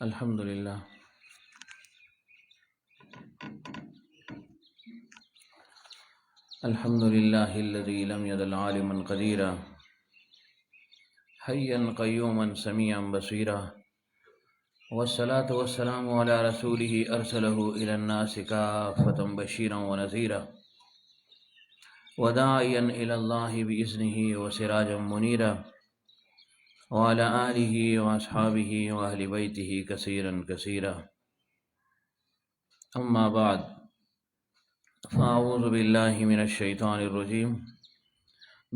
الحمد للہ الحمد للہ الذی لم یزل عالما قدیرا حیا قیوما سمیعا بصیرا والصلاة والسلام علی رسولہ ارسلہ الی الناس کافۃ بشیرا ونذیرا وداعیا الی اللہ بإذنہ وسراجا منیرا وعلى آلہ واصحابہ واہل بیتہ کثیرا کثیرا اما بعد فاعوذ باللہ من الشیطان الرجیم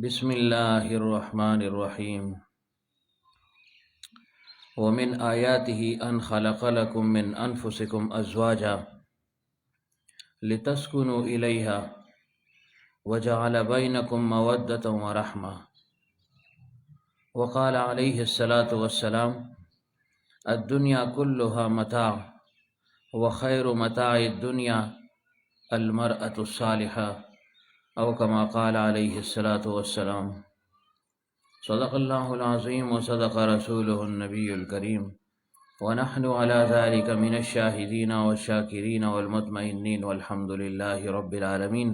بسم اللہ الرحمن الرحیم ومن آیاتہ ان خلق لکم من انفسکم ازواجا لتسکنوا الیہا وجعل بینکم مودۃ ورحمہ وقال علیہ الصلاة والسلام الدنیا کلها متاع وخیر متاع الدنیا المرأة الصالحة او کما قال علیہ الصلاة والسلام صدق اللہ العظیم وصدق رسولہ النبی الکریم ونحن على ذلك من الشاہدین والشاکرین والمطمئنین والحمد للہ رب العالمین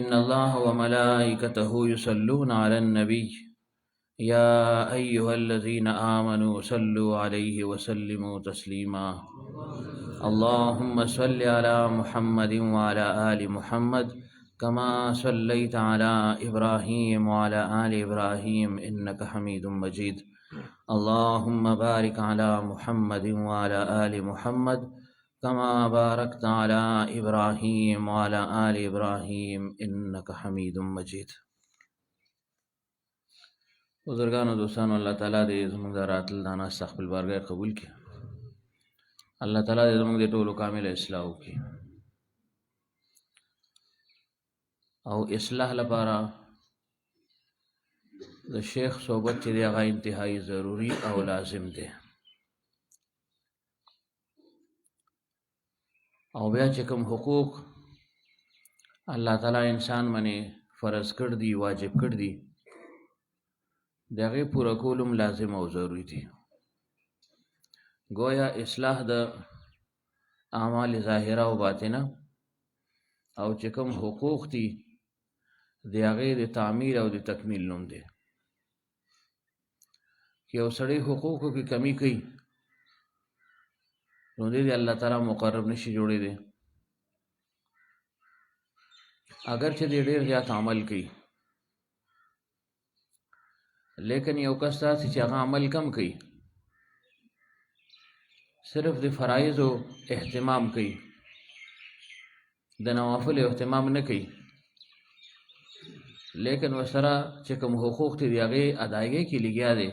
ان اللہ وملائکتہ یصلون علی النبی یا ایہا الذین آمنوا صلوا علیہ وسلموا تسلیما اللہم صل علی محمد وعلی آل محمد کما صلیت علی ابراہیم وعلی آل ابراہیم انک حمید مجید اللہم بارک علی محمد وعلی آل محمد کما بارکت علی ابراہیم وعلی آل ابراہیم انک حمید مجید. بزرگانو دوستانو، اللہ تعالیٰ دې زموږ د راتلل دا ناسته خپل بارګاه قبول کړي. الله تعالیٰ دې زموږ د ټولو کامله اصلاح وکړي او اصلاح لپاره د شیخ صحبت چې دی هغه انتهایی ضروری او لازم دی. او بیا چې کوم حقوق الله تعالیٰ انسان باندې فرض کړ دي، واجب کړ دي، د هغې پوره کول هم لازم او ضروري دي. گویا اصلاح د اعمال ظاهره او باطنه او چې کوم حقوق دي د هغې د تعمیر او د تکمیل نوم دی. که یو سړی حقوقو کې کمی کوي نو دی د الله تعالی مقرب نشي جوړېدی. اگر چې دی ډېر زیات عمل کوي لیکن یو کس داسې چې هغه عمل کم کوي، صرف د فرایضو اهتمام کوي، د نوافلو اهتمام نه کوي، لیکن ورسره چې کوم حقوق دي د هغې ادایګۍ کې لګیا دی،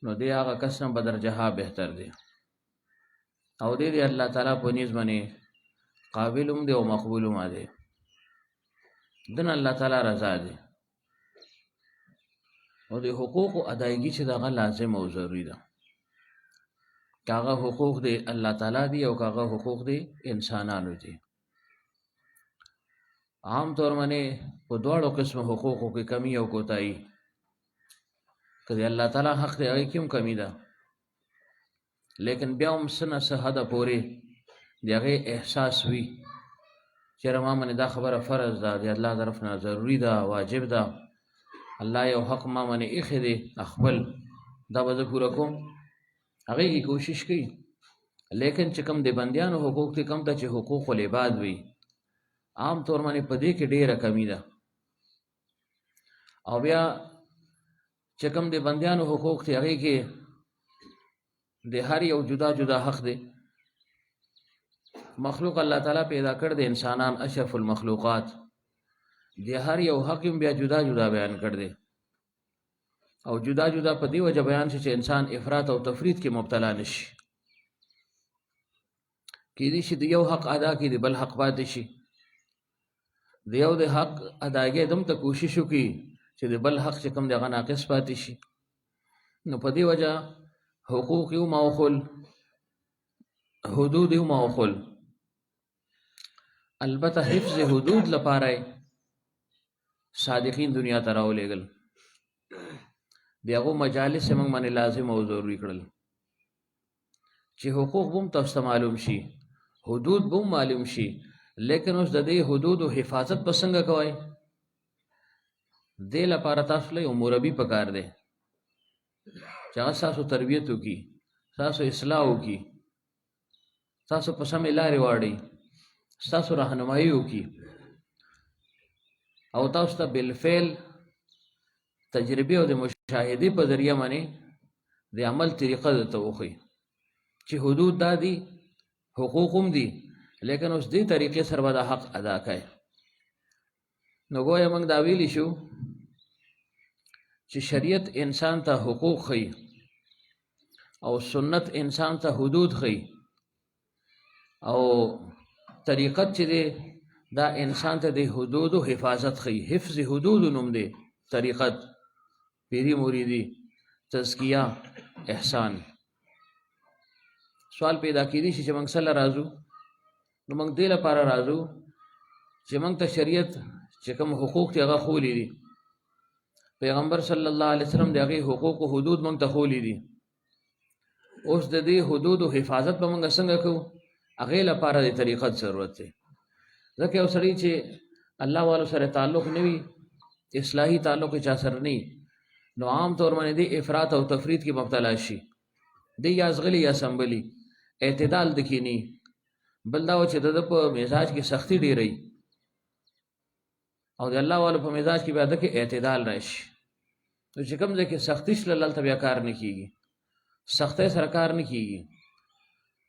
نو دی هغه کس نه بدرجه بهتر دی او دی د الله تعالی په نیز باندې قابل هم دی او مقبول هم دی. دنه الله تعالی رضا دی او د حقوقو ادایګي چې دغه لازم او ضروري ده. که هغه حقوق د الله تعالی دي او که هغه حقوق د انسانانو دي. عام طور باندې په دواړو قسم حقوقو کې کمی او کوتاهي، که د الله تعالی حق دی هغې کې هم کمی ده، لیکن بیا هم څه نه څه حده پورې د هغې احساس وي چې ما باندې دا خبره فرض ده، د الله طرف نه ضروري ده، واجب ده، الله یو حق ما باندې ایښی دی خپل، دا به زه پوره کوم. هغې کې کوشش کوي، لیکن چې کوم د بندیانو حقوق دي، کوم ته چې حقوق العباد وي، عام طور باندې په دې کې ډېره کمی ده. او بیا چې کوم د بندیانو حقوق دي هغې کې د هر یو جدا جدا حق دی. مخلوق الله تعالی پیدا کړ د انسانان اشرف المخلوقات، د هر یو حق بیا جدا جدا بیان کړ دی او جدا جدا په دې وجه بیان شي چې انسان افراط او تفرید کې مبتلا نشي. کېدای شي د یو حق ادا کړي د بل حق پاتې شي، د یو د حق اداګۍ دم ته کوشش وکړي چې د بل حق چې کوم دی هغه ناقص پاتې شي. نو په دې وجه حقوق یو موخل، حدود یو موخل. البته حفظ حدود لپاره صادقین دنیا ته راولېږل، د هغو مجالس یې موږ باندې لازم او ضروري کړل چې حقوق به هم تاسو ته معلوم شي، حدود به هم معلوم شي. لیکن اوس د دې حدودو حفاظت به څنګه کوئ؟ دې لپاره تاسو له یو مربي پکار دی چې هغه ستاسو تربیت وکړي، ستاسو اصلاح وکړي، ستاسو په سمې لارې واړي، ستاسو راهنمایي وکړي او تاسو ته بالفعل تجربه او د مشاهدې په ذریعه باندې د عمل طریقه درته وښیي چې حدود دا دي، حقوق هم دي، لیکن اوس دې طریقې سره به دا حق ادا کوي. نو گویا موږ دا ویلی شو چې شریعت انسان ته حقوق ښیي او سنت انسان ته حدود ښیي، او طریقت چې دی دا انسان ته د حدودو حفاظت ښیي. حفظ حدود نوم دی طریقت، پیری مریدی، تزکیه، احسان. سوال پیدا کېدی شي چې موږ سره راځو، نو موږ دې لپاره راځو چې موږ ته شریعت چې کوم حقوق دي هغه ښوولي دي، پیغمبر صلی الله علیه وسلم د هغې حقوق او حدود موږ ته ښوولي دي. اوس د دې حدودو حفاظت به موږ څنګه کوو؟ هغې لپاره د طریقت ضرورت دی. ځکه یو سړی چې الله والو سره تعلق نه وي، اصلاحي تعلق یې چا سره نه وي، نو عام طور باندې د افراط او تفرید کې مبتلا شي، دی یا زغلی یا سنبلی، اعتدال د کې نه. بل دا و چې د په مزاج کې سختی ډېرئ او د الله والو په مزاج کې بیا د کې اعتدال راشي. نو چې کوم ځای کې سختي شله هلته بیا کار نه کېږي، سختۍ سره کار نه کېږي.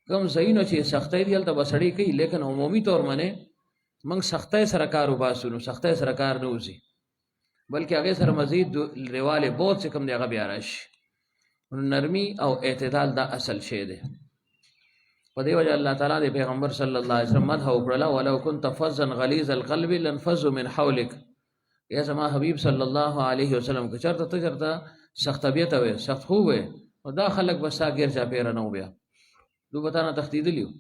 کوم ځایونه چې سختۍ دي هلته به سړی کوي، لیکن عمومي طور باندې موږ سختۍ سره کار وباسو، نو سختۍ سره کار نه وځي، بلکې هغې سره مزید رواله بود چې کوم دی هغه بیا راشي. نرمی او اعتدال دا اصل شی دی. په دې وجه الله تعالی د پیغمبر صلی الله علیه وسلم مدح وکړله، ولو كنت فظا غلیظ القلب لانفضوا من حولک. یا زما حبیب صلی الله علیه وسلم که چېرته ته چېرته سخت طبیعته وې، سخت خو وې، نو دا خلک به ستا ګیر چاپېره نه و، بیا دو به تا نه تښتېدلي وو.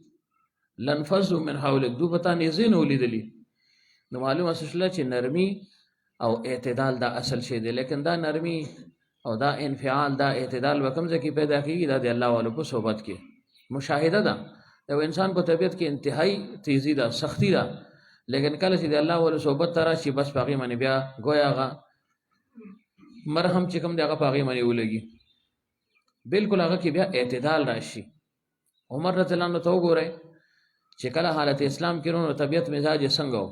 لانفضوا من حولک، دو به تا نږدې نه ولیدلي. نو معلومه شوله چې نرمي او اعتدال دا اصل شی دی. لیکن دا نرمی او دا انفعال، دا اعتدال به کوم ځای کې پیدا کېږي؟ دا د الله والو په صحبت کې. مشاهده ده یو انسان په طبیعت کې انتهایی تیزی ده، سختی ده، لیکن کله چې د الله والو صحبت ته راشي بس په هغې باندې بیا ګویا هغه مرهم چې کوم دی هغه په هغې باندې ولګي، بلکل هغه کې بیا اعتدال راشي. عمر رضی الله عنه ته وګورئ چې کله حالت اسلام کې نو طبیعت مزاج یې څنګه و،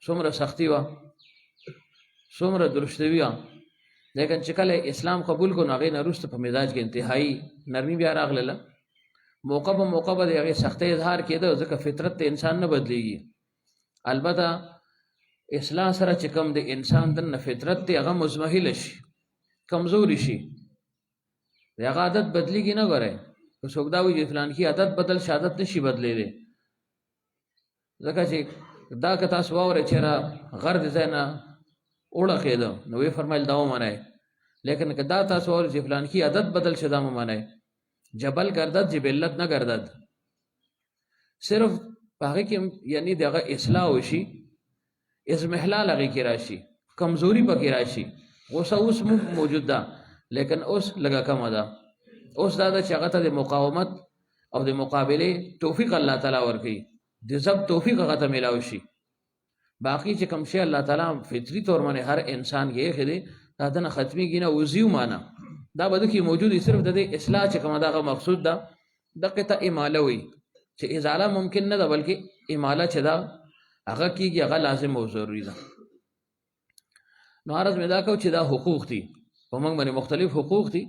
څومره سختی وه، څومره درشتوي وه، لیکن چې کله اسلام قبول کړو نو هغې نه وروسته په مزاج کې انتهایی نرمي بیا راغلله. موقع په موقع به د هغې سختۍ اظهار کېده، ځکه فطرت د انسان نه بدلیږي. البته اصلاح سره چې کوم د انسان دننه فطرت دی هغه مزمحله شي، کمزوري شي، د هغه عادت بدلیږي نه. ګورئ که څوک دا وایي چې فلانکي عادت بدل شي، عادت نه شي بدلیدی، ځکه چې دا که تاسو واورئ چېرې غر د ځای نه وړقېده نو ویې فرمایل دا ومنئ، لیکن که دا تاسو واورئ چې فلانکي عادت بدل شي دا مه منئ. جبل گردد جبلت نه گردد، صرف په هغې کې یعنی د هغه اصلاح وشي، اضمحلال هغې کې راشي، کمزوري پکې راشي. غوسه اوس موجود ده لیکن اوس لږه کمه ده. اوس دا ده چې هغه ته د مقاومت او د مقابلې توفیق الله تعالی ورکوي، د ضبط توفیق هغه ته میلاو شي. باقي چې کوم شی الله تعالی فطري طور باندې هر انسان کې ایښی دی دا دنه ختمیږي نه، وضعي معنی دا به دکې موجود وي. صرف د دې اصلاح چې کومه دغه مقصود ده دقې ته اماله وي، چې ازاله ممکن نه ده بلکې اماله چې ده هغه کېږي، هغه لازم او ضروري ده. نو عرض مې دا کو چې دا حقوق دي، په موږ باندې مختلف حقوق دي.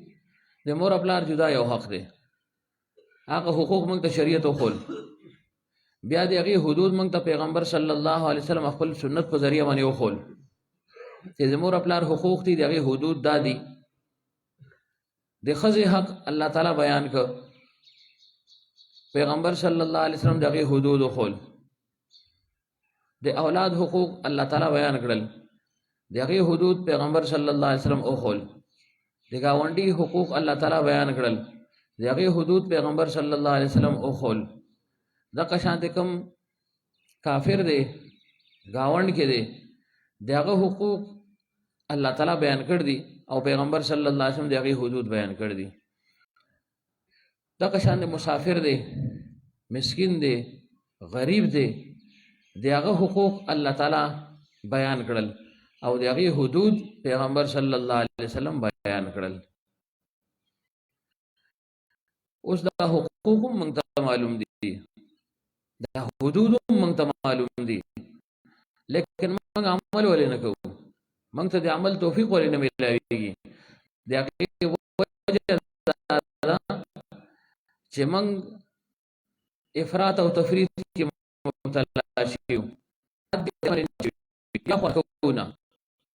د مور او پلار جدا یو حق دی، هغه حقوق موږ ته شریعت وښول. بیا د هغې حدود موږ ته پیغمبر صلی الله علیه وسلم خپل سنت په ذریعه باندې وښول چې د مور او پلار حقوق دي، د هغې حدود دا دي. د ښځې حق الله تعالی بیان کړ پیغمبر صلی الله علیه وسلم دغه حدود خول د اولاد حقوق الله تعالی بیان کړل دغه حدود پیغمبر صلی الله علیه وسلم او خول د گاونډي حقوق الله تعالی بیان کړل دغه حدود پیغمبر صلی الله علیه وسلم او خول د قشانت کم کافر دی گاوند کې دی دغه حقوق الله تعالی بیان کړ دي او پیغمبر صلی الله علیه وسلم دغه حدود بیان کړ دي د قشانت مسافر دی مسکین دی غریب دی دغه حقوق الله تعالی بیان کړل او دغه حدود پیغمبر صلی الله علیه وسلم بیان کړل اوس دا حقوق موږ ته معلوم دي دا حدود موږ ته معلوم دي لیکن موږ عمل ولې نه کوو موږ ته د عمل توفیق ولې نه ملایږي دغه وجه دا چې موږ افراط او تفریط کې مبتلا شیو یا خواهونه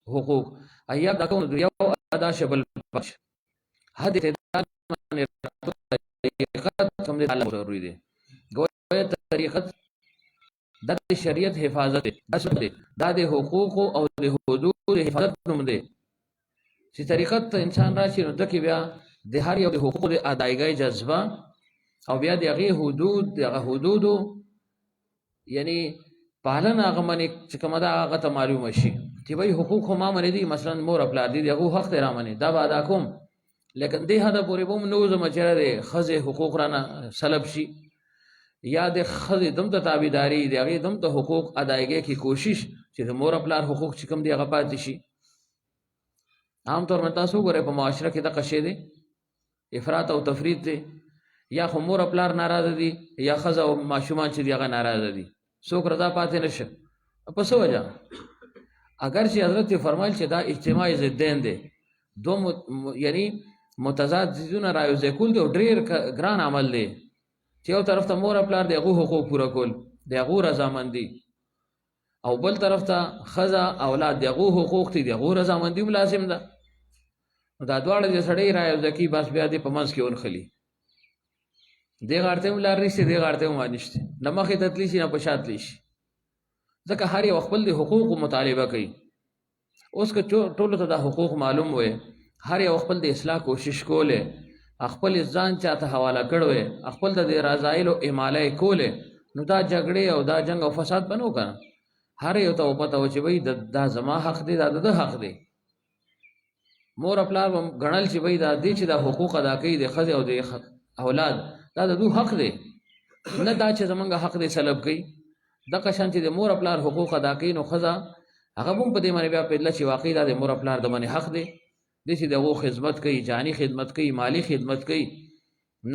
حقوق ایاب دا کون یو ادا شبل پش حد اعتدال من طریقت کم دے اللہ ضروری دے گویا طریقت دا شریعت حفاظت دے دا دے حقوق او دے حدود حفاظت نم دے سی طریقت انسان راشی نو دکی بیا دے ہر یو دے حقوق دے ادائیگائی جذبہ او بیا دے اغی حدود یعنی پالن هغه منی چې کومه دا هغه ته معلومه شي چې وای حقوق هم منی دي مثلا مور خپل دي هغه حق ته را منی دا به ادا کوم لیکن دې هدا پورې بوم نو زما چیرې خزه حقوق رانه سلب شي یا د خزه دم ته تابعداري دی هغه دم ته حقوق ادایګي کی کوشش چې د مور خپل حقوق چې کوم دی هغه پاتې شي عام طور باندې تاسو ګورئ په معاشره کې دا قشه دي افراط او تفریط دي یا خو مور خپل ناراضه دي یا خزه او ماشومان چې دی هغه ناراضه دي څوک رضا پاتې نشه په څه وجه اگر چې حضرت فرمایل چې دا اجتماعي ضدین دي دو یعنی متضاد ضدونه رايوځي کول دی ډېر ګران عمل دی چې یو طرف ته مور خپل دغه حقوق پوره کول دغه رضامندي او بل طرف ته خزه اولاد دغه حقوق دي دغه رضامندي لازم ده دا دواړه د سړی رايوځي کی بس بیا دې په منځ کې ونخلي دی غارته ولار نشته دی غارته وانشته نمخه تدلیش نه پشات لیش ځکه هر یو خپل د حقوق مطالبه کوي اوس که ټولو ته د حقوق معلوم وي هر یو خپل د اصلاح کوشش کوله خپل ځان چاته حواله کړو خپل د رضایل او اماله کوله نو دا جګړه او دا جنگ او فساد بنو کنه هر یو ته پته و چې وای دا زما حق دی دا د حق دی مور خپل غنل چې وای دا دي چې د حقوق ادا کوي د خځه او د اولاد دا د دوه حق دی نه دا چې زمونږ حق دی سلب کوي د قشان چې د مور خپل حقوق ادا کوي نو خزه هغه هم په دې باندې بیا په چې واقعي دا د مور خپل د باندې حق دی د چې دغه خدمت کوي جانی خدمت کوي مالی خدمت کوي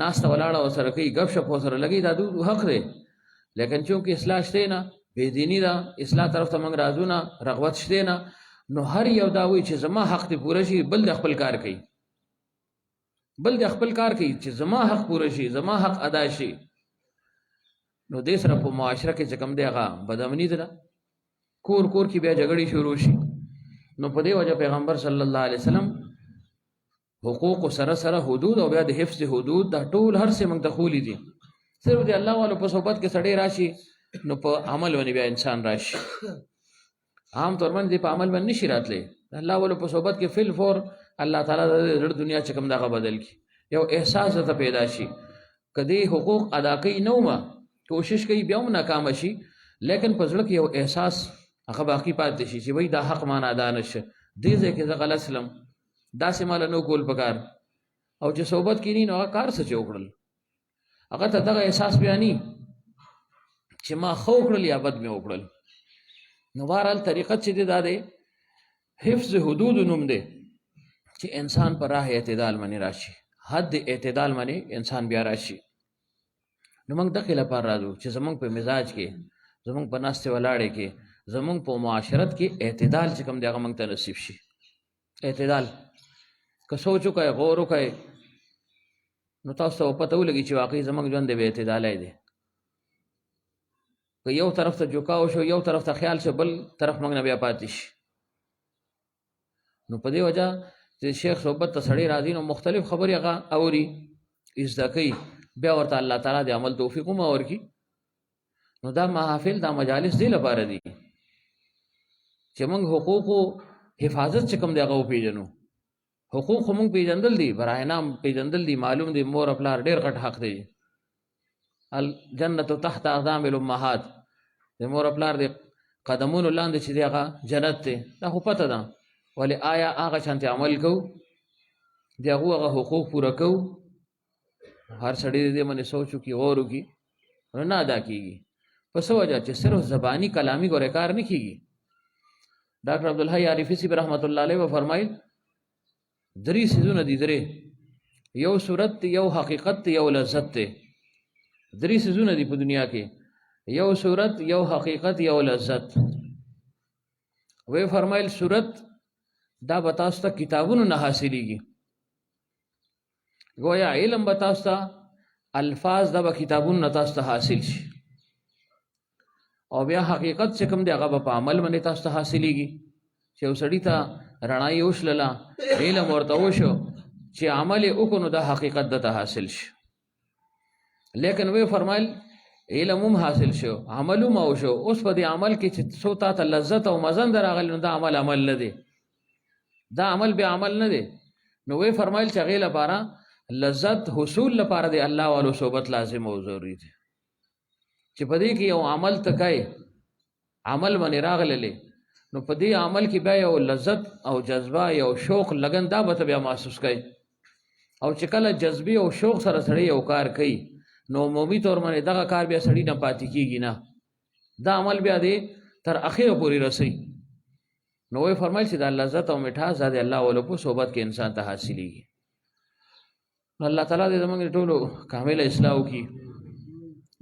ناس ته ولاړه وسره کوي غب شپ وسره لګي دا دوه حق دی لیکن چونکه اصلاح شته نه بے دینی دا اصلاح طرف ته موږ راځو نه رغبت شته نه نو هر یو دا وی چې زما حق دی پوره شي بل د خپل کار کوي بل د خپل کار کوي چې زما حق پوره شي زما حق ادا شي نو دې سره په معاشره کې چې کوم دی هغه بدامنی ده کور کور کې بیا جګړې شروع شي نو په دې وجه پیغمبر صلی الله علیه وسلم حقوق سره سره حدود او بیا د حفظ حدود دا ټول هر څه موږ دخولي دي صرف د الله والو په صحبت کې سړی راشي نو په عمل باندې بیا انسان راشي عام طور باندې په عمل باندې نشي راتلی الله والو په صحبت کې فل فور الله تعالی د دنیا چې کوم دغه بدل کی یو احساس ته پیدا شي کدی حقوق ادا کوي نو ما کوشش کوي بیا هم ناکام شي لیکن په ځل کې یو احساس هغه باقی پاتې شي چې وای دا حق مان ادا نشه دې ځکه زه غلط سلام دا سمال نو کول پکار او چې صحبت کینی نو هغه کار څه چوکړل هغه ته دغه احساس بیانی چې ما خو کړل یا بد مې وکړل نو بهرحال طریقت چې دا ده حفظ حدود نوم ده چې انسان پر راه اعتدال باندې راشي حد اعتدال باندې انسان بیا راشي نو موږ دغه لپاره راځو چې زمونږ په مزاج کې زمونږ په ناسته ولاړې کې زمونږ په معاشرت کې اعتدال چې کوم دی هغه موږ ته نصیب شي اعتدال که سوچ وکړئ غور وکړئ نو تاسو ته پته ولګي چې واقعي زمونږ ژوند دی بې اعتدالۍ دی که یو طرف ته جوکاو شو یو طرف ته خیال شو بل طرف موږ نه بیا پاتې شي نو په دې وجه چې شیخ صحبت ته سړی راځي نو مختلف خبرې هغه اوري زده کوي بیا ورته الله تعالی د عمل توفیق هم ورکړي. نو دا محافل دا مجالس دې لپاره دي چې موږ حقوقو حفاظت چې کوم دی هغه وپېژنو. حقوق خو موږ پېژندل دي، برای نام پېژندل دي، معلوم دي مور او پلار ډېر غټ حق دی. الجنت تحت اقدام الامهات، د مور او پلار د قدمونو لاندې چې دی هغه جنت دی، دا خو پته ده. ولې آیا هغه شانتې عمل کوو، د هغه حقوق پوره کوو؟ هر سړی دې باندې سوچ وکړي، غور وکړي، نو نه ادا کېږي. په څه وجه چې صرف زبانی کلامي ګورې کار نه کېږي. ډاکټر عبدالحی عارفي صاحب رحمت الله علیه وفرمایل 3 څیزونه دي، 3: یو صورت دی، یو حقیقت دی، یو لذت دی. 3 څیزونه دي په دنیا کې، یو صورت، یو حقیقت، یو لذت. وی فرمایل صورت دا به تاسو ته کتابونو نه حاصلېږي، گویا علم به تاسو ته، الفاظ دا به کتابونو نه تاسو ته حاصل شي. او بیا حقیقت چې کوم دی هغه به په عمل باندې تاسو ته حاصلېږي. چې یو سړي ته رڼایي وشلله، علم ورته وشو، چې عمل یې وکړو نو دا حقیقت دته حاصل شي. لیکن وی فرمایل علم هم حاصل شو، عمل هم وشو، اوس په دې عمل کې چې څو تا ته لذت او مزن راغلی نو دا عمل نه دی، دا عمل بیا عمل نه دی. نو وی فرمایل چې هغې لپاره لذت حصول لپاره د الله والو صحبت لازم او ضروري دی. چې په دې کې یو عمل ته کوي، عمل باندې راغلی، نو په دې عمل کې بیا یو لذت او جذبه، یو شوق لګن، دا به ته بیا محسوس کوي. او چې کله جذبې او شوق سره سړی یو کار کوي نو عمومي طور باندې دغه کار بیا سړی نه پاتې کېږي، نه، دا عمل بیا دی تر اخره پورې رسي. نو وی فرمایل چې دا لذت او مټاس دا د الله والو په صحبت کې انسان ته حاصلېږي. نو الله تعالی دې زموږ ټولو کامله اصلاح وکړي،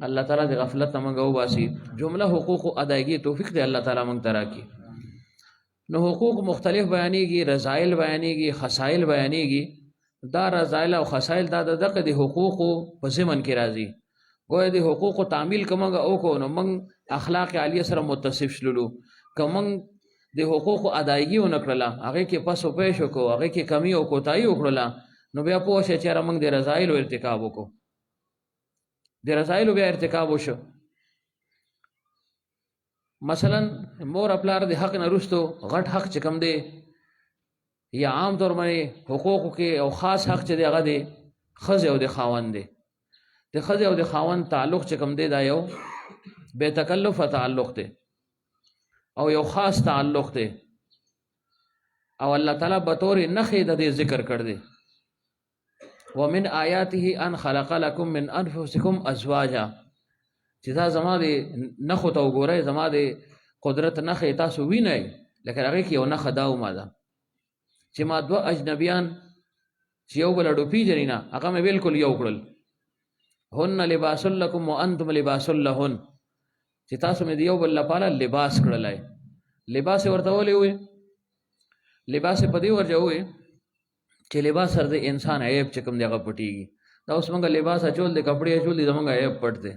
الله تعالی دې غفلت نه موږ وباسي، جمله حقوق ادایګي توفیق دې الله تعالی موږ ته راکړي. نو حقوق مختلف بیانېږي، رضایل بیانېږي، خصایل بیانېږي. دا رضایل او خصایل دا دغه د حقوقو په ضمن کې راځي. گویا د حقوقو تعمیل که موږ وکړو نو موږ اخلاق عالیه سره متصف شللو. که موږ د حقوقو ادایګي ونه کړله، هغې کې پس و پیش وکړو، هغې کې کمی او کوتاهي وکړله، نو بیا پوه شئ چېرې موږ د رضایلو ارتکاب وکړو، د رضایلو بیا ارتکاب وشو. مثلا مور پلار د حق نه وروستو غټ حق چې کوم دی، یا عام طور باندې حقوقو کې او خاص حق چې دی هغه دی ښځې او د خاوند دی. د ښځې او د خاوند تعلق چې کوم دی دا یو بے تکلفه تعلق دی او یو خاص تعلق دی، او الله تعالی بطور نښې د دې ذکر کړ دی. ومن آیاته ان خلق لکم من انفسکم ازواجا، چې دا زما د نښو ته وګورئ، زما د قدرت نښې تاسو وینئ. لکه هغې کې یو نښه دا ومه ده چې ما 2 اجنبیان چې یو بل اډو پیژني نه، هغه مې بالکل یو کړل. هن لباس لکم وانتم لباس لهن، چې تاسو مې د یو بل لپاره لباس کړلی. لباس یې ورته ولې ووی؟ لباس یې په دې وجه ووی چې لباس سره د انسان عیب چې کوم دی هغه پټېږي. دا اوس موږ لباس اچول دی، کپړې اچول دي، زموږ عیب پټ دی.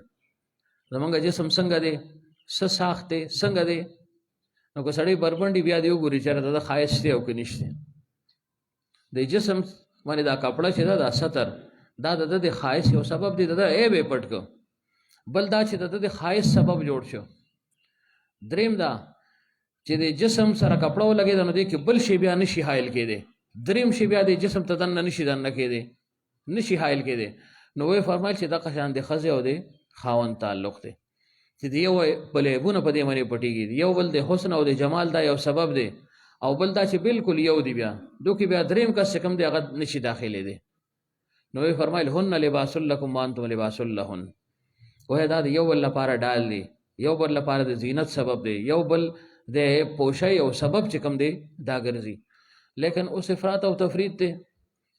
زموږ جسم څنګه دی، څه ساخت دی، څنګه دی. نو که سړی بربنډي بیا دی وګوري چې دا ښایست دی او که نشته. د جسم باندې دا کپړه چې ده، دا ستر، دا د د ښایست یو سبب دی، د عیب یې پټ کړ. بل دا چې د د ښایست سبب جوړ شو. دریم دا چې د جسم سره کپړه ولګېده نو دې کې بل شی بیا نشي حایل کېدی. دریم شی بیا د جسم ته دننه نشي دننه کېدی، نشي حایل کېدی. نو وی فرمایل چې دغه شان د ښځې او د خاوند تعلق دی چې د یو بل عیبونه په دې باندې پټېږي. یو بل د حسن او د جمال دا یو سبب دی، او بل دا چې بالکل یو دی، بیا دوی بیا دریم کس چې کوم دی هغه نشي داخلي دی. نو وی فرمایل هن لباس لکم وانتم لباس لهن. وای دا د یو بل لپاره ډال دی، یو بل لپاره د زینت سبب دی، یو بل د پوشای او سبب چې کوم دی دا ګرځي. لیکن اوس افراط او تفرید دی.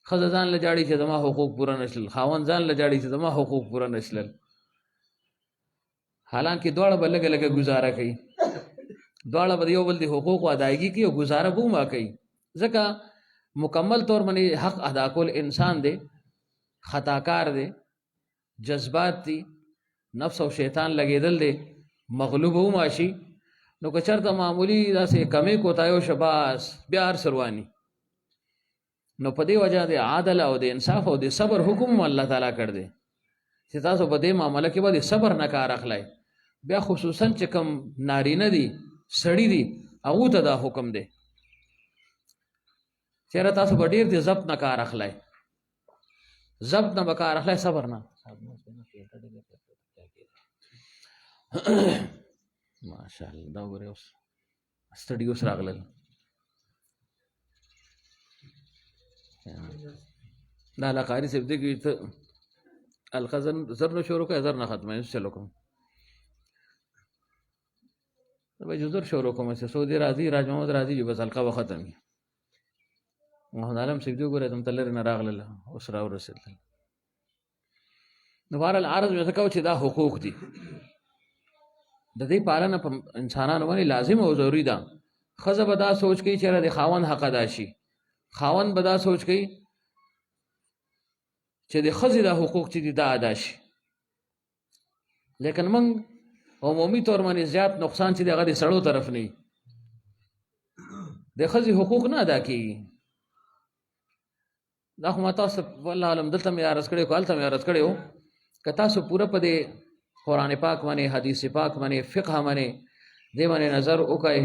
ښځه ځان له جاړي چې زما حقوق پوره نشلل، خاوند ځان له جاړي چې زما حقوق پوره نشلل. حالانکه دواړه به لږه لږه ګزاره کوي، دواړه به یو بل د حقوقو ادایګي کوي او ګزاره به هم کوي. ځکه مکمل طور باندې حق ادا کول انسان دی خطاکار دی، جذبات دی، نفس او شیطان لګېدل دی، مغلوب هم شي. نو که چېرته معمولي داسې کمې کوتاهي وشو بس بیا هر څه رواني. نو په دې وجه د عدل او د انصاف او د صبر حکم الله تعالی کړ دی چې تاسو په دې معامله کې به د صبر نه کار اخلئ. بیا خصوصا چې کوم نارینه دي سړي دي هغو ته دا حکم دی چېرې تاسو به ډېر د ضبط نه کار اخلئ، ضبط نه به کار اخلئ، صبر نه. ماشاءالله دا وګورئ اوس سټډي اوس راغلل. دا لقاري صاحب دی کې ته القزن زر نه شروع کړه، زر نه ختمه چلو کوم به جو زر شروع کوم چې سعودي راځي، راج محمد راځي، بس حلقه به ختم وي. محمد عالم صاحب دی وګورئ تم ته لرې نه راغلل اوس راورسېدل. نو بهرحال عرض مې ورته کوو چې دا حقوق دي، د دې پالنه په انسانانو باندې لازم او ضروري ده. ښځه به دا سوچ کوي چې د خاوند حق ادا شي، خاوند به دا سوچ کوي چې د ښځې دا حقوق چې دي دا ادا شي. لیکن موږ عمومي طور باندې زیات نقصان چې دی هغه د سړو طرف نه وي، د ښځې حقوق نه ادا کېږي. دا خو ما تاسو والله علم دلته مې عرض کړی هلته مې عرض کړی و که تاسو پوره په دې قرآن پاک باندې حدیث پاک باندې فقه باندې دې باندې نظر وکئ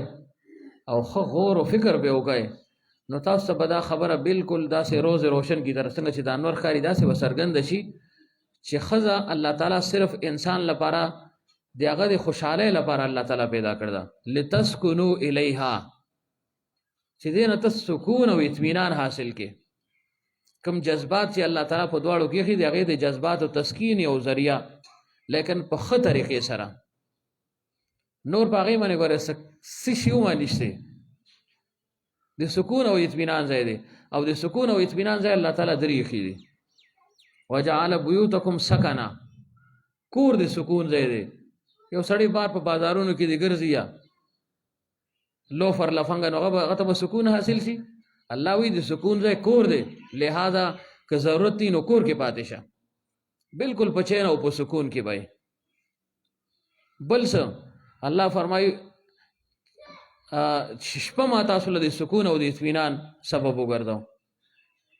او ښه غور و فکر به وکئ نو تاسو ته به دا خبره بالکل داسې روز روشن کی طرف څنګه چې د انور ښکاري داسې به څرګنده شي چې ښځه الله تعالی صرف انسان لپاره د هغه د خوشحالۍ لپاره الله تعالی پیدا کړې ده، لتسکنوا الیها، چې دې نه ته سکون او اطمینان حاصل کې. کوم جذبات چې الله تعالی په دواړو کې ایښي د هغې د جذباتو تسکین یو ذریعه، لیکن په ښه طریقې سره. نور په هغې باندې ګوره څه شي ومانشته د سکون او اطمینان ځای دی، او د سکون او اطمینان ځای الله تعالی درې ایښي دي. وجعل بیوتکم سکنا، کور د سکون ځای دی. یو سړی بار په بازارونو کې د ګرځي یا لوفر لفنګ نو هغه ته به سکون حاصل شي؟ الله وی د سکون ځای کور دی، لہذا که ضرورت دی نو کور کې پاتې شه، بالکل په چین او په سکون کې به. بل څه الله فرمایي شپه ما تاسو له د سکون او د اطمینان سبب وګرځوم.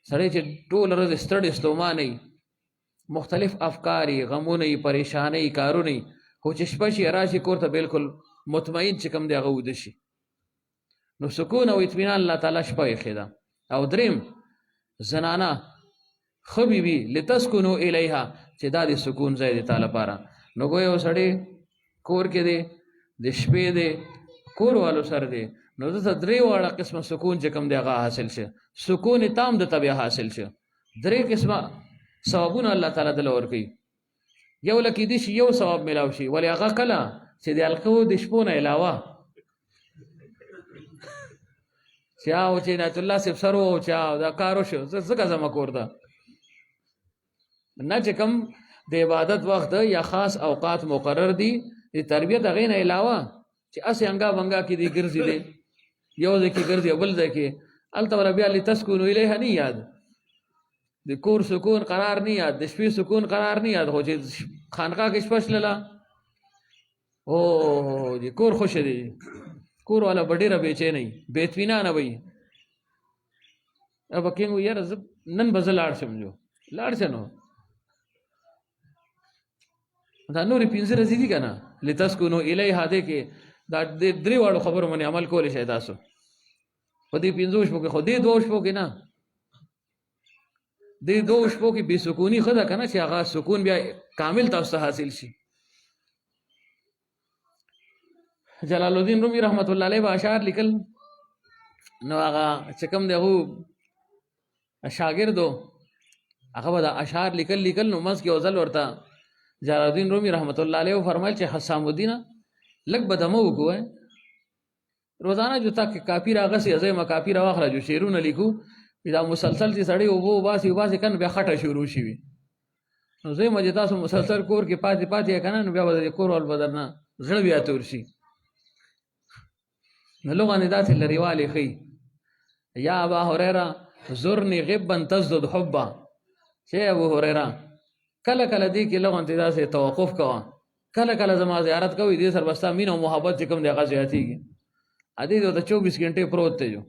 سړی چې ټوله ورځ ستړی ستومانه وي، مختلف افکار یې، غمونه یې، پریشانۍ، کارونه یې، خو چې شپه شي راشي کور ته بالکل مطمئن چې کوم دی هغه ویده شي. نو سکون او اطمینان الله تعالی شپه ایښې ده. او دریم زنانه ښه بیبي لتسکنو الیها، چې دا د سکون ځای دی تا لپاره. نو ګویا یو سړی کور کې دی، د شپې دی، کور والو سره دی، نو دته درې واړه قسمه سکون چې کوم دی هغه حاصل شه. سکون تام د طبیعه حاصل شه. درې قسمه ثوابونه الله تعالی دله ورکوي. یو لکې دې شي یو ثواب میلاو شي، ولې هغه کله چې د حلقو د شپو نه علاوه چې او چې نعت الله صاحب سر و چې دا کار وشو ځکه زما کور ده نه، چې کوم د عبادت وخت یا خاص اوقات مقرر دي د تربیت هغې نه علاوه چې اسې انګا بنګا کې دی ګرځي دی، یو ځای کې ګرځي او بل ځای کې، هلته ولا بیا لتسکنو الیها نه یاد، د کور سکون قرار نه یاد، د شپې سکون قرار نه یاد. خو چې خانقاء کې شپه شلله او د کور خوښه دی، کور والا به ډېره بېچینه وي، بې اطمینانه به وي. به کینګ وي یاره زه نن به زه لاړ شم، جو لاړ شه نو دا نورې پنځه ورځې دي که نه لتسکنو الیها دی کې دا د درې واړو خبرو باندې عمل کولی شئ تاسو په دې پنځو شپو کې. خو دې دوو شپو کې نه، دې دوو شپو کې بې سکوني ښه ده که نه چې هغه سکون بیا کامل تاسو ته حاصل شي. جلال الدین رومي رحمت الله علیه به اشعار لیکل، نو هغه چې کوم دی هغو شاګردو هغه به دا اشعار لیکل نو منځ کې یو ځل ورته جلال الدین رومي رحمت الله علیه وفرمایل چې حسام الدینه لږ به دمه وکړو، روزانه جو تا کاپي راغسې زه ما کاپي راواخله جو شعرونه لیکو، دا مسلسل چې سړی اوبه وباسي کنه بیا خټه شروع شي وي. نو زه ما چې تاسو مسلسل کور کې پاتې که نه نو بیا به د کور وال به درنه زړه بیا تور شي. نو لغانې داسې لرېوالی ښي. یا ابا هریره زرني غبا تزدد حبا، چې ابو هریره کله کله دې کې لغونې داسې توقف کوه، کله کله زما زیارت کوي، دې سره به ستا مینه او محبت چې کوم دی هغه زیاتېږي. ادې ته 24 غنټې پروت دی جو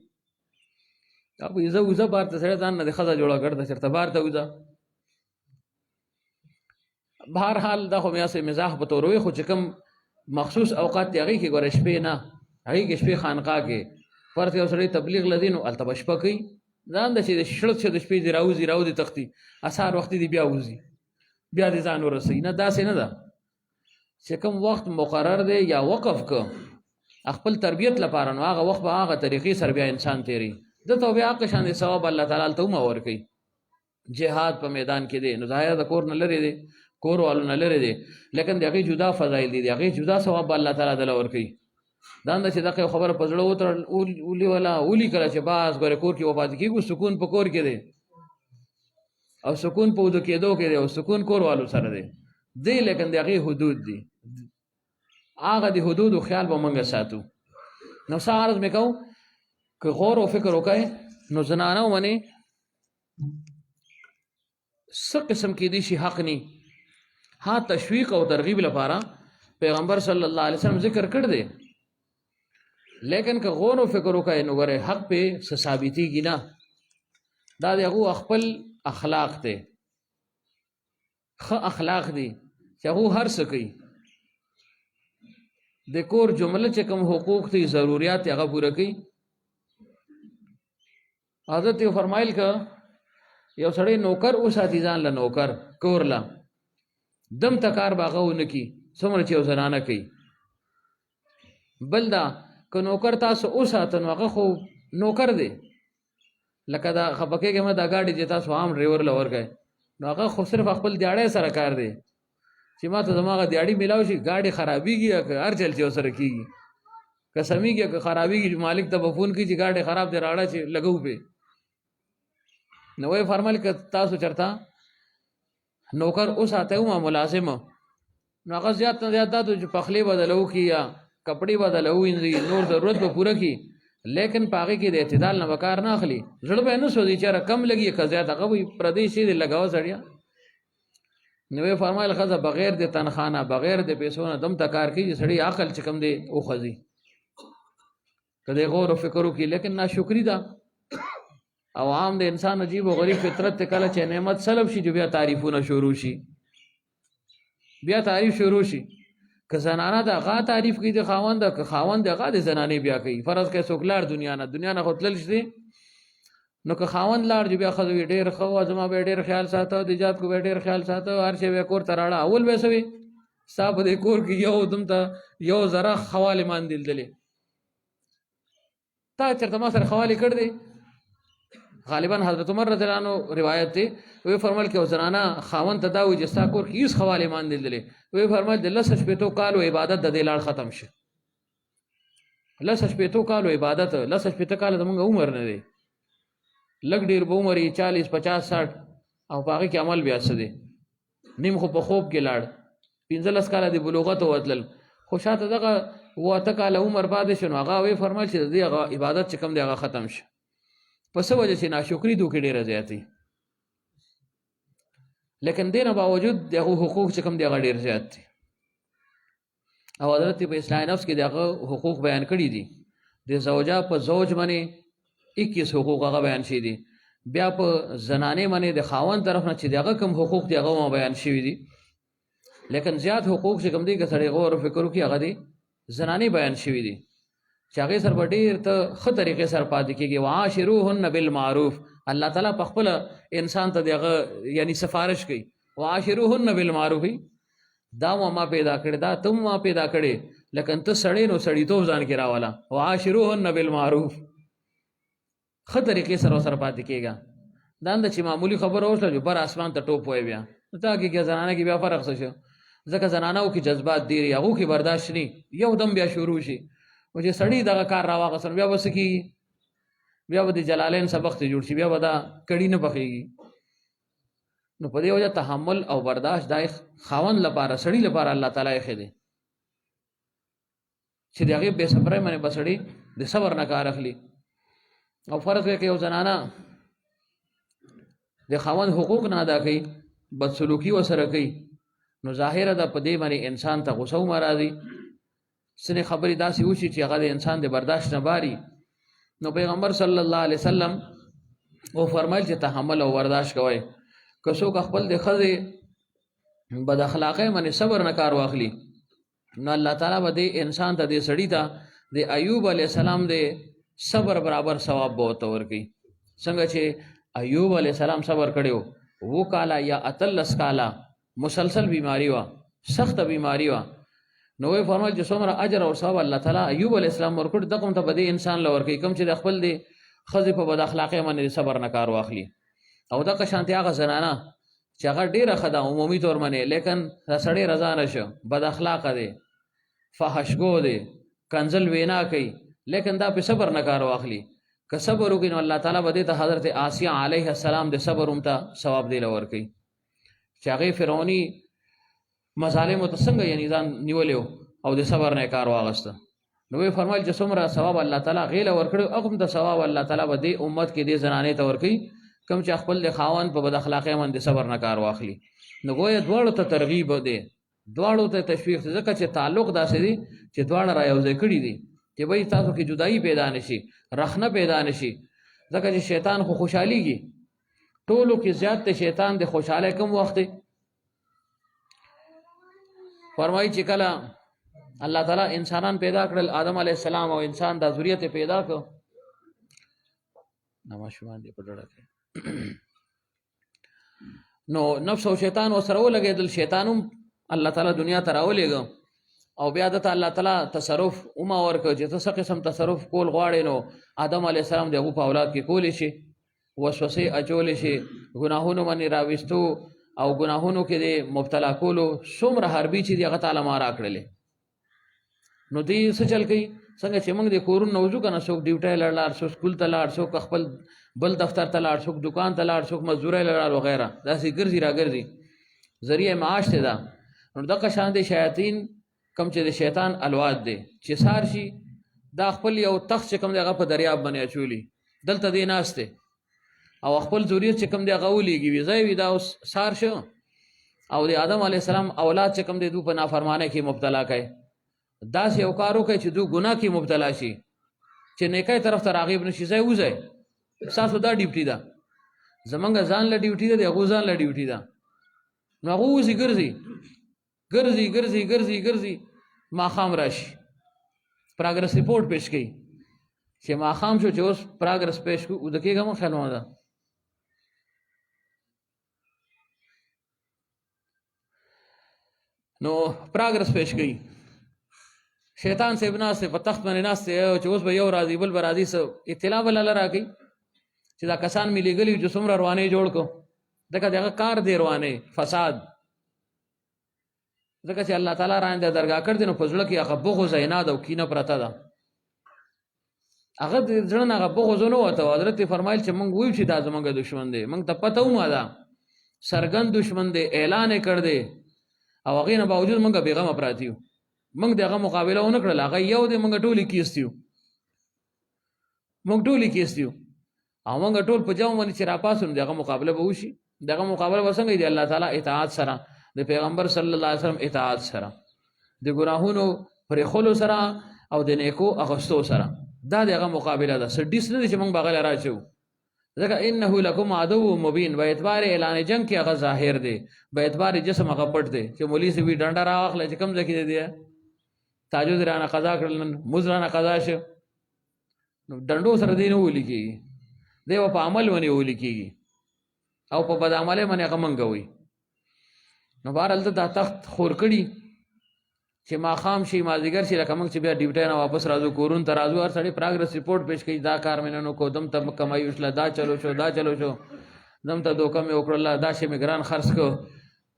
اب وزه وزه بار ته سړی ځان نه د ښځه جوړه کړ ته چېرته بار ته وځه. بهرحال دا خو بیا سه مزاح په تور وي، خو چې کوم مخصوص اوقات دی هغې کې ګوره شپې نه، هغې کې شپې خانقاه کې فرض یو سړی تبلیغ لدی نو هلته به شپه کوي، ځان ده چې د شړت چې د شپې دې راوځي تښتي، اسهار وختي دې بیا وځي بیا دې ځان ورسوي. نه داسې نه ده چې کوم وخت مقرر دی یا وقف که خپل تربیت لپاره، نو هغه وخت به هغه طریقې سره بیا انسان تیری دته بیا هغه شان ثواب الله تعالی هلته هم ورکوي. جهاد په میدان کې دی نو ظاهر د کور نه لرې دی، کور والو نه لرې دی، لیکن د هغې جدا فضایل دي، د هغې جدا ثواب به الله تعالی دله ورکوي. دا نه چې دغه خبره په زړه ولي ولا ولي کله چې باز ګوره کور کې وپاتې کېږو، سکون په کور کې دی او سکون په ودو کېدو کې دی او سکون کور والو سره دی لیکن د هغې حدود دي، هغه د حدودو خیال به موږ ساتو. نو څه عرض مې کوو که غور او فکر وکړئ نو زنانه ومنې څه قسم کېدی شي حق ني، ها تشویق او ترغیب لپاره پیغمبر صلی الله علیه وسلم ذکر کړ دی، لیکن که غور او فکر وکړئ نو ګوره حق پې څه ثابتېږي نه، دا د هغو خپل اخلاق دی، ښه اخلاق دي چې هغو هر څه کوي. د کور جمله چې کوم حقوق دي ضروریات هغه پوره کوي. حضرت یو فرمایل که یو سړی نوکر وساتي ځان له نوکر کور له دم ته کار به هغه ونه کي څومره چې یو زنانه کوي. بل دا که نوکر تاسو وساته نو هغه خو نوکر دی، لکه دا خفه کېږئ مه دا ګاډي چې تاسو عام ډریور له ورکئ نو هغه خو صرف خپل دیاړی سره کار دی چې ما ته زما هغه دیاړي میلاو شي، ګاډي خرابېږي یا که هر چل چې ورسره کېږي، که سمیږي که خرابېږي مالک ته به فون کړي چې ګاډي خراب دی راړه چې لګو پې. نو وایي فرمایل که تاسو چېرته نوکر وساتئ وما ملازمه نو هغه زیات نه زیات دا چې پخلی بدله وکړي یا کپړې بدله ووینځي، نور ضرورت به پوره کړي، لیکن په هغې کې د اعتدال نه به کار نه اخلي. زړه به یې نه سوځي چېرې کم لګي که زیات، هغه به پردی شي دې لګاوه سړیه. نو یې فرمایل ښځه بغیر د تنخوا نه بغیر د پیسو نه دم ته کار کوي چې سړي عقل چې کوم دی وخځي که دی غور و فکر وکړي. لیکن ناشکري ده او عام د انسان عجیب و غریب فطرت ته کله چې نعمت سلب شي چې بیا تعریفونه شروع شي، بیا تعریف شروع شي. که زنانه د هغه تعریف کوي د خاوند، که خاوند د هغه د زنانې بیا کوي. فرض کړئ څوک لاړ دنیا نه خو تلل شي نو که خاوند لاړ چې بیا ښځه وي ډېر ښه وه زما به یې ډېر خیال ساته، د ایجاد کو به یې ډېر خیال ساته، هر شی به یې کور ته راړه. اول به یې څه وي ستا په دې کور کې یو دم ته یو ذره خوالې ماندېدلې، تا چېرته ما سره خوالې کړ دی. غالبا حضرت عمر رضی الله عنه روایت دی، وی فرمایل که یو زنانه خاوند ته دا وایي چې ستا کور کې هېڅ خوالې ماندېدلې، وی فرمایل د 10 کالو عبادت د دې لاړ ختم شي. 10 کالو عبادت، 10 کاله زمونږ عمر نه دی، لږ ډېر به عمر 40 50 60 او په هغې کې عمل بیا څه دی، نیم خو په خوب کې لاړ، 15 کاله د بلوغت وتلل، خو شاته دغه 8 کاله عمر پاتې شو. نو هغه وی فرمایل چې د دې هغه عبادت چې کوم دی هغه ختم شي. په څه وجه چې ناشکري دوی کې ډېره زیاتې، لیکن دې نه باوجود د هغو حقوق چې کوم دی هغه ډېر زیات دي. او حضرت په اصلاح نفس کې د هغه حقوق بیان کړي دي. د زوجه په زوج باندې 21 حقوق هغه بیان شوي دي، بیا په زنانې باندې د خاوند طرف نه چې د هغه کوم حقوق دي هغه بیان شوي دي. لیکن زیات حقوق چې کوم دي که سړی غور و فکر وکړي هغه د زنانې بیان شوي دي چې هغې سره به ډېر ته ښه طریقې سره پاتې کېږي. وعاشروهن بالمعروف، الله تعالی په خپله انسان ته د هغه یعنی سفارش کوي، وعاشروهن بالمعروف، دا ما پیدا کړې دا ته ما پیدا کړې، لیکن ته سړی نو سړیتوب ځان کې راوله. وعاشروهن بالمعروف، ښه طریقې سره ورسره پاتې کېږه. دا نه چې معمولي خبره وشوه چې بر اسمان ته ټوپ وایي بیا دا کې زنانه کې بیا فرق څه شو، ځکه زنانو کې جذبات ډېر هغو کې برداشت نه یو دم بیا شروع شي. و چې سړی دغه کار راواغستل بیا به څه کېږي، بیا به د جلالین سبق ته جوړ شي، بیا به دا کړي نه پخېږي. نو په دې وجه تحمل او برداشت دا خاوند لپاره سړي لپاره الله تعالی ایښی دی چې د هغې بې صبرۍ باندې به سړي د صبر نه کار اخلي. او فرض کړئ که یو زنانه د خاوند حقوق نه ادا کوي، بدسلوکي ورسره کوي، نو ظاهره ده په دې باندې انسان ته غوسه هم راځي، ځینې خبرې داسې وشي چې هغه د انسان د برداشت نه باري. نو پیغمبر صلی الله علیه وسلم او فرمایل چې تحمل او برداشت کوئ. که څوک خپل د ښځې بد اخلاقۍ باندې صبر نه کار واخلي نو الله تعالی به دې انسان ته دې سړي ته د ایوب علیه السلام د صبر برابر ثواب به ورته ورکوي. څنګه چې ایوب علیه السلام صبر کړی و 7 کاله یا 18 کاله مسلسل بیماری وه، سخته بیماری وه، نو وی فرمایل چې څومره اجر او ثواب الله تعالی ایوب علیه السلام ورکړ دغه ته به دې انسان له ورکوي کوم چې د خپل د ښځې په بد اخلاقۍ باندې صبر نه کار واخلي. او دغه شانتې هغه زنانه چې هغه ډېره ښه ده عمومي طور باندې لیکن دا سړی رضا نه شو، بد اخلاقه دی، فحشګو دی، کنزل وینا کوي، لیکن دا په صبر نه کار واخلي. که صبر وکړي نو الله تعالی به دې ته حضرت آسیه علیه السلام د صبر ته ثواب دی له ورکوي چې هغې فرعوني مظالمو ته څنګه یعنې ځان نیولی او د صبر نه کار واغسته. نو وی فرمایل چې څومره ثواب الله تعالی هغې له ورکړی هغه هم د ثواب الله تعالی به دې امت کې دې زنانې ته ورکوي کوم چې خپل د خاوند په بد اخلاقۍ باندې صبر نه کار واخلي. نو ګویا دواړو ته ترغیب دی، دواړو ته تشویق دی، ځکه چې تعلق داسې دی چې دواړه را یوځای کړي دي چې بھئی تاسو کې جدایي پیدا نشي، رخنه پیدا نشي. ځکه چې شیطان خو خوشحالېږي، ټولو کې زیات د شیطان د خوشحالۍ کم وخت دی. فرمایي چې کله الله تعالی انسانان پیدا کړل، آدم علیه السلام او انسان دا ذریت پیدا کړ، نماشومان دې په ډډه کې نو نفس او شیطان ورسره ولګېدل. شیطان هم الله تعالی دنیا ته راولېږه او بیا دته الله تعالی تصرف وما ورکړ چې ته څه قسم تصرف کول غواړې نو آدم علیه السلام د هغو په اولاد کې کولی شي، وسوسې اچولی شي، ګناهونو باندې راویستو او ګناهونو کې د مبتلا کولو څومره حربي چې دي هغه تعالی ما راکړلې. نو دوی څه چل کوي څنګه چې موږ د کورونو نه وځو که نه، څوک ډیوټۍ له لاړ، څوک سکول ته لاړ، څوک خپل بل دفتر ته لاړ، څوک دکان ته لاړ، څوک مزدورۍ له لاړ وغیره، داسې ګرځي را ګرځي، ذریعه معاش دی دا. نو دغه شان د شیاطین کم چې د شیطان الواد دی چې سار شي دا خپل یو تخت چې کوم دی هغه په دریاب باندې اچولي، دلته دی ناست دی او خپل ذریت چې کوم دی هغه ولیږي وي ځای وي دا اوس سار شو او د آدم علیه السلام اولاد چې کوم دی دو په نافرمانۍ کې مبتلا کوي. داسې یو کار وکړئ چې دو ګناه کې مبتلا شي چې نیکۍ طرف ته راغیب نشي. ځای وځئ، ستاسو دا ډیوټي ده، زمونږ ځان له ډیوټي ده، د هغو ځان له ډیوټي ده. نو هغه اوسې ګرځي ګرځي ګرځي ګرځي ګرځي، ماښام راشي پراګرس رپورټ پیش کوي چې ماښام شو چې اوس پراګرس پیش کړو اوده کېږه مه خیال ده. نو پراګرس پیش کوي، شیطان صاحب ناست دی په تخت باندې ناست دی چې اوس به یو راځي بل به راځي، څه اطلاع به لاله راکوي چې دا کسان مې لېږلي چې څومره روانۍ جوړ کړو. ځکه د هغه کار دی روانۍ فساد، ځکه چې الله تعالی رانده درګاه کړ دی نو په زړه کې هغه بغض عناد او کینه پرته ده. هغه د زړه نه هغه بغض نه وته. حضرت فرمایل چې موږ وایو چې دا زموږ دشمن دی، موږ ته پته ومه ده څرګند دشمن دی، اعلان یې کړ دی او هغې نه باوجود موږ بېغمه پراته یو، موږ د هغه مقابله ونه کړل. هغه یو دی، موږ ټول یې کیست یو، موږ ټول یې کیست یو او موږ ټول په جوم باندې چې راپاسو نو د هغه مقابله به وشي. دغه مقابله به څنګه د الله تعالی اطاعت سره، د پیغمبر صلی الله علیه وسلم اطاعت سره، د ګناهونو پرېښولو سره او د نیکو اخیستو سره. دا د هغه مقابله ده. څه ډیس نه دی چې موږ به هغه له راچو، ځکه انه لکم عدو مبین. په اعتبار اعلان جنګ کې هغه ظاهر دی، په اعتبار جسم هغه پټ دی چې مولي صاحب ډنډه راواخله چې کوم ځای کې دی تاجود رانه قضا کړل، نن مزد رانه قضا شو، نو ډنډو سره دی نه ویلي کېږي، دی به په عمل باندې ویلي کېږي او په بد عملۍ باندې هغه منګوي. نو بهرحال دا تخت خور کړي چې ماښام شي مازدیګر شي لکه موږ چې بیا ډیوټۍ نه واپس راځو کورونو ته راځو، هر سړی پراګرس رپورټ پیش کوي، دا کار مې نن وکړو، دم ته کمایي وشله، دا چلو شو، دا چلو شو، دم ته دوکه مې وکړله، دا شی مې ګران خرڅ کړو،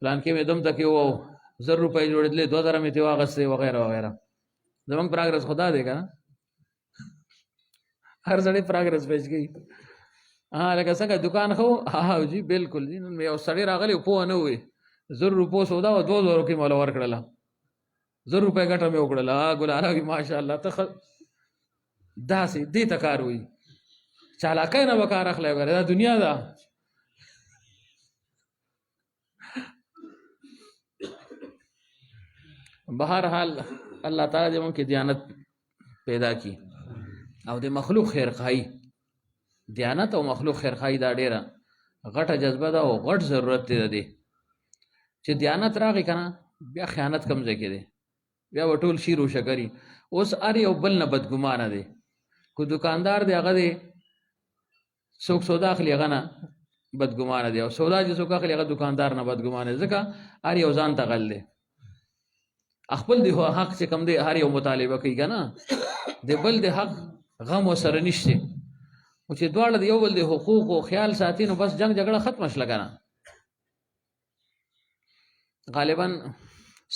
پلانکې مې دم ته کې و 1000 روپۍ جوړېدلې، 2000 مې ترې واخېستې وغیره وغیره. زمونږ پراګرس خدا دی که نه، هر سړی پراګرس پیش کوي. لکه څنګه دکان خو جی بالکل جی، نن مې یو سړی راغلی پوه نه وي 1000 روپو سودا و 2000 کې مولا ورکړله، 1000 روپۍ ګټه مې وکړله. ګلاره وي ماشاءالله ته داسې دې ته کار وي، چالاکۍ نه به کار اخلی وګوره، دا دنیا ده. بهرحال الله تعالی دې موږ کې دیانت پیدا کی او د مخلوق خیرخواهي، دیانت او مخلوق خیرخواهي دا ډېره غټه جذبه ده او غټ ضرورت دی. چې دیانت راغی که نه بیا خیانت کم ځای کې دی، بیا به ټول شیر و شکري. اوس هر یو بل نه بدګمانه دی. کو دکاندار دی هغه دی څوک سودا اخلي هغه نه بدګمانه دی، او سودا چې څوک اخلي هغه دکاندار نه بدګمانه دی، ځکه هر یو ځان ته غل دی. خپل دی حق چې کم دی هر یو مطالبه کوي که نه، د بل د حق غم ورسره نشته. او چې دواړه د یو بل د حقوقو خیال ساتي نو بس جنگ جګړه ختمه شله که نه. غالبا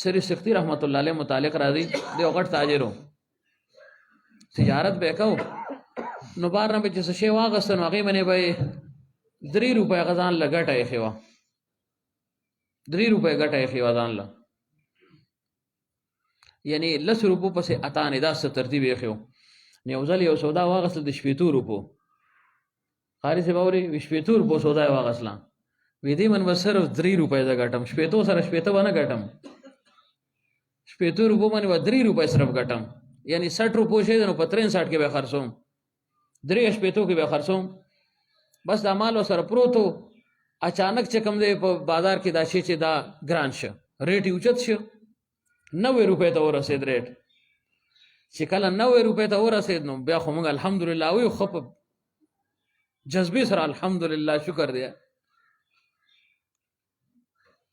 شریف سختی رحمت الله علیه متعلق راځي، د یو غټ تاجر و، تجارت به یې کو، نو بار نه به چې څه شی واخېسته نو هغې باندې به یې 3 روپۍ هغه ځان له ګټه ایښې وه، 3 روپۍ ګټه ایښې وه ځان له، یعنې 10 روپو پسې اتانې داسې ترتیب ایښی و. یو ځل یو سودا واخېستل د 80 روپو، قاري صاحب اورې 80 روپو سودا یې واخېستله، وی دې من به صرف 3 روپۍ زه ګټم، 80 سره 80 به نه ګټم، 80 روپو باندې به 3 روپۍ صرف ګټم، یعنی 60 روپو شي نو په 63 کې به خرڅوم، 83 کې به خرڅوم. بس دا مال سره پروت و، اچانک چې کوم دی په بازار کې دا شی چې دا ګران شه، ریټ یې اوچت شه، 90 روپۍ ته ورسېد ریټ. چې کله 90 روپۍ ته ورسېد نو بیا خو موږ الحمدلله وایو، خو په جذبې سره الحمدلله شکر دی،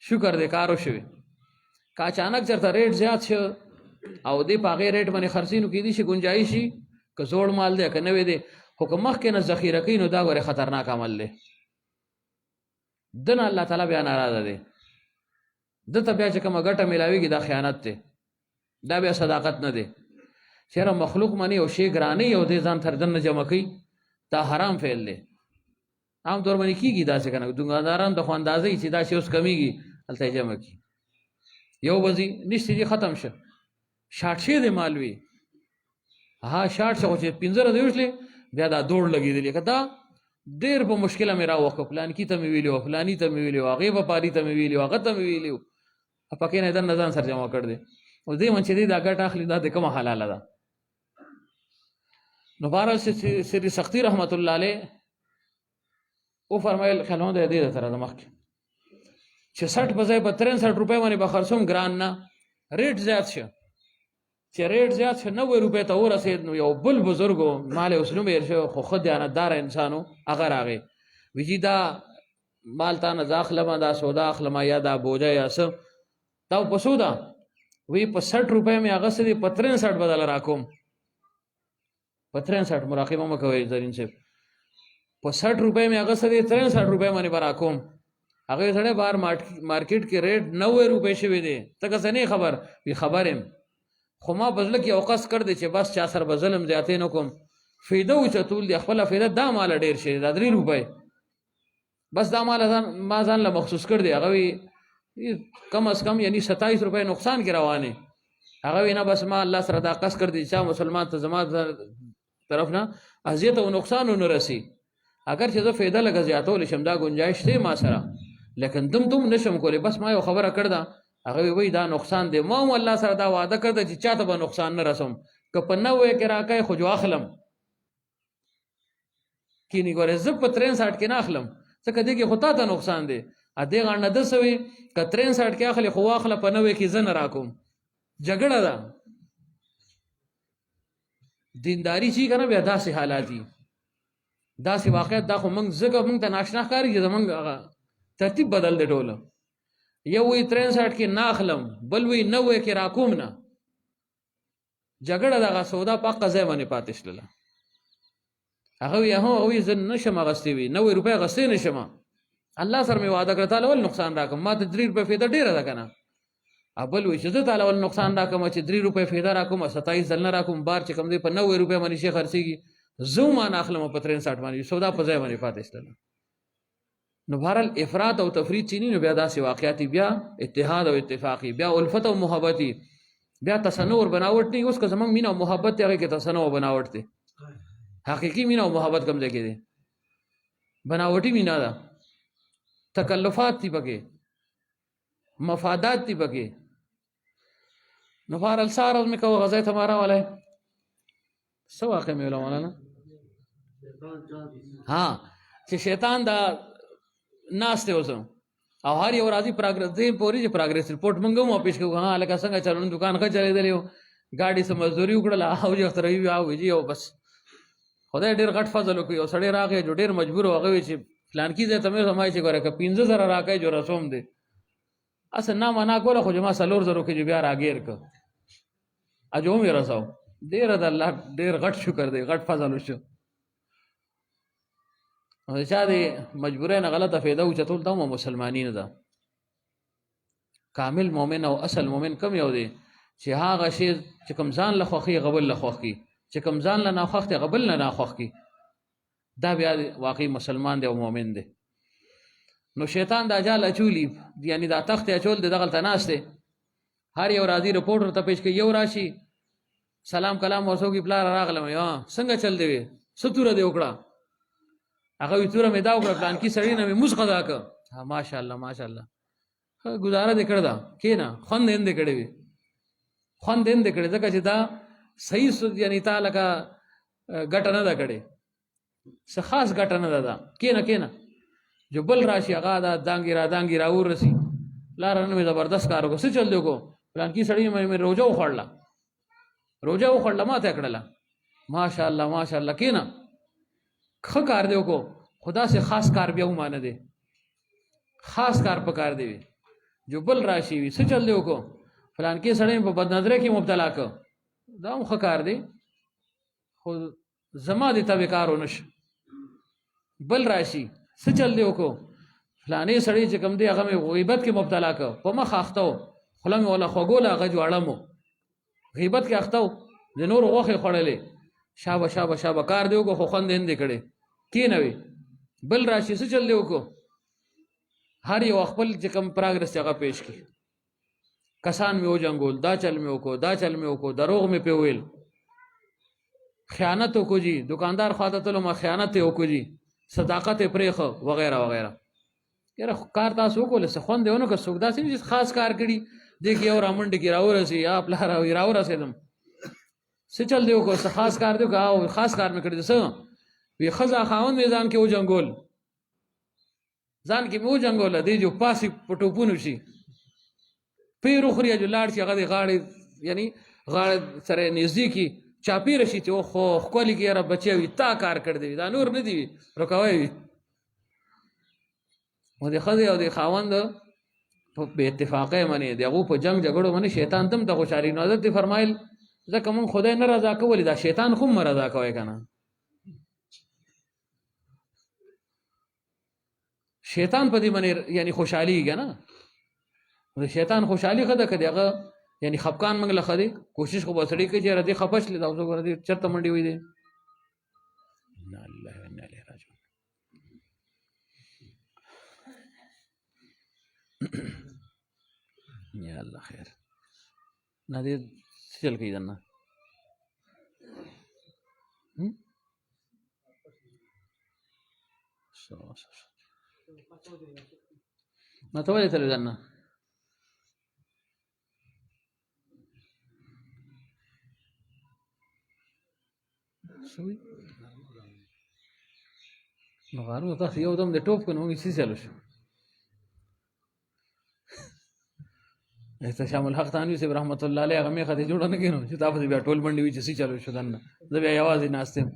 شکر دی کار وشوی. که اچانک چېرته ریټ زیات شه او دې په هغې ریټ باندې خرڅي نو کېدای شي ګنجایش شي، که زوړ مال دی که نوی دی، خو که مخکې نه ذخیره کوي نو دا ورې خطرناک عمل دی. ده نه الله تعالی بیا ناراضه دی، ده ته بیا چې کومه ګټه میلاویږي دا خیانت دی، دا بیا صداقت نه دی. چېرې مخلوق منې یو شی ګرانوي او دې ځان تر دننه جمع کوي، دا حرام فعل دی. عام طور باندې کېږي داسې که نه، دکانداران د خو اندازه چې دا شی اوس کمیږي هلته یې جمع کړي، یو بځي نشته دي ختم شه، شاټ شی دی مال وي، ها شاټ شه خو چې 15 دی وشلې بیا دا دوړ لګېدلې، که دا ډېر په مشکله مې راوښکه، فلانکي ته مې ویلي وو، فلاني ته مې ویلي وو، هغې بپاري ته مې ویلي وو، هغه ته مې ویلي وو، پکې نه دننه ځان سره جمع کړ دی. اوس دې من چې دی دا ګټه اخلي دا د کومه حلاله ده. نو بهرحال سری سختی رحمت الله علیه وفرمایل خیالونه د دې سره د مخکې چې 60 په ځای په 63 روپۍ باندې به خرڅوم، ګران نه، ریټ زیات شه. چې ریټ زیات شه 90 روپۍ ته ورسېد نو یو بل بزرګو مال یې اوس نوم هېر شو خو ښه دیانتداره انسانو هغه راغی، وی جي دا مال تا نه زه اخلمه، دا سودا اخلمه یا دا بوجه یا څه، دا په څو ده؟ وی په 60 روپۍ مې اخیستی دی، په 63 بدله راکوم، په 63 مراقبه مه کوئ زرین صاحب، په 60 روپۍ مې اخیستی دی، 63 روپۍ باندې به راکوم. هغې سړی بهر مارکیټ کې ریټ 90 روپۍ شوی دی، ته که څه نه خبر وي خبر یم، خو ما په زړه کې یو قصد کړ دی چې بس چا سره به ظلم زیاتې نه کوم، فایده اوچتول دی، خپله فایده دا ماله ډېر شي، دا 3 روپۍ بس دا ماله ما ځان له مخصوص کړ دی. هغه وي کم از کم یعنی 27 روپۍ نقصان کې روانې، هغه وي نه بس ما الله سره دا قصد کړ دی چې چا مسلمان ته زما طرف نه اذیت او نقصان ونه رسي، اگر چې زه فایده لږه زیاتولی شم دا گنجایش دی ما سره، لیکن دم نشم کولی، بس ما یو خبره کړ ده، هغه وی دا نقصان دی، ما هم الله سره دا وعده کړ ده چې چاته به نقصان نه رسوم، که په 90 کې راکوې خو جو اخلم، کینی ګورې زه په 63 کې نه اخلم، ځکه دې کې خو تا ته نقصان دی، دې غاړه نه ده سوی، که 63 کې اخلي خو واخله، په 90 کې زه نه راکوم، جګړه ده. دینداري چې که نه بیا داسې حالات دي، داسې واقعیت، دا خو موږ ځکه موږ ته ناشنا ښکاري چې زموږ هغه ترتیب بدل دی ټوله، یو وی 63 کې نه اخلم، بل وی 90 کې راکوم نه، جګړه دغه سودا په حقه ځای باندې پاتې شلله. هغه وی هغه وی زه نشم اخیستی وي 90 روپۍ اخیستی نشم، الله سره مې وعده کړه تعالی ول نقصان راکم، ما ته 3 روپۍ فایده ډېره ده که نه، بل وی چې زه تعالی ول نقصان راکم چې 3 روپۍ فایده راکوم، 27 ځل نه راکوم، بار چې کوم دی په 90 روپۍ باندې شی خرڅېږي، زه ما نه اخلم په 63 باندې، سودا په ځای باندې پاتې شلله. نو بهرحال افراط او تفریط چینی نو بیا داسې واقعیاتي، بیا اتحاد او اتفاقی، بیا الفت او محبتی، بیا تصنع بناوټ نه. اوس که زمونږ مینه او محبت دی هغې کې تصنع او بناوټ دی، حقیقي مینه او محبت کوم ځای کې دی؟ بناوټي مینه ده، تکلفات دي پکې، مفادات دي پکې. نو بهرحال سهار مې کوه غذای تمہارا والا ہے څه واقع مې ویله مولانا؟ ها چې شیطان دا ناست دی اوس او هر یو راځي پروګرس دی پوری چې پروګرس رپورټ مونږ هم واپس کوو. ها لکه څنګه چلون دکان ښه چلېدلی و، ګاډي څه مزدوري وکړله او چې اختر وي او جي او بس خدای ډېر غټ فضل وکړي. یو سړی راغی جو ډېر مجبور و، هغه وایي چې فلانکي ځای ته مې وایي چې ګوره که 15,000 راکوې جو رسوم دی. اصل نامه کوله خو چې ما 4,000 کې جو بیا راګیر کړ اجو مې رساو. ډېره د الله ډېر غټ شکر دی، غټ فضل وشو. او چا دې مجبورۍ نه غلطه فایده اوچتول دا هم مسلماني نه ده. کامل مؤمن او اصل مؤمن کم یو دی چې هغه شی چې کوم ځان له خوښي هغه بل له خوښ کړي، چې کوم ځان له ناخوښ دی هغه بل نه ناخوښ کړي. دا بیا واقعي مسلمان دی او مؤمن دی. نو شیطان دا جال اچولی، یعنی دا تخت اچول دی دغلته ناست دی، هر یو راځي رپورټ ورته پیش کوي. یو راشي سلام کلام ورسو کی پلار راغلم، یا څنګه چل دی وي څه توره دی وکړه، هغه وی توره مې دا وکړه پلان کې سړی نه مې موږ قضا کړ. ها ماشاءالله ماشاءالله گزاره دې کړ دا کینا خوند دې کړې وي، خوند دې کړې ځکه چې دا صحیح یعنی تعالی کا ګټه نه دا کړې، څه خاص ګټه نه ده کینا جو بل راشي هغه دا دانګي را ورسي لار نه زبردست کار وکړ. څه چل دی کو پلان کې سړی مې روزه وخړله ما ته کړله ماشاءالله ماشاءالله کینا ښه کار دی کو. خدا سے خاص کار بیا ومانه دی، خاص کار پکار دی. جو بل راشي وي څه چل دی کو فلان کې سړی په بد نظر کې مبتلا ک، دا هم ښه کار دی خو زما دې ته کارو نش. بل راشي څه چل دی کو فلانې سړی چې کوم دی هغه مې غیبت کې مبتلا ک، په مخ اختو خله مې ولا خوګول هغه جوړمو غیبت کې اختو د نور غوخه خړلې شابه کار دی کو خو خوند دې کړي کینوي. بل راشي څه چل دی کو هر یو خپل چې کوم پروګرس هغه پیش کی. کسان مې وجنګول، دا چل مې وکړو، دروغ مې په ویل، خیانت وکړو جی، دکاندار خواته تلو ما خیانت وکړو جی، صداقت پرېخه وغیرہ وغیرہ. یاره کار تاسو وکول څه خوند دیونه که څوک داسې چې خاص کار کړي دی کې یو رامنډ کې راورسي یا پلار راورسېدم څه چل دی وکړو څه خاص کار دی او خاص کار مې کړی څه وی خزا خاوند مې ځان کې وجنګول دی جو پاسې په ټوپونو شي پیرو خوري جو لاړ شي هغه د غاړې یعنی غاړې سره نږدې چاپی رشي ته خو خولي کې را بچي وي تا کار کړ دی دا نور نه دی رکوي وي. او د خزه او د خاوند په اتفاقه منی دغه په جنگ جګړو باندې شیطان تم ته خوشالي نو حضرت فرمایل ځکه مون خدای نه رضا کولی دا شیطان خو مر رضا کوي کنه. شیطان په دې باندې یعنی خوشالي کنه، د شیطان خوشالي خده کړي هغه یعنی خفقان منګله خدي کوشش خو بسړي کوي چې ردي خپش لیدا اوسه ردي چرته منډي وي دي. ان الله و انا الیه راجعون. یا الله خیر نه دې چل کوي دنه ما ته ولې تل دنه شوي نو غارو تاسو یو دم د ټوپ کنه موږ څه چلو شو ایسا شامل حق تانوی سے رحمت الله علیه هغه مې خدای جوړ نه کینو چې تاسو بیا ټول منډي وی چې څه چلو شو دنه زه بیا یوازې ناستم.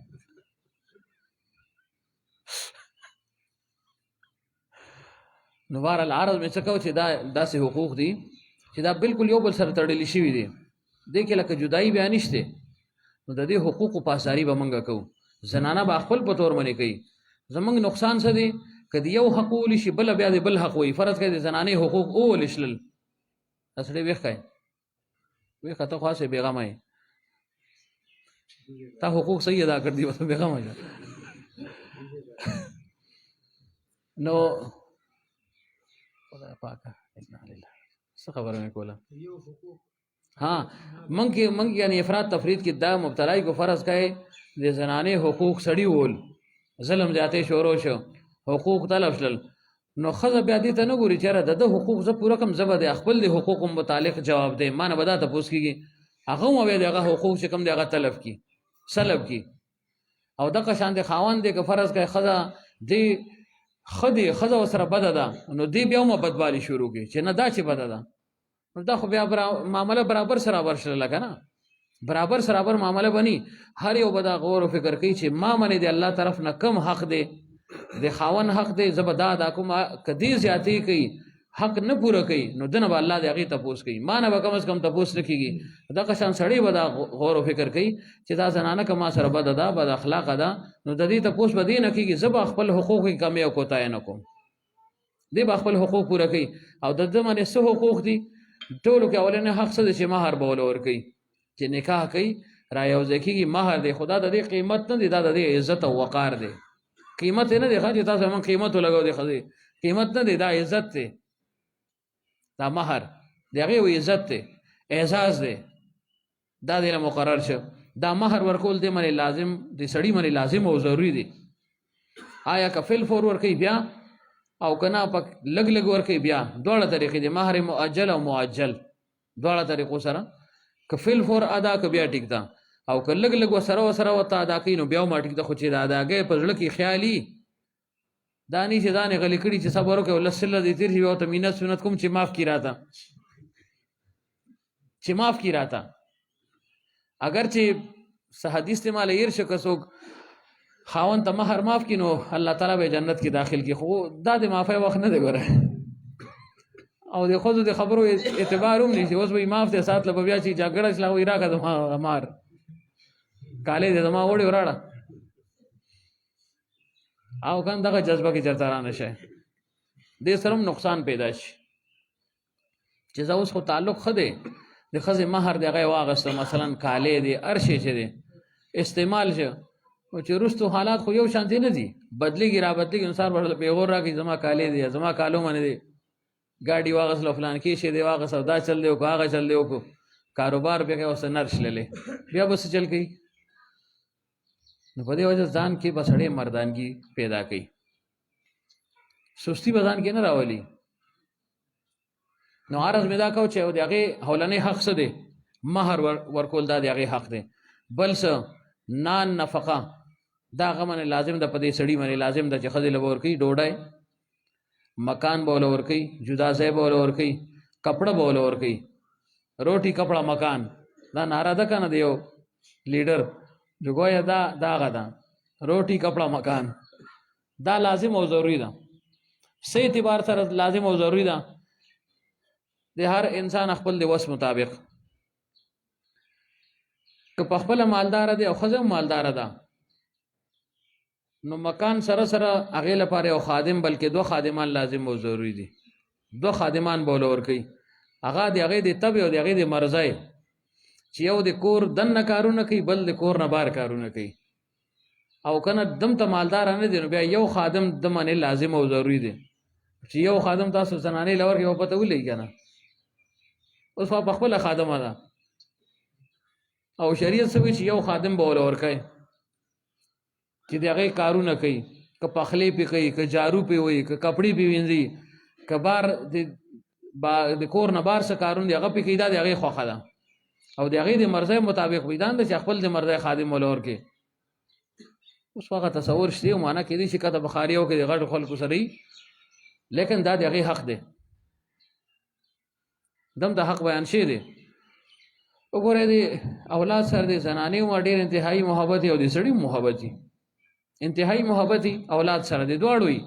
نو وار العرض مې څه کو چې دا داسې حقوق دي چې دا بالکل یو بل سره تړلي شوي دي، دې کې لکه جدایي بیا نشته. نو د دې حقوقو پاسداري به موږ کوو، زنانه به خپل په تور باندې کوي. زمونږ نقصان څه دی که د یو حق وولی شي بله بیا د بل حق وایي. فرض کړئ د زنانې حقوق وولی شلل سړی ویښه ته خو هسې بېغمه یې تا حقوق صحیح ادا کړ دي بس بېغمه شه. نو خدای پاکه څه خبره مې کوله ها منګ یعنی افراد تفرید کې دا مبتلائی کو فرض کړئ د زنانې حقوق سړي وول ظلم زیاتې شروع شو حقوق تلف شلل. نو ښځه بیا دې ته نه ګوري چې د حقوق زه پوره کم زه به د خپل د حقوقو متعلق جواب دی ما نه به دا تپوس کېږي هغه هم بیا د هغه حقوق چې کوم دی هغه تلف کړي سلب کړي. او دغه شان د خاوند دی که فرض کړئ ښځه دې ښځه ورسره بده ده، نو دې بیا هم بدوالي شروع کړي چې نه دا چې بده ده، نو دا خو بیا معامله برابر سرابر شله که نه، برابر سرابر معامله بني. هر یو به دا غور و فکر کوي چې ما منې د الله طرف نه کم حق دی، د خاوند حق دی، زه به دا ادا کوم. که دې زیاتې کوي، حق نه پوره کوي، نو دنه به الله د هغې تپوس کوي، ما نه به کم از کم تپوس نه کېږي. دغه شان سړی به دا غور و فکر کوي چې دا زنانه که ما سره بده ده، بد اخلاقه ده، نو د دې تپوس به دې نه کېږي، زه به خپل حقوق کې کمی او کوتاهي نه کوم. دې به خپل حقوق پوره کوي. او د ده باندې څه حقوق دي؟ ټولو کې اولنی حق څه دی چې مهر به ول ورکوي، چې نکاح کوي را یوځای کېږي، مهر دی. خو دا د دې قیمت نه دی، دا د دې عزت او وقار دی. قیمت یې نه دی چې تاسو من قیمت ولګو دی، ښځې قیمت نه دی، دا عزت دی. دا مهر د هغې یو عزت دی، اعزاز دی، دا دې له مقرر شو. دا مهر ورکول دې باندې لازم، د سړي باندې لازم او ضروري دی. آیا که فل فور ورکوي بیا، او که نه په لږ لږ ورکوي بیا، دواړه طریقې دي، مهر مؤجل او معجل، دواړه طریقو سره. که فل فور ادا که بیا ټیک ده، او که لږ لږ ورسره ورته ادا کوي نو بیا هم ټیک ده. خو چې د اداګۍ په زړه کې خیالي دا نه چې ځان یې غلي کړي چې صبر وکړي، لس سله دې تېر شي، بیا ورته مینت سنت کوم چې معاف کړي راته، چې معاف کړي راته. اگر چې څه حدیث ته ماله هېر شه، که څوک خاوند ته مهر معاف کړي نو الله تعالی به جنت کې داخل کړي. خو دا د معافۍ وخت نه دی ګوره. او د ښځو د خبرو اعتبار هم نشي. اوس به یې معاف دی، سات له به بیا چې جګړه شله وایي راکړه زما مار کالې دی زما وړې وراړه، او کان دغه جذبه کې چرته را نه شي، دې سره هم نقصان پیدا شي. چې زه اوس خو تعلق ښه دی، د ښځې مهر دی هغه یې واخېسته، مثلا کالې دی، هر شی چې دی استعمال شو، او چې وروستو حالات خو یو شانتې نه دي، بدلېږي را بدلېږي. انسان به پیغور راکړي زما کالې دی، زما کالو باندې دی ګاډي واغېسله، فلان کې شی دی واغېسته، دا چل دی وکړو، هغه چل دی وکړو، کاروبار بیا کوي اوس نر شللې، بیا به څه چل کوي. نو په دې وجه ځان کې به سړی مردانګي پیدا کوي، سستی به ځان کې نه راولي. نو عرض مې دا کو چې د هغې اولنی حق څه دی؟ مهر ورکول، دا د هغې حق دی. بل څه نان نفقه، دا هغه باندې لازم ده، په دې سړي باندې لازم ده چې ښځې له به ورکوي ډوډۍ، مکان به له ورکوي، جدا ځای به له ورکوي، کپړه به له ورکوي. روټي کپړه مکان، دا ناره ده که نه د یو لیډر جو گویا دا هغه ده، روټي کپړه مکان، دا لازم او ضروري ده. څه اعتبار سره لازم او ضروري ده؟ د هر انسان خپل د وس مطابق. که په خپله مالداره دی او ښځه هم مالداره ده، نو مکان سره سره هغې لپاره یو خادم، بلکې دو خادمان لازم او ضروري دي. دو خادمان به له ورکوي، هغه د هغې د طبع او د هغې د مرضی، چې یو د کور دننه کارونه کوي، بل د کور نه بار کارونه کوي. او که نه دم ته مالداره نه دی، نو بیا یو خادم د باندې لازم او ضروري دی. چې یو خادم تاسو زنانې له ورکوي، او پته ولګي که نه، اوس په خپله خادمه ده. او شریعت څه وایي چې یو خادم به له ورکوي، چې د هغې کارونه کوي، که پخلی پې کوي، که جارو پې وایي، که کپړې پې وینځي، که بار د کور نه بار څه کارونه دي هغه پې کوي، دا د هغې خوښه ده. او د هغې د مرضۍ مطابق وي، دا نه ده چې خپل د مرضۍ خادم ول ورکوي. اوس هغه تصور شته او معنا کېدی چې کته بخاري او کې د غټو خلکو سره وي، لیکن دا د هغې حق دی، دم د حق بیان شوی دی. وګورئ د اولاد سره د زنانې هم ډېر انتهایي محبت او د سړي محبت وي، انتهایي محبت اولاد سره د دواړو وي.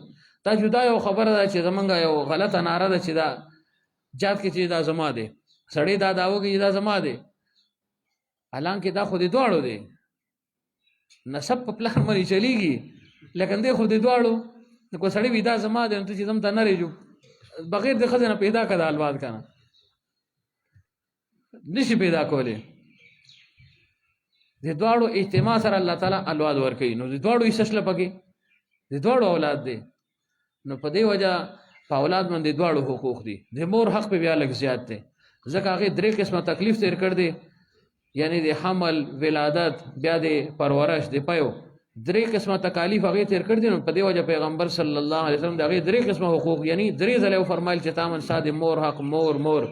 دا جدا یو خبره ده چې زمونږ یو غلطه ناره ده چې دا جات کې چې دا زما دی، سړی دا دعوه کوي دا زما دی، حالانکه دا خو د دواړو دی. نسب په پلان باندې چلیږي، لیکن دی خو د دواړو. نو سړی وي دا زما دی، نو ته چې دم ته نه رېجو بغیر د ښځې نه پیدا کړه الواد که نه نشي پیدا کولی. د دواړو اجتماع سره الله تعالی الواد ورکوي، نو د دواړو حصه شله پکې، د دواړو اولاد دی. نو په دې وجه په اولاد باندې دواړو حقوق دي. د مور حق په بیا لږ زیات دی، ځکه هغې درې قسمه تکلیف تیر کړ دی، یعنی د حمل، ولادت، بیا د پرورش، د پیو، درې قسمه تکالیف هغې تیر کړ دي. نو په دې وجه پیغمبر صلی الله علیه وسلم د هغې درې قسمه حقوق، یعنی درې ځله یې وفرمایل چې تا من ستا د مور حق، مور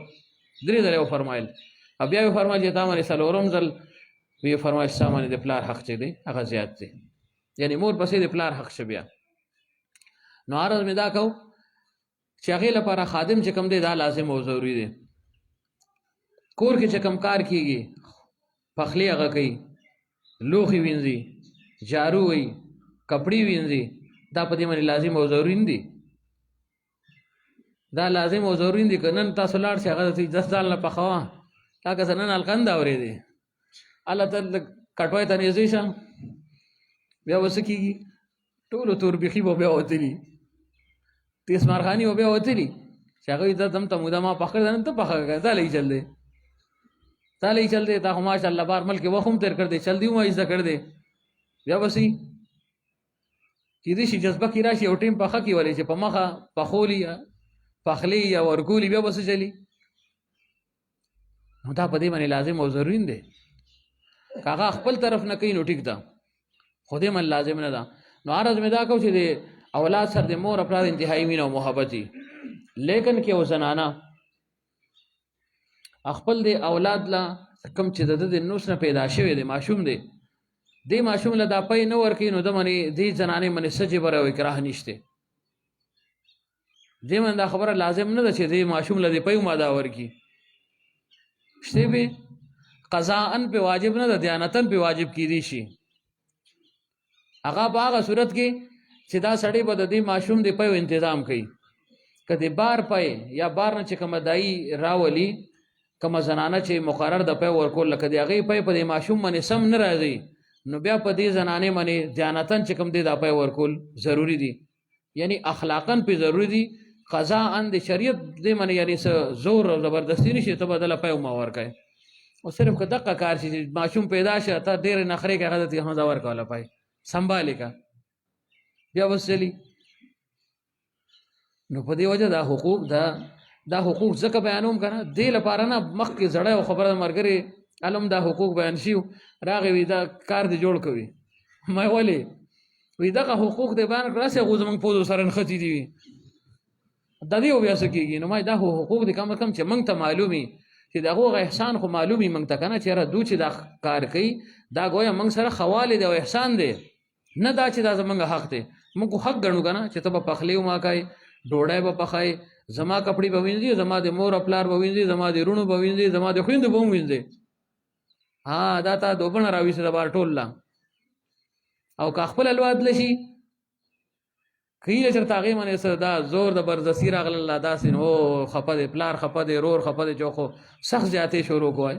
درې ځله یې وفرمایل. او بیا یې وفرمایل چې تا من څلورم ځل ویې فرمایل چې ستا باندې د پلار حق چې دی هغه زیات دی، یعنی مور پسې د پلار حق شه. بیا نو عرض مې دا کو چې هغې لپاره خادم چې کوم دی دا لازم او ضروري دی. کور کې چې کوم کار کېږي پخلی هغه کوي، لوښي وینځي، جارو وي، کپړې وینځي، دا په دې باندې لازم او ضروري نه دي. دا لازم او ضروري دي که نن تاسو لاړ شئ هغه د 10 دال نه پخوه لکه څه نن حلقه نه اورېدې الله ته کټوای ته نږدې شه بیا به څه کېږي ټولو توربیخي به بیا وتلي تیسمارخاني به بیا وتلي چې هغوی ته دم ته موده ما پخ کړې نن ته پخه کړه تا لهی چل دی تا لهی چل دی تا خو ماشاءالله بار ملک وخت هم تېر کړ دی چل دی هم ایزده کړ دی بیا به څه کېدای شي جذبه کې راشي یو ټیم پخه کې ولې چې په مخه پخولي پخلی یا ورکولی بیا بس چلی نو دا په دې باندې لازم او ضروري دی. که هغه خپل طرف نه کوي نو ټیک ده خو دې من لازم نه ده. نو عرض مې دا کو چې د اولاد سره د مور پلار انتهایی مینه او محبت وي، لیکن کې یو زنانه خپل د اولاد لا کوم چې د نوس نه پیدا شوی دی ماشوم دی دې ماشوم له دا پی نه ورکوي نو د منې دې زنانې منې څه جبر او اکراه نشته. دې من دا خبره لازم نه ده چې دې ماشوم له دې پی ماده ورکي شته به قضاءن په واجب نه ده دیانتن په واجب کیدی شي. هغه په هغه صورت کې چې دا سړی به د دې ماشوم د پیو تنظیم کوي که د بار پی یا بار نه چې کومه دایي راولي کومه زنانه چې مقرر د پی ورکول لکه د هغې پی په دې ماشوم باندې سم نه راځي نو بیا په دې زنانې باندې دیانتن چې کوم دی دا پی ورکول ضروري دي، یعنی اخلاقاً پې ضروري دي. قضاءً د شریعت دې باندې یعنی څه زور او زبردستی نشي ته به دله پی وما ورکوې او صرف که دقه کار شي چې ماشوم پیدا شه ته ډېرې نخرې کوې هغه ته همدا ورکوله پی سنبالې که بیا بس چلي. نو په دې وجه دا حقوق دا حقوق ځکه بیانوم که نه دې لپاره نه مخکې زړی او خبره د ملګرې علم دا حقوق بیان شي راغې وي دا کار دې جوړ کوي ما ولې وي دغه حقوق دې بیان کړه هسې هغو زموږ پوځو سره نښتي دي وي د دې بیا څه کېږي نو ما دا حقوق دې کم از کم چې موږ ته معلوم وي چې د هغو احسان خو معلوم وي موږ ته که نه چې یاره دو چې دا کار کوي دا گویا موږ سره خواله دی او احسان دی نه دا چې دا زموږ حق دی موږ خو حق ګڼو که نه چې ته به پخلی وما کوې ډوډۍ به پخوې زما کپړې به وینځي زما د مور او پلار به وینځي زما د وروڼو به وینځي زما د خویندو به هم وینځي دا تا دوبنه راویسته د بار ټول لا او که خپل الواد لشي کله چرته هغې باندې څه دا زور د بردسي راغله داسې نو خفه دی پلار خفه دی رور خفه دی چې خو سخت زیاتې شروع کوی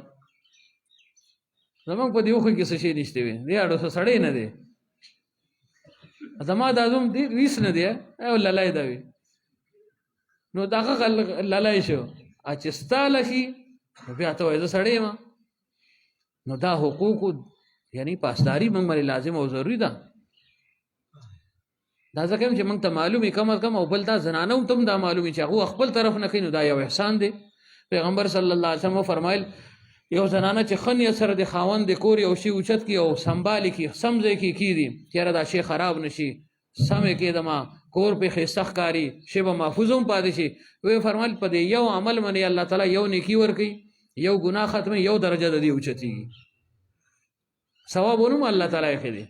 زموږ په دې اوښو کې څه شی نشته وي دې اړو څه سړی نه دی زما دا زوم ډېر ویس نه دی او للی دا وي نو دغه للی شو چې ستا لشي نو بیا ته وایې زه سړی یم نو دا حقوقو یعنی پاسداري موږ باندې لازم او ضروري ده. دا ځکه یم چې موږ ته معلوم وي کم از کم او بل دا زنانه هم ته هم دا معلوم وي چې هغو خپل طرف نه کوي نو دا یو احسان دی. پیغمبر صلی الله علیه وسلم وفرمایل یو زنانه چې ښه نیت سره د خاوند د کور یو شي اوچت کړي او سنبالي کړي سم ځای کې کېږدي چې یاره دا شی خراب نه شي سم یې کېږدمه کور پې ښایسته ښکاري شی به محفوظ هم پاتې شي. ویې فرمایل په دې یو عمل باندې الله تعالی یو نیکي ورکوي یو ګناه ختموي یو درجه د دې اوچتېږي ثوابونه هم الله تعالی یې ښه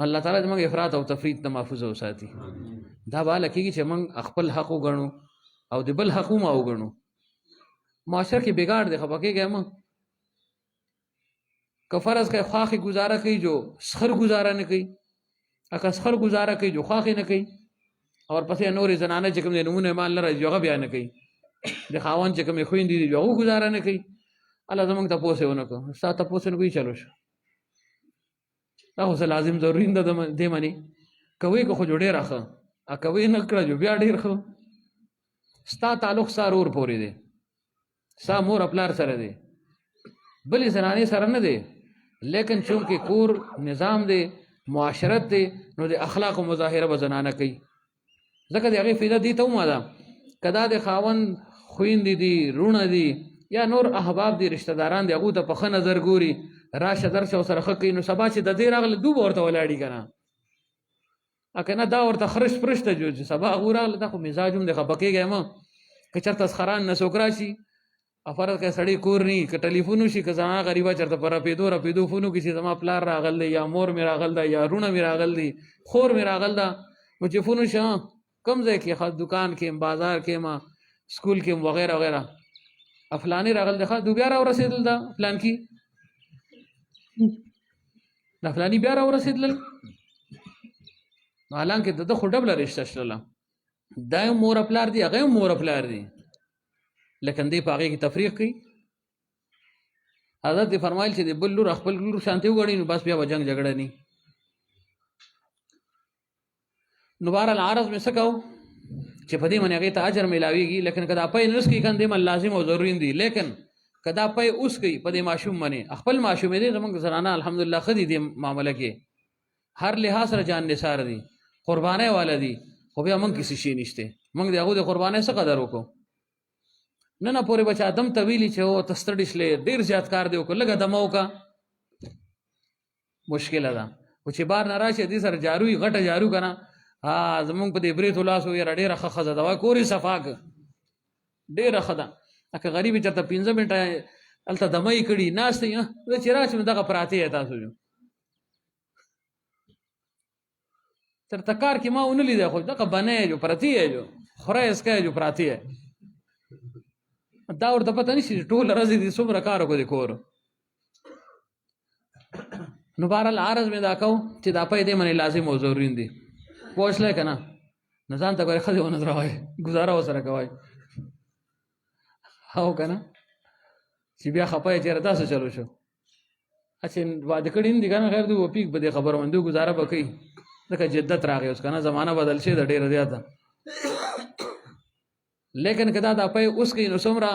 الله تعالی زموږ افراط او تفریط نه محفوظ وساتي. دا به هله کېږي چې موږ خپل حق وګڼو او د بل حق هم وګڼو. معاشره کې بګاړ دی خفه کېږئ مه که فرض کوي خواښې ګزاره کوي جو سخر ګزاره نه کوي که سخر ګزاره کوي جو خواښې نه کوي او ورپسې نورې زنانه چې کوم دی نومونه مال نه راځي هغه بیا نه کوي د خاوند چې کومې خویندې دي هغو ګزاره نه کوي الله زموږ تپوس یې ونه کړو ستا تپوس یې نه کوي چلو شو دا خو څه لازم ضروري نه ده دې منې کوي که خو جو ډېره ښه کوي نه کړه جو بیا ډېر ښه ستا تعلق ستا رور پورې دی ستا مور پلار سره دی بلې زنانې سره نه دی لیکن چونکې کور نظام دی معاشرت دی نو د اخلاقو مظاهره به زنانه کوي ځکه د هغې فایده دې ته هم ده که دا د خاوند خویندې دي رونه دي یا نور احباب دي رشته داران دي هغو ته په ښه نظر ګوري راشه درشه ورسره ښه کوي نو سبا چې د دې راغله دو به ورته ولاړي که نه که نه دا ورته خرش پرش ته جو چې سبا هغو راغله دا خو مزاج هم دی خفه کېږئ مه که چېرته سخران نه څوک راشي فرض که سړی کور نی که ټلیفون وشي که زما غریبه چېرته په رپېدو فون وکړي چې زما پلار راغل دی یا مور مې راغل ده یا رونه مې راغل دي خور مې راغل ده و چې فونو شه کم ځای کې دکان کې بازار کې ما سکول کې وغیرہ وغیرہ افلانی راغل دغه دو بیا را ورسېدل دا پلان کې دا فلانی بیا را ورسېدل حالانکه د خو ډبل رشتہ شله دا مور خپلار دی هغه مور خپلار دی لیکن دی په هغه کې تفریق کوي حضرت فرمایل چې د بل لور خپل لور شانتي وګړي نو بس بیا وجنګ جګړه نه نو بهر العرض میں سکاو چې په دې باندې هغه ته اجر ملاويږي لیکن کدا پې نس کې کنده من لازم او ضروري دي لیکن کدا پې اوس کوي په دې ماشوم باندې خپل ماشوم دې زمونږ زنانه الحمدلله خدي دې معاملې کې هر لحاظ سره جان نثار دي قربانه والا دي خو بیا مونږ کسی شي نشته مونږ دغه د قربانه څخه قدر وکړو نه پورې بچا دم طویلی چې او تستړیشلې ډیر زیات کار دی وکړه لګه دمو کا مشکل ده او چې بار ناراشه دي سره جاروي غټه جارو کنه زمونږ په دې بریت ولاسو یې ډېره خخزه دا کوري صفاک ډېره خدا اکه غریب چرته 15 منټه الته دمای کړي ناس ته چې راځم دغه پراته تاسو تر تکار کې ما ونلی دی خو دغه بنې جو پرتی ہے جو خوره اسکه جو پراتی ہے دا ورته پته نشي ټول راځي دي څومره کار وکړي کور نو بهرحال عرض مې دا کو چې دا په دې باندې لازم او ضروري دي پوښلای کنه نه ځان ته غوړي خدي ونه دراوي گزاره وسره کوي هاو کنه چې بیا خپای چیرې تاسو چلو شو اچھا واده کړین دي کنه غیر دوه پیک به خبرو مندو گزاره وکي دغه جدت راغی اوس کنه زمانہ بدل شي د ډیر زیاته لیکن کدا دا په اوس کې نو څومره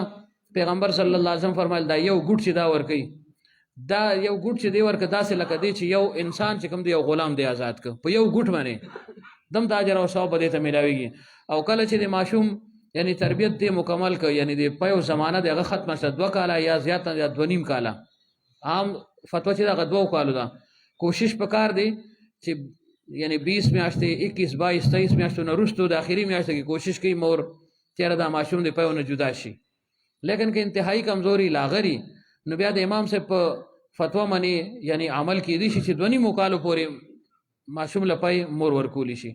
پیغمبر صلی الله علیه وسلم فرمایل دا یو ګډ چې دا ور کوي دا یو ګډ چې دی ورکه داسې لکه دی چې یو انسان چې کوم دی یو غلام دی آزاد ک په یو ګډ باندې دم د اجر او ثواب به ته ملاويږي او کله چې د ماشوم یعنی تربیت دی مکمل ک یعنی د په زمانہ دغه ختمه شد 2 کاله یا زیات یا 2.5 کاله عام فتوا چې دغه 2 کالو دا کوشش وکړ دی چې یعنی 20 میاشتې 21 22 23 میاشتو نه وروسته د اخیری میاشت کې کوشش کوي مور چیرې دا ماشوم دی په ونه جدا شي لیکن که انتهایی کمزوري لاغري نو بیا د امام سے په فتوا منی یعنی عمل کې دي چې 2.5 کالو پورې ماشوم لپای مور ورکول شي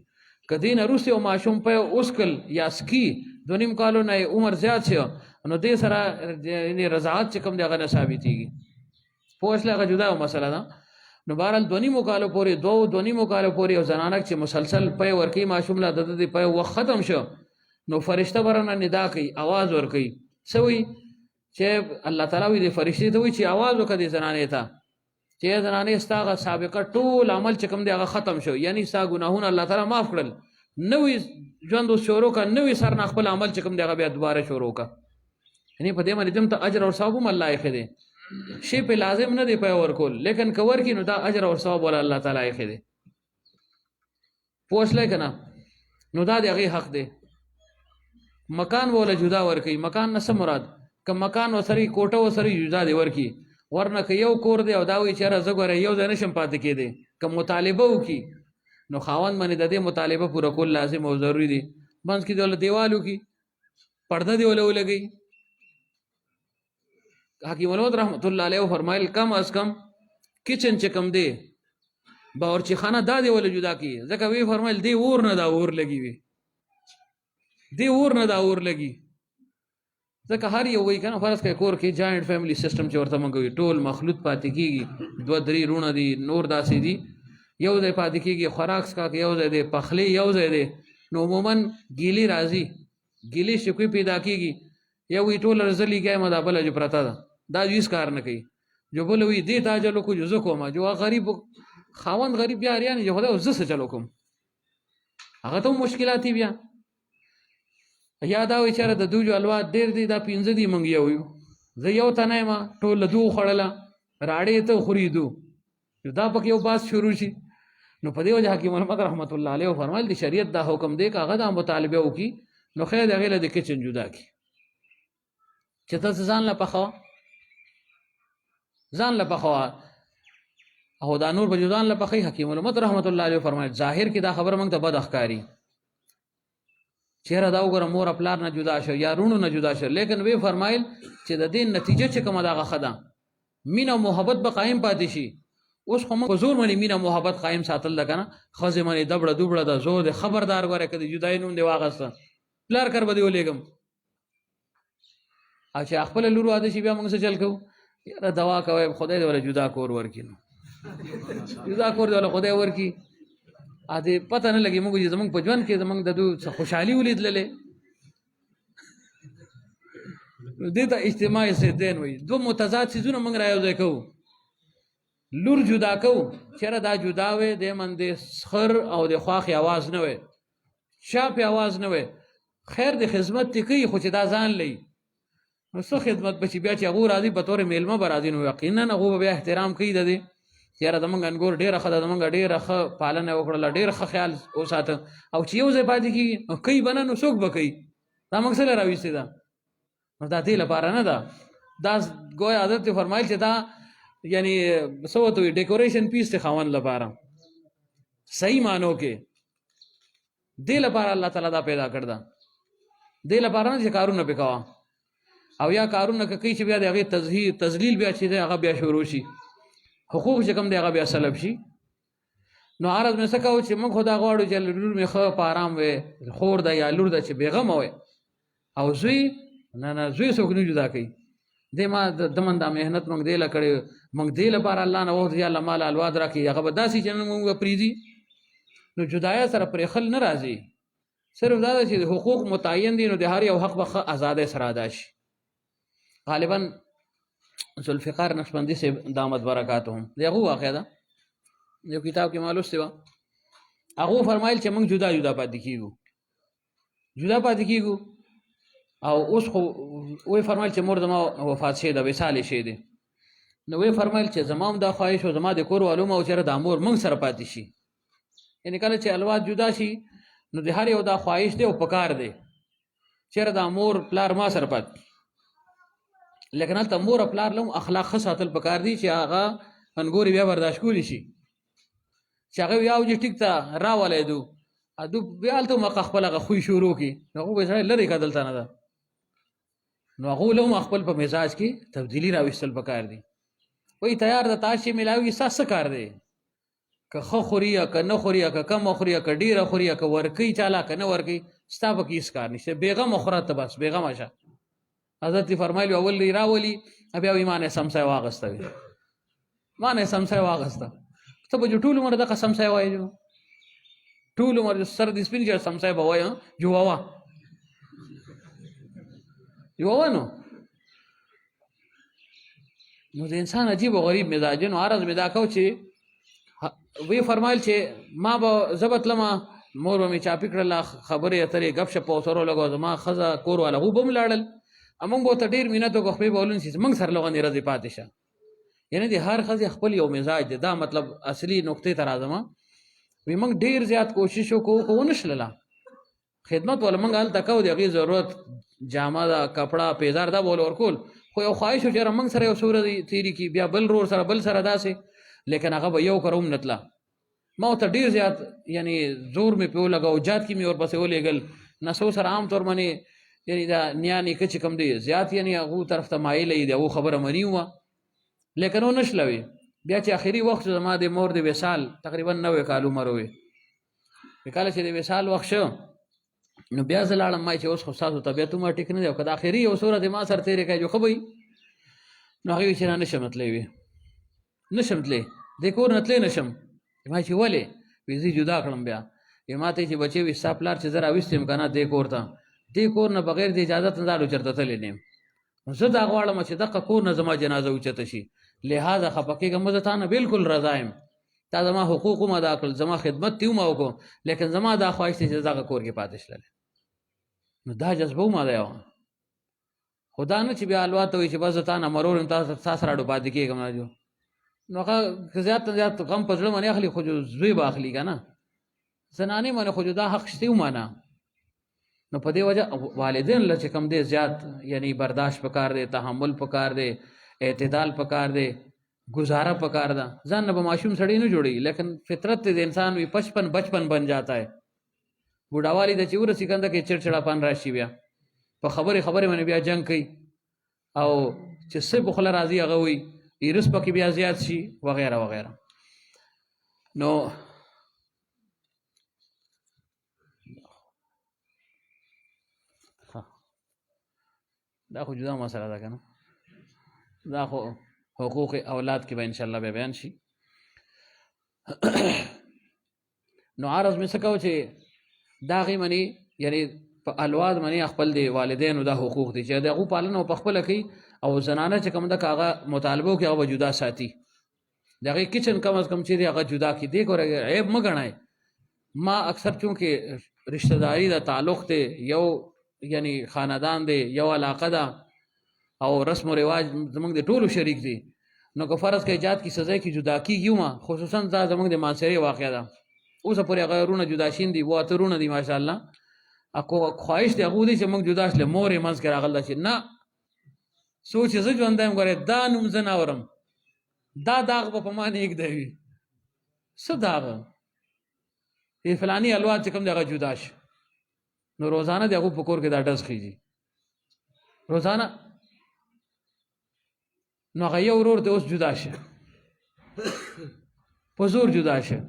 کدی نه روسي او ماشوم په اوسکل یا سکی 2.5 کالو نه عمر زیات شي نو دې سره یعنی رضاعت چې کوم دی هغه ثابتيږي پوښله هغه جدا مسله ده نو بهرحال 2.5 کالو پورې 2.5 کالو پورې او زنانک چې مسلسل په ورکی ماشوم لا د دې په وخت ختم شو نو فرشتہ ورنه ندا کوي आवाज ور کوي سوي چې الله تعالی وی دې فرشتي ته وی چې आवाज وکړي زنانه ته چې زنانه استاغه سابقه ټول عمل چې کوم دی هغه ختم شو یعنی ستا ګناهونه الله تعالی معاف کړل نوې ژوند شروع کا نوې سر نه خپل عمل چې کوم دی هغه بیا دوباره شروع کا یعنی په دې باندې دم ته اجر او ثواب هم الله یې خدي شی په لازم نه دی په ورکول لیکن کور کې نو دا اجر او ثواب ول الله تعالی یې خدي پوښلای کنه نو دا دی هغه حق دی مکان ولا جدا ور کوي مکان نه مراد که مکان وسري کوټه وسري جدا دی ور کوي ورنه که یو کور دی او دا وی چیرې زګوره یو ځای نشم پاتې کېدی که مطالبه وکي نو خاوند باندې د دې مطالبه پوره کول لازم او ضروری دی منځ کې دول دیوالو کې پرده دی ولګي حکیم محمد رحمت الله علیه فرمایل کم از کم کچن چې کم دی باورچی خانه دا دی ول جدا کی ځکه وی فرمایل دی اور نه دا اور لګي وی دی اور نه دا اور لګي ځکه هر یو وی کنه فرض کړه کور کې جاینټ فیملی سیستم چې ورته مونږ وی ټول مخلوط پاتې کیږي 2-3 رونه دي نور داسې دي یو ځای پاتې کیږي خوراک کا یو ځای دی پخلی یو ځای دی نو عموما ګیلی راځي ګیلی شکوي پیدا کیږي یو وی ټول رزلی ګای مدابل جو پرتا دا هیڅ کار نه کوي جو بل وی دی تاجلو کو جو کوما جو غریب خاوند غریب بیا اریان جو خدای عزت چلو کوم هغه ته مشکلات بیا یاد او اشاره د دوجو الوا ډیر دي دا 15 دي مونږ یو زه یو تنه ما ټول دو خړله راړې ته خوريدو دا پکې یو باس شروع شي نو په دې وجه حکیم محمد رحمت الله علیه فرمایل د شریعت دا حکم دی کاغه دا مطالبه وکي نو خیر دغه له کچن جدا کی چې تاسو ځان لا پخوا او دا نور په ځان لا پخې حکیم محمد رحمت الله علیه فرمایل ظاهر کې دا خبر مونږ ته بد اخکاری چهره دا وګوره مور خپلار نه جدا شو یا رونو نه جدا شو لیکن وی فرمایل چې د دې نتیجه چې کومه دا غخدا مینه او محبت به قائم پاتې شي اوس خو موږ په زور باندې مینه محبت قایم ساتل ده که نه. ښځې باندې دبړه دوبړه ده، زور دی، خبردار ګوره که د جدایي نوم دې واخیسته پلار کر به دې ولېږم. او چې خپله لور واده شي بیا موږ څه چل کوو؟ یاره دوا کوئ خدای دې وله جدا کور ورکړي، نو جدا کور دې وله خدای ورکړي. دې پته نه لګي موږ چې زموږ په ژوند کې زموږ د دوی څه خوشحالي ولیدللې. دې ته اجتماعي ضدین وایي. دوه متضاد څیزونه موږ را یو ځای کوو. لور جدا کوو، چېرې دا جدا وی دې من د خر او د خواښې اواز نه وی، چا پې اواز نه وی، خیر د خدمت دې کوي خو چې دا ځان لئ. نو څه خدمت به چې بیا چې هغو راځي په طور میلمه به راځي، نو یقینا هغو به بیا احترام کوي د دې یاره زمونږ انګور ډېره ښه ده، زمونږ ډېره ښه پالنه یې وکړله، ډېر ښه خیال وساته. او چې یو ځای پاتې کېږي کوي به نه، نو څوک به کوي؟ دا موږ څه له راویستې ده؟ نو دا دې لپاره نه ده. دا ګویا حضرت فرمایل چې دا یعنی څه ورته وایي ډیکوریشن پیس دی خاوند لپاره. صحیح معنو کې دې لپاره الله تعالی دا پیدا کړ ده، دې لپاره نه چې کارونه پې کوه او یا کارونه که کوي چې بیا د هغې تذلیل بیا چې دی هغه بیا شروع شي، حقوق چې کوم دی هغه بیا سلب شي. نو عرض مې څه کوو چې موږ خو دا غواړو چې لور مې ښه په آرام وی، خور ده یا لور ده چې بېغمه وی. او زوی نه زوی څوک نه جدا کوي. دې ما دمن دا محنت موږ دې له کړی، موږ دې لپاره الله نه وغوښتل چې الله مال اولاد راکړي، هغه به داسې چې نن موږ به پرېږدي. نو جدایه سره پرېښل نه راځي، صرف دا ده چې حقوق متعین دي، نو د هر یو حق به ښه ازادۍ سره ادا شي. غالبا ذوالفقار نقشبندي صاحب دامت برکاتہم د هغو واقع ده، یو کتاب کې ما لوستې وه. هغو فرمایل چې موږ جدا جدا پاتې کېږو، جدا پاتې کېږو. او اوس خو وی فرمایل چې مور زما وفات شوې ده، وصال یې شوی دی. نو وی فرمایل چې زما هم دا خواهش و زما د کور والو او چېرې دا مور موږ سره پاتې شي. یعنې کله چې الواد جدا شي نو د هر یو دا خواهش دی او پکار دی چېرې دا مور پلار ما سره پاتې. لیکن هلته مور او پلار له هم اخلاق ښه ساتل پکار دي چې هغه انګورې بیا برداشت کولی شي، چې هغه وي چې ټیک ته راولیدو دو بیا هلته هم خپل هغه خوی شروع کړي، نو هغو به یې سړی لرې که دلته نه ده. نو هغو له هم خپل په مزاج کې تبدیلي راویستل پکار دي. وایي تیار د تاج چې میلاوي ستا څه کار دی؟ که ښه خوري یا که نه خوري یا که کمه خوري یا که ډېره خوري یا که ورکوي چاله که نه ورکوي، ستا پکې هېڅ کار نشته. بېغمه خوره ته بس بېغمه شه. حضرت فرمایلي اول دی راولي بیا وایي ما نه سمسای واغسته وي، ما نه سمسای واغسته. ته به جو ټول عمر دغه سمسای وایې، جو ټول عمر سر دې سپین چې سمسای به وایې جوواوا جوواوا. نو د انسان عجیب و غریب مزاج. نو عرض مې دا کو چې وی فرمایل چې ما به زه به تلمه، مور به مې چاپي کړله، خبرې اترې ګپ شپ ورسره ولګوه، زما ښځه کور والا هغو به هم لاړل. موږ به ورته ډېر مینت وکړو، خپې به ولون چې موږ سره له غوندې ورځې پاتې شه. یعنې د هر ښځې خپل یو مزاج دی. دا مطلب اصلي نقطې ته راځم. وی موږ ډېر زیات کوشش وکړو خو ونه شلله. خدمت والا موږ هلته کوو، د هغې ضرورت جامه ده، کپړه، پیزار دا به ول ورکول، خو یو خواهش و چې یاره موږ سره یو څو ورځې تېرې کړي، بیا بل رور سره بل سره داسې. لیکن هغه به یو کره هم نه تله. ما ورته ډېر زیات یعنې زور مې پې ولګاو، جات کې مې ورپسې ولېږل. نسو سره عام طور باندې یعنې دا نیا نیکه چې کوم دی زیات یعنې هغو طرف ته مایله یي، د هغو خبره مني وه. لیکن ونه شلوي. بیا چې آخري وخت زما د مور د وصال تقریبا 90 کال عمر وی. کله چې د وصال وخت شو نو بیا زه لاړم، ما چې اوس خو ستاسو طبیعت عمر ټیک نه دی او که د آخري یو څه ورځې ما سره تېرې کړی جو ښه به وي. نو هغې وایي چې نه نشم تللی، وي نشم تللی، دې کور نه تللی نشم. ما چې ولې؟ وي زه جدا کړم. بیا وي ما ته چې بچې وي ستا پلار چې زه راویستی یم که نه دې کور ته، دې کور نه بغیر د اجازت نه دا چېرته تللی نه یم. زه دا غواړم چې دغه کور نه زما جنازه اوچته شي، لہذا خفه کېږم، زه تا نه بلکل رضا یم. تا زما حقوق هم ادا کړل، زما خدمت دې هم وکړو، لیکن زما دا خواهش دی چې دغه کور کې پاتې شللی. نو دا جذبه هم ادا وه. خو دا نه چې بیا الواد ته وایي چې بس زه تا نه مرور یم، تا سره اډو پاتې کېږم نه جو. نو هغه که زیات نه زیات غم په زړه باندې اخلي، خو جو زوی به اخلي که نه، زنانې باندې خو جو دا حق شته ومانه. نو په دې وجه والدین له چې کوم دی زیات یعنی برداشت پکار دی، تحمل پکار دی، اعتدال پکار دی، گزارا پکار ده. ځان نه به معصوم سړی نه جوړي، لیکن فطرت د انسان وي 55 بن جاتا ہے. بوډاوالی د چې ورسي کنده کې چړچړاپان راشي، بیا په خبرې باندې بیا جنګ کوي، او چې څه په خوله راځي هغه وایي، ایرس پکې بیا زیات شي وغیره وغیره. نو دا خو جدا مسله ده که نه، دا خو حقوق اولاد کې به انشاءالله به بیان شي. نو عرض مې څه کوو چې د هغې منې یعنې په الواد منې خپل د والدینو دا حقوق دي چې د هغو پالنه په خپله کوي، او زنانه چې کوم ده که هغه مطالبه وکړي هغه به جدا ساتي، د هغې کچن کم از کم چې دی هغه جدا کړي. دې ګوره عیب مه ګڼئ. ما اکثر چونکې رشته داري د تعلق دی، یو یعنی خاندان دی، یو علاقه ده، او رسم و رواج زمونږ د ټولو شریک دی. نو که فرض که ایجاد کی سزا کې جدا کېږي ومه، خصوصا دا زمونږ د معاصرې واقعه ده. اوسه پورې هغه رونه جدا شین دي، و اته رونه دي ماشاءالله. خواهش د هغو دی چې موږ جدا شله، مور یې منځ کې راغله چې نه سوچ یې زه ژوندی یم، ګورې دا نوم زه نه اورم، دا داغ به په ما نه ایږدی وي. څه داغ فلاني الواد چې کوم دی هغه جدا شي، نو روزانه د هغو په کور کې دا ډز خېږي روزانه. نو هغه یو ورور دی اوس جدا شه، په زور جدا شه.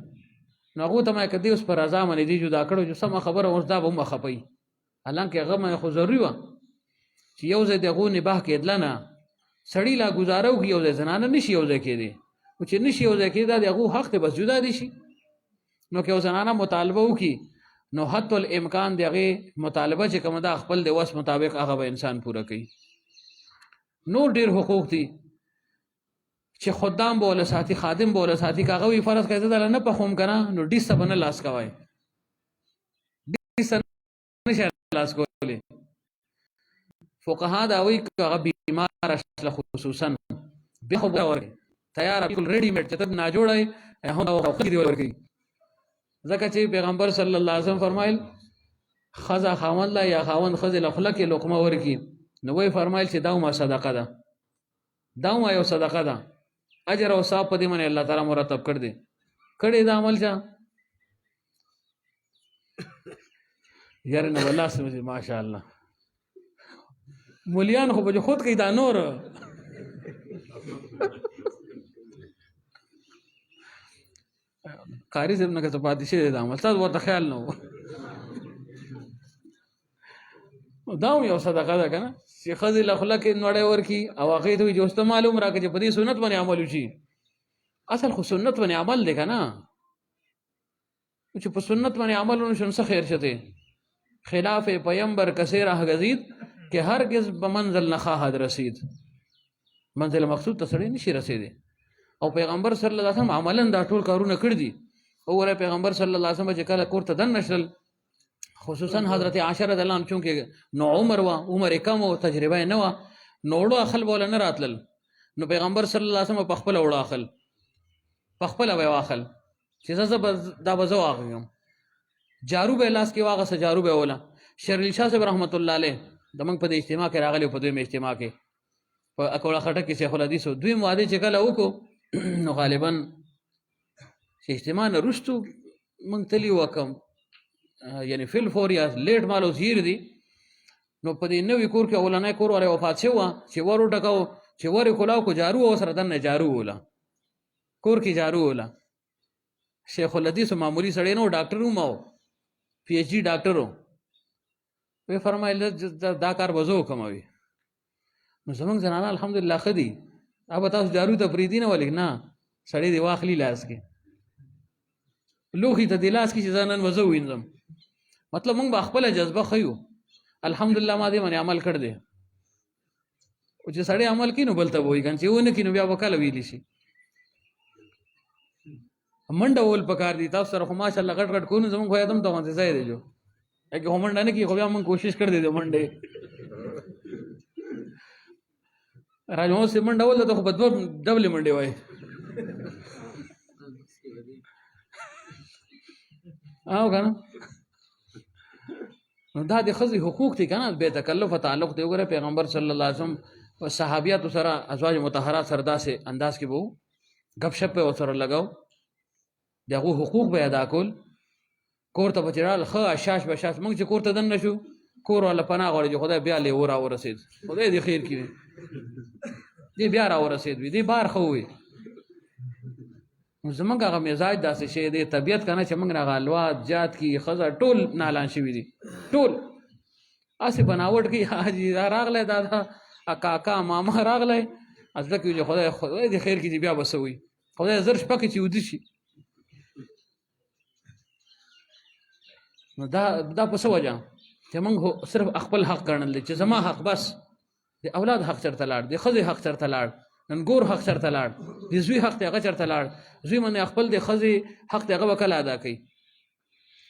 نو هغو ته ما که دی اوس په رضا منې دی جدا کړو چې سمه خبره اوس دا به هم خپوي، حالانکې هغه منې خو ضروري وه چې یو ځای د هغو نباه کېدله نه، سړي لا ګزاره وکړي یو ځای، زنانه نشي یو ځای کېدی. خو چې نشي یو ځای کېدی دا د هغو حق دی، بس جدا دي شي. نو که یو زنانه مطالبه وکړي نو حتی الامکان د هغې مطالبه چې کومه ده خپل د وس مطابق هغه به انسان پوره کوي. نور ډېر حقوق دي چې خدام به وله ساتي، خادم به وله ساتي. که هغه وي فرض کړه زه دله نه پخوم که نه، نو ډیسه به نه لاس کوئ، ډیسه نشئ لاس کولی. فقها دا وایي که هغه بیماره شله خصوصا بیا خو به ورکړي تیاره بلکل ریډي میډ چې ته ناجوړه یې هم وخت دې ورکوي. ځکه چې پیغمبر صلی الله علیه وسلم فرمایل ښځه خاوند له یا خاوند ښځې له خوله کې لقمه ورکړي، نو وایي فرمایل چې دا هم صدقه ده، دا هم یو صدقه ده، اجر او ثواب په دې باندې الله تعالی مرتب کړ دی. کړی دا عمل چا یاره نه والله سمجھي ماشاءالله مولیان خو به خود کوي دا نور قاری صاحب نه که څه پاتې شوی دا عمل ستاسو ورته خیال نه و. دا هم یو صدقه ده که نه چې ښځې له خوله کې نوړی ورکړي او هغې ته وایي چې اوس ته معلوم راکړه چې په دې سنت باندې عمل وشي. اصل خو سنت باندې عمل دی که نه، چې په سنت باندې عمل ونه شو نو څه خیر شته. خلاف پیمبر کسی راه گزید که هرگز به منزل نخواهد رسید. منزل مقصود ته سړی نشي رسېدی. او پیغمبر صلی الله علیه وسلم عملا دا ټول کارونه کړي دي. وګوره پیغمبر صلی الله علیه وسلم چې کله کور ته دننه شول، خصوصا حضرت عائشہ رضی الله عنها چونکې نو عمر وه، عمر یې کم و، تجربه یې نه وه، نو وړو اخل به وله نه راتلل. نو پیغمبر صلی الله علیه وسلم په خپله وړو اخل، په خپله به یې واخل چې زه دا به زه واخلم. جارو به یې لاس کې واغسته، جارو به یې وله. شریف شاه صاحب رحمت الله علیه زموږ په دې اجتماع کې راغلی و، په دویم اجتماع کې په اکوړه خټک کې شیخ الحدیث و. دویم واده چې کله وکړو نو غالبا چې اجتماع نه وروستو موږ تلي وو کم یعنی فل فور یا لیټ مالو زیر دي. نو په دې نوي کور کې اولنی کور والی وفات شوی وه چې ور وټکاو چې ور یې کلاو کو جارو او سره دننه جارو وله، کور کې جارو وله. شیخ الحدیث معمولی سړی نه و، ډاکټر هم و، پی ایچ ډي ډاکټر و. وی فرمایل دا کار به زه وکړم. وي نو زموږ زنانه الحمدلله ښه دي، اب تاسو جارو ته پرېږدي نه ولې نه، سړی دې واخلي لاس کې، لوښي ته دې لاس کې چې زه نن به زه ووینځم. مطلب موږ به خپله جذبه ښیو. الحمدلله ما دې باندې عمل کړ دی. او چې سړی عمل کوي نو بل ته به وایي، که چې ونه کړي نو بیا به کله ویلی شي. منډه ول پکار دي. تاسو سره خو ماشاءالله غټ غټ کورونه زموږ خو یادم ته غونځې ځای دی جو اګې خو منډه نه کړي، خو بیا موږ کوشش کړی دی منډې راج محمد صاحب منډه ول ته خو به دوه ډبلې منډې وایي. او که نه نو دا د ښځې حقوق دي که نه، بې تکلفه تعلق دی. وګوره پیغمبر صلی الله علیه وسلم صحابیاتو سره، ازواج مطهرات سره داسې انداز کې به و ګپ شپ به ورسره لګاو، د هغو حقوق به ادا کول. کور ته به چې رال ښه اشاش بشاش. موږ چې کور ته دننه شو کور والا پناه غواړي چې خدای بیا لیوه راورسېد، خدای دې خیر کړي، دې بیا راورسېد وي، دې بار ښه ووي. زمونږ هغه مزاج داسې شی دی طبیعت که نه چې موږ نه هغه الواد جات کي ښځه ټول نالان شوي دي ټول هسې بناوټ کوي حاجي راغلی دا کاکا ماما راغلی زده کوي چې خدای دې خیر کړي چې بیا به څه وي خدای زر شپه کړي چې وده شي نو دا په څه وجه چې موږ صرف خپل حق ګڼل دی چې زما حق بس د اولاد حق چېرته لاړ د ښځې حق چېرته لاړ نن ګور حق چېرته لاړ د زوی حق دی هغه چېرته لاړ زوی باندې خپل د ښځې حق دی هغه به کله ادا کوي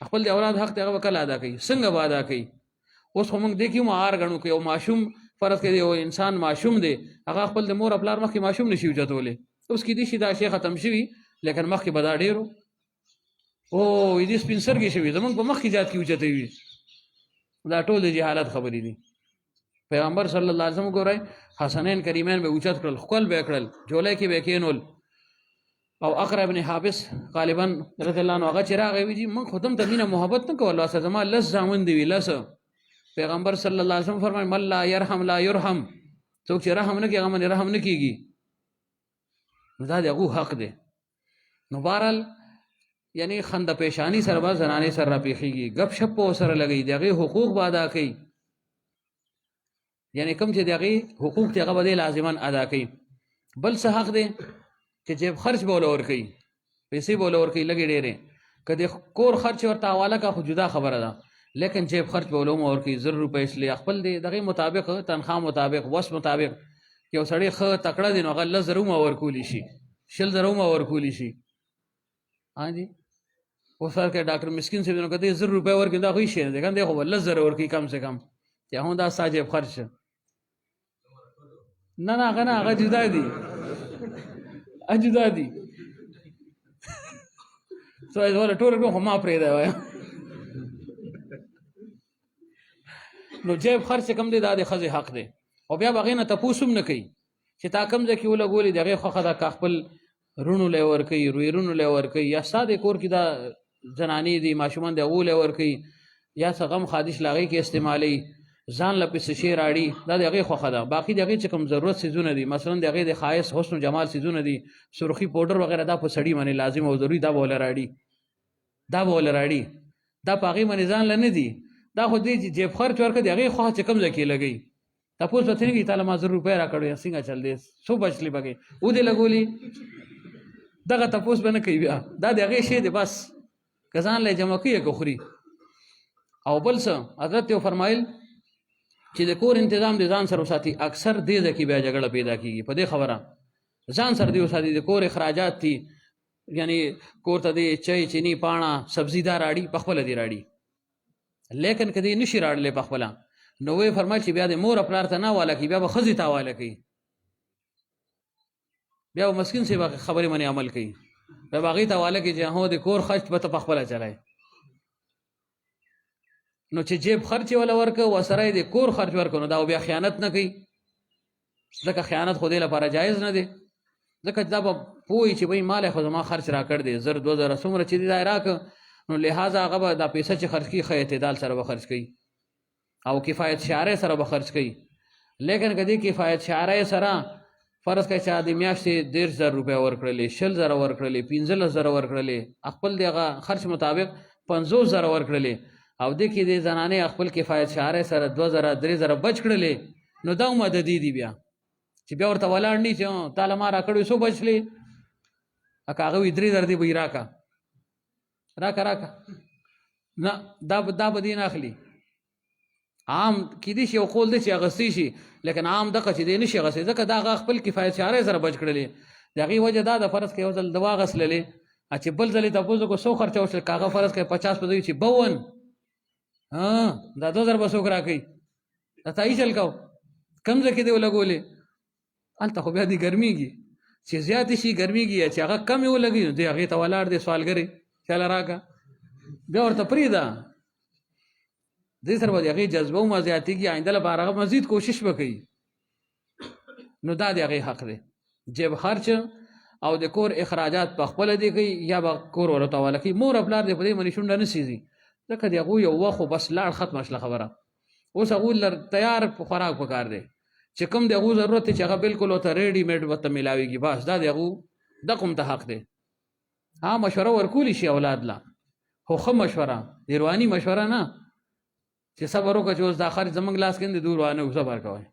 خپل د اولاد حق دی هغه به کله ادا کوي څنګه به ادا کوي اوس خو موږ دې کې معار ګڼو که یو ماشوم فرض کړي یو انسان ماشوم دی هغه خپل د مور او پلار مخکې ماشوم نشي اوچتولی اوس کیدای شي دا شی ختم شوي لیکن مخکې به دا ډېر او دې سپین سترګې شوي زموږ په مخکې ذات کې اوچتې وي دا ټول د جهالت خبرې دي پیغمبر صلی الله علیه وسلم ګورئ حسنین کریمین به اوچت کړل ښکل به یې کړل جولۍ کې به یې کېنول او اقرا ابن حابس غالبا رضی الله عنه هغه چې راغی وي موږ خو دم ته مینه محبت نه کوو واسه زما لس زامن دي وي لس پیغمبر صلی الله علیه وسلم فرمایي من لا یرحم لا یرحم څوک چې رحم نه کوي هغه باندې رحم نه کېږي نو دا د هغو حق دی نو بهرحال یعنی خنده پیشانی سره به زنانې سره راپېښېږي ګپ شپ به ورسره لګوي د هغې حقوق به ادا کوي یعنی کوم چې د هغې حقوق دی هغه به دی لازما ادا کوي بل څه حق دی چې جیب خرچ به وله ورکوي پیسې به وله ورکوي لږې ډېرې که د کور خرچ ورته حواله کړه خو جدا خبره ده لیکن جیب خرچ به وله هم ورکوي 1,000 روپۍ اسلې خپل د دغې مطابق تنخواه مطابق وس مطابق یو سړی ښه تکړه دی نو هغه 10,000 هم ورکولی شي 20,000 هم ورکولی شي ها جی اوس سر کې ډاکټر مسکین صاحب نو کته 1,000 روپۍ ورکړي دا خو شي نه کنه خو 10,000 ورکړي کم سے کم یا هم دا ساجب خرچ نه هغه جدا دي اجدا دي سو ایواله ټول خو ما پرې دا وای نو جیب خرچ کم دی دا د ښځې حق دی او بیا به هغې نه تپوس هم نه کوي چې تا کوم ځای کې ولګولې د هغې خوښه ده که خپل رونو لی ورکوي رویرونو لی ورکوي یا ستا د کور کې دا زنانې دي ماشومان د هغو لی ورکوي یا څه غم خادش له هغې کې استعمالوي ځان له پسې شی راړي دا د هغې خوښه ده باقي د هغې چې کوم ضرورت څیزونه دي مثلا د هغې د ښایست حسن و جمال څیزونه دي سرخي پوډر وغیره دا په سړي باندې لازم او ضروري دا به وله راړي دا په هغې باندې ځان له نه دي دا خو دې چې جیب خرچ ورکړه د هغې خوښه چې کوم ځای کې لګوي تپوس به ترې نه کوي تا له ما 1,000 روپۍ راکړو یا څنګه چل دی څو بچلې پکې ودې لګولي دغه تپوس به نه کوي بیا دا د هغې شی دی بس که ځان له یې جمع کوي که خوري او بل څه حضرت یو فرمایل چې د کور انتظام د ځان سره وساتي اکثر دې ځای کې بیا جګړه پیدا کېږي په دې خبره ځان سره دې وساتي د کور اخراجات دي یعنی کور ته دې چای چینی پاڼه سبزي دا راړي په خپله دې راړي لیکن که دې نشي راړلی په خپله نو ویې فرمایل چې بیا د مور پلار ته نه حواله کوي بیا به ښځې ته حواله کوي بیا به مسکین صاحب خبرې باندې عمل کوي بیا به هغې ته حواله کوي چې هو د کور خرچ به ته په خپله چلای نو چې جیب خرچ ولا ورکه وسره د کور خرچ ورکه نو دا بیا خیانت نه کوي ځکه خیانت خو دې لپاره جایز نه دی ځکه دا به پوهوي چې بهی مال خو زما خرچ راکړ دی 1,000 2,000 څومره چې دی دا راکړه نو لہٰذا هغه به دا پیسه چې خرچ کړي ښه اعتدال سره به خرچ کوي او کفایت شعارۍ سره به خرچ کوي لیکن که دې کفایت شعارۍ سره فرض کړئ چې د میاشتې 1,000 روپۍ ورکړلې 20,000 ورکړلې 15,000 ورکړلې خپل د هغه خرچ مطابق 50,000 ورکړلې او دې کې د زنانې خپل کفایت شعارۍ سره 2,000 3,000 بچ کړلې نو دا هم عددي دي بیا چې بیا ورته ولاړ نه چې تا له ما راکړی څو بچلې که هغه وي 3,000 دې به یې راکړه نه دا به دې نه اخلي عام کیدای شي یو قول دی چې اغستی شي لیکن عام دغه چې دی نشي اغستی ځکه دا هغه خپل کفایت شعارۍ سره بچ کړلې د هغې وجه دا د فرض که یو ځل دوا اغسللې چې بل ځل یې تپوس وکړو څو خرچه وشول که هغه فرض که 50 په دوی چې 52 دا 2,000 به څوک راکوي دا تا یې چل کو کم ځای کې دی ولګولې هلته خو بیا دې ګرمېږي چې زیاتې شي ګرمېږي چې هغه کم یې ولګي نو دی هغې ته ولاړ دی سوالګرې چاله راکړه بیا ورته پرېږده دې سره به د هغې جذبه هم زیاتېږي آینده لپاره هغه مزید کوشش به کوي نو دا د هغې حق دی جیب خرچ او د کور اخراجات په خپله دی کوي یا به کور ورته حواله کوي مور او پلار دی په دې باندې شونډه نه سیزي ځکه د هغو یو وخت خو بس لاړ ختمه شله خبره اوس هغو تیار خوراک پکار دی چې کوم د هغو ضرورت دی چې هغه بلکل ورته ریډي میډ ورته میلاویږي بس دا د هغو دغه هم ته حق دی ها مشوره ورکولی شي اولاد لا، خو ښه مشوره، رواني مشوره نه چې صبر وکړه چې اوس دا خرج زموږ لاس کې دی دور وانه صبر کوئ،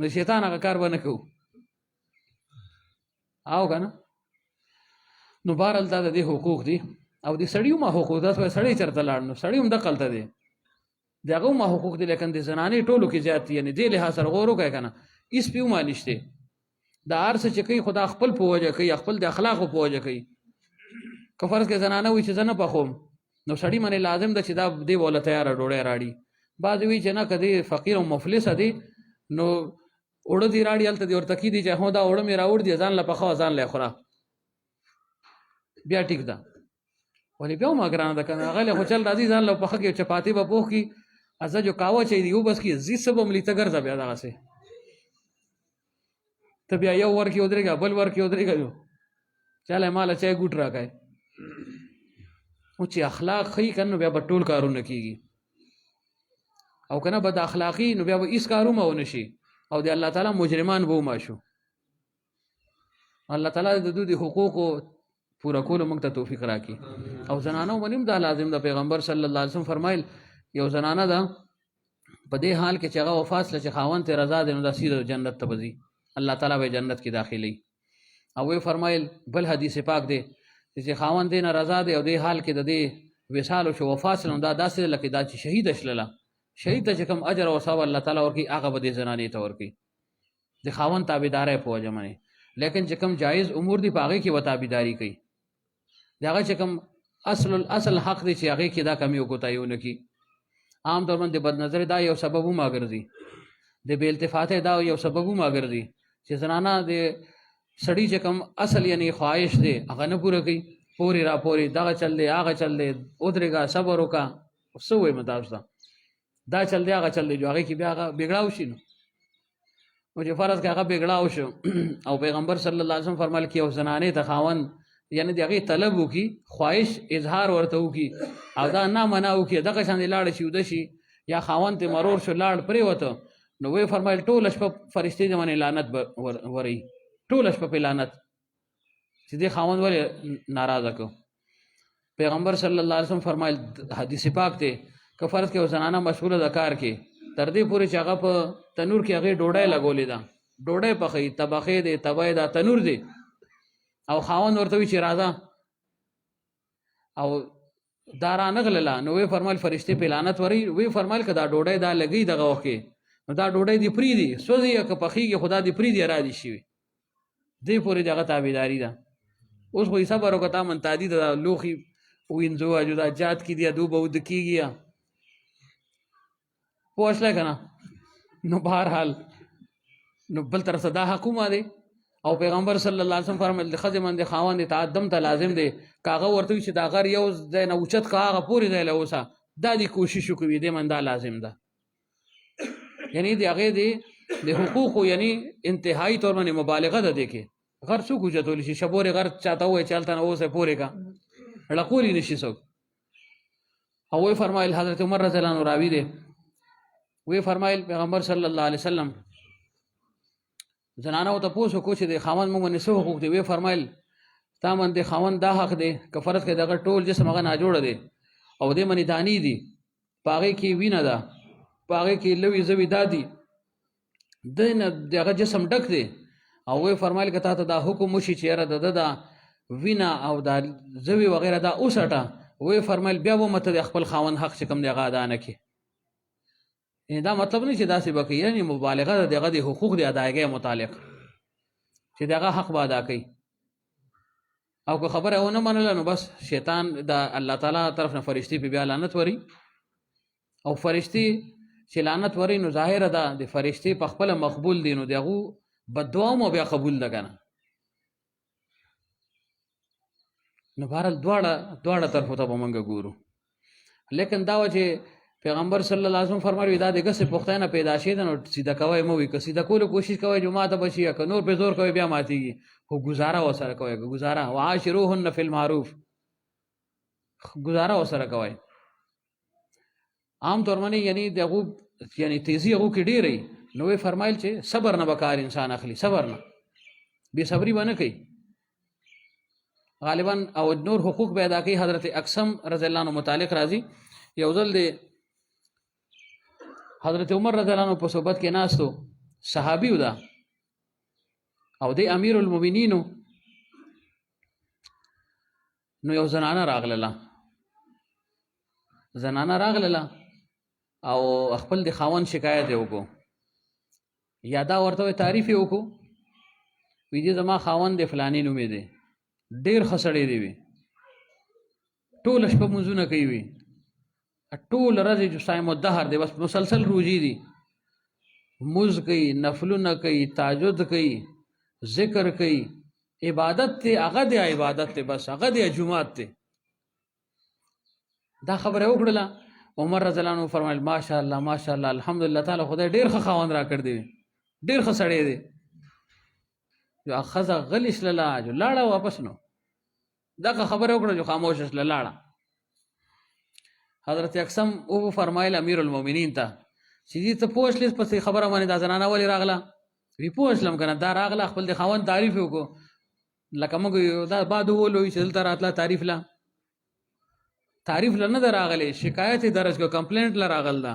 د شیطان هغه کار به نه کوو. او که نه نو بهرحال دا د دې حقوق دي. او د سړي هم حقوق داس وایي سړی چېرته لاړ نو سړی هم دقلته دی، د هغه هم حقوق دي، لیکن د زنانې ټولو کې زیات دي. یعنې دې لحاظ سره غور وکړئ که نه، هېڅ پې هم نشته. دا هر څه چې کوي خو دا خپل په وجه کوي، خپل د اخلاقو په وجه کوي. که فرض کې زنانه وایي چې زه نه پخوم نو سړي منې لازم ده چې دا دې وله تیاره ډوډۍ راړي. بعضې وایي چې نه که دې فقیر او مفلسه دی نو اوړه دې راړي، هلته دې ورته کېدي چې هو دا اوړه مې راوړ دي ځان له پخوه ځان له خوره، بیا ټیک ده. ولې بیا هم ګرانه ده که نه، هغه له خو چل راځي ځان له پخه کې چپاتې به پوخ کړي، ازه جو کاوه چې دی یو بس کې زی سب عملی ته ګرځه بیا دغسې ته بیا یو ورکې ودرېږه بل ورکې ودرېږه جو چاله ماله چای ګوټ راکای. او چې اخلاق ښه که نو بیا به ټول کارونه کېږي، او که نه بد اخلاقي نو بیا به هېڅ کارونه ونه شي، او د الله تعالی مجرمان به وماشو. الله تعالی د دوی د حقوقو پورا کولو موږ ته توفیق راکړي. او زنانو باندې هم دا لازم ده. پیغمبر صلی الله علیه وسلم فرمایل یو زنانه ده په دې حال کې چې هغه وفات شله چې خاوند ته رضا دی نو دا سیده جنت ته به ځي، الله تعالی به جنت کې داخلي. او وی فرمایل بل حدیث پاک دی چې خاوند دې نه رضا دی او دې حال کې د دې وصال او وفات شله دا داسې لکه دا چې شهید شله، شهید ته چې کوم اجر او ثواب الله تعالی ورکړي هغه به دې زنانې ته ورکړي د خاوند تابعدارۍ په وجه باندې. لیکن چې کوم جایز امور دي په هغې کې به تابعداري کوي، د هغه چې کوم اصل حق دی چې هغې کې دا کمی او کوتاهي ونه کړي. عام طور باندې بد نظري دا یو سبب هم ګرځي، د بې التفاتۍ دا یو سبب هم ګرځي چې زنانه د سړي چې کوم اصل یعنی خواهش دی هغه نه پوره کوي، پورې را پورې دغه چل دی هغه چل دی، ودرېږه صبر وکړه. څه ووایم تاسو ته، دا چل دی هغه چل دی جو هغې کې بیا هغه بګړاو شي. نو چې فرض کې هغه بګړاو شو او پیغمبر صلی الله علیه وسلم فرمایل کې یو زنانې ته خاوند یعنی د هغې طلب وکړي، خواهش اظهار ورته وکړي او دا نه منع وکړي، دغه شان دې لاړه شي وده شي یا خاوند ته مرور شو لاړ پرېوته، نو وی فرمایل ټوله شپه فرشتې د باندې لعنت ورئ، ټوله شپه پې لعنت چې دې خاوند ولې ناراضه کړو. پیغمبر صلی الله علیه وسلم فرمایل حدیث پاک دی که فرض کې یو زنانه مشغوله ده کار کې تر دې پورې چې هغه په تنور کې هغې ډوډۍ لګولې ده، ډوډۍ پخوي، طبخې دی، تبی ده، تنور دی، او خاوند ورته وي چې راځه او دا رانغلله، نو وی فرمایل فرشتې پې لعنت ورئ. وی فرمایل که دا ډوډۍ دا لګي دغه وخت کې نو دا ډوډۍ دې پرېږدي سوځي یا که پخېږي خو دا دې پرېږدي را دې شي وي، دې پورې د هغه تابعداري ده. اوس خو یې صبر وکړه تا منتادي ده لوښي وینځو اجو دا جات کې دي دو به اوده کېږي یا پوه شلی که نه. نو بهرحال نو بل طرف ته دا حقونه دی. او پیغمبر صلی الله علیه وسلم فرمایل د ښځې باندې خاوند اطاعت دم ته لازم دی، که هغه ورته وي چې دا غر یو ځای نه اوچت که هغه پورې ځای له اوسه دا دې کوشش وکوي دې من دا لازم ده. یعنی د هغې د حقوقو یعنی انتهایی طور باندې مبالغه ده دې کې. غر څوک اوچتولی شي، شبورې غر چاته ووایي چې هلته نه اوسئ پورې که ړقولی نه شي څوک. او وی فرمایل حضرت عمر رضی الله عنه راوي دی، وی فرمایل پیغمبر صلی الله علیه وسلم زنانو ته پوښتنه وکړه چې د خاوند موږ باندې څه حقوق دي. وی فرمایل تا باندې خاوند دا حق دی که فرض کړې دغه ټول جسم هغه ناجوړه دی او دې باندې دانې دي، په هغې کې وینه ده، په هغې کې لوی زوی دا دي، د هغه جسم ډک دی. او وی فرمایل که تا ته دا حکم وشي چې یاره د ده دا وینه او دا زوی وغیره دا وسټه، وی فرمایل بیا به مته د خپل خاوند حق چې کوم دی هغه ادا نه کړي. یعنې دا مطلب نه چې داسې به کوي، یعنې مبالغه ده د هغه د حقوق د ادایګۍ متعلق چې د هغه حق به ادا کوي. او که خبره ونه منله نو بس شیطان د الله تعالی طرف نه فرشتې پې بیا لعنت وري، او فرشتې چې لعنت وري نو ظاهره ده د فرشتې په خپله مقبول دي، نو د هغو بددعا مو بیا قبول ده که نه. نو بهرحال دواړه طرفو ته به موږ ګورو. لیکن دا وه چې پیغمبر صلی الله علیه وسلم فرمایي دا د ګسې پختۍ نه پیدا شي ده نو سیده کوئ مه وي، که سیده کولو کوشش کوئ جو ماته به شي، یا که نور پې زور کوئ بیا ماتېږي، خو ګزاره ورسره کوئ، ګزاره وعاشروهن فی المعروف، ګزاره ورسره کوئ. عام طور باندې یعنی د هغو یعنی تیزي هغو کې ډېره وي، نو وی فرمایل چې صبر نه به کار انسان اخلي، صبر نه بې صبري به نه کوي. غالباً او نور حقوق به ادا کوي. حضرت اقسم رضی الله عنه متعلق راځي یو ځل دی حضرت عمر رضی الله عنه په صحبت کې ناستو، صحابي و ده او دی امیر المؤمنینو. نو یو زنانه راغله او خپل د خاوند شکایت یې وکړو، یا دا ورته تعریف یې وکړو، وی دې زما خاوند د فلاني نومې دی، ډېر ښه سړی دی، وي ټوله شپه مونځونه کوي، وي ټوله ورځ جو صایم الدهر دی، بس مسلسل روزي دي، مونځ کوي، نفلونه کوي، تهجد کوي، ذکر کوي، عبادت ته هغه دی عبادت ته، بس هغه دی جمعات ته. دا خبره وکړله. عمر رضی الله عنه فرمایل ماشاءالله ماشاءالله الحمدلله تعالی خدای ډېر ښه خاوند را کړ دی، ډېر ښه سړی دی. جو ښځه غلې شلله، جو لاړه واپس نو دغه خبره وکړه، جو خاموش شله لاړه. حضرت اقسم او فرمایل امیر المؤمنین ته چې دې ته پوه شلې پسې خبره باندې دا زنانه ولې راغله؟ وی پوه شلم که نه، دا راغله خپل د خاوند تعریف یې وکړو، لکه موږ دا بعد وولو چې دلته راتله تعریف له نه ده راغلی، شکایت یې درج کړو، کمپلینټ له راغل ده.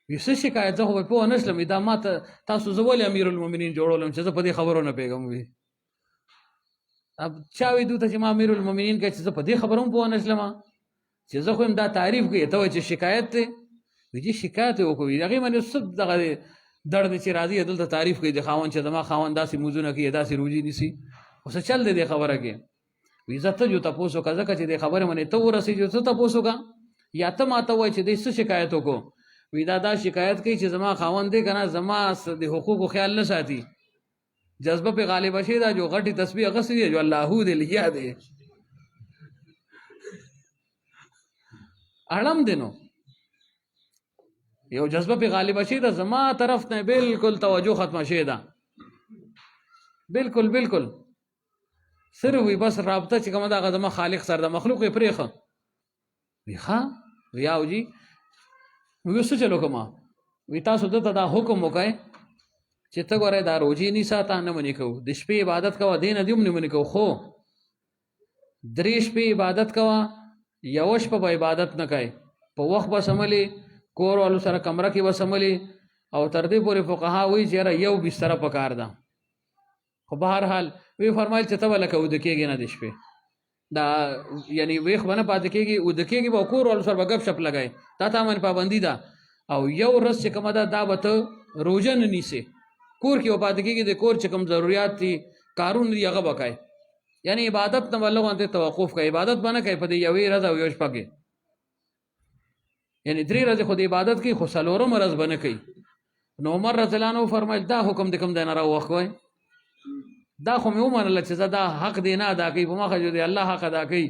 وی څه شکایت؟ زه خو پوه نه شلم، دا ما ته تاسو زه ولې امیر المؤمنین جوړولم چې زه په دې خبرو نه پوهېږم. وي چا وی دوی ته چې ما امیر المؤمنین کوي چې زه په دې خبرو هم پوه نه شلم، چې زه خو یم دا تعریف کوي، ته وایې چې شکایت دی. وی چې شکایت یې وکړو، هغې باندې څه دغه درد چې راځي دلته تعریف کوي د خاوند چې زما خاوند داسې مونځونه کوي، داسې روزي نیسي، خو څه چل دی دې خبره کې. وی زه ته جو تپوس وکړه، ځکه چې دې خبرې باندې ته ورسېږي، ته تپوس وکړه، یا ته ما ته وایې چې دې څه شکایت وکړو. وی دا شکایت کوي چې زما خاوند دی که نه زما د حقوقو خیال نه ساتي، جذبه پې غالبه شي، دا جو غټې تسبیح اخیستې دی، جو اللهو دی لګیا دی، اړم دی، نو یو جذبه پې غالبه شي ده، زما طرف نه بالکل توجه ختمه شي ده، بالکل صرف وی بس رابطه چې کومه ده هغه زما خالق سره ده، مخلوق یې پرېښه. وی ښه وی او جي وی څه چلو کومه؟ وی تاسو دته دا حکم وکړئ چې ته ګورئ دا روزي نیساته نه منې کوو، د شپې عبادت کوه، دې نه دې هم نه منې کوو، خو 3 شپې عبادت کوه، یوه شپه به عبادت نه کوئ، په وخت به سملې، کور والو سره کمره کې به سملې، او تر دې پورې فقها وایي چې یاره یو بستره پکار ده. خو بهرحال وی فرمایل چې ته به لکه اوده کېږي نه د شپې، دا یعنی ویښ به نه پاتې کېږي، اوده کېږي به، کور والو سره به ګپ شپ لګئ، تا ته باندې پابندي ده. او یو ورځ چې کومه ده دا به ته روژه نه نیسې، کور کې به پاتې کېږي، د کور چې کوم ضروریات دي کارونه دي هغه به کوئ، یعنی عبادت نه به لږ غوندې توقف کوئ، عبادت به نه کوئ په دې یوې ورځ او یوه شپه کې، یعنی 3 ورځې خو د عبادت کوي، خو 4مه ورځ به نه کوي. نو عمر رضی الله عنه فرمایل دا حکم د کوم دی نه راوښکوئ، دا خو مې ومنله چې زه دا حق دی نه ادا کوي، په مخه جو دی الله حق ادا کوي،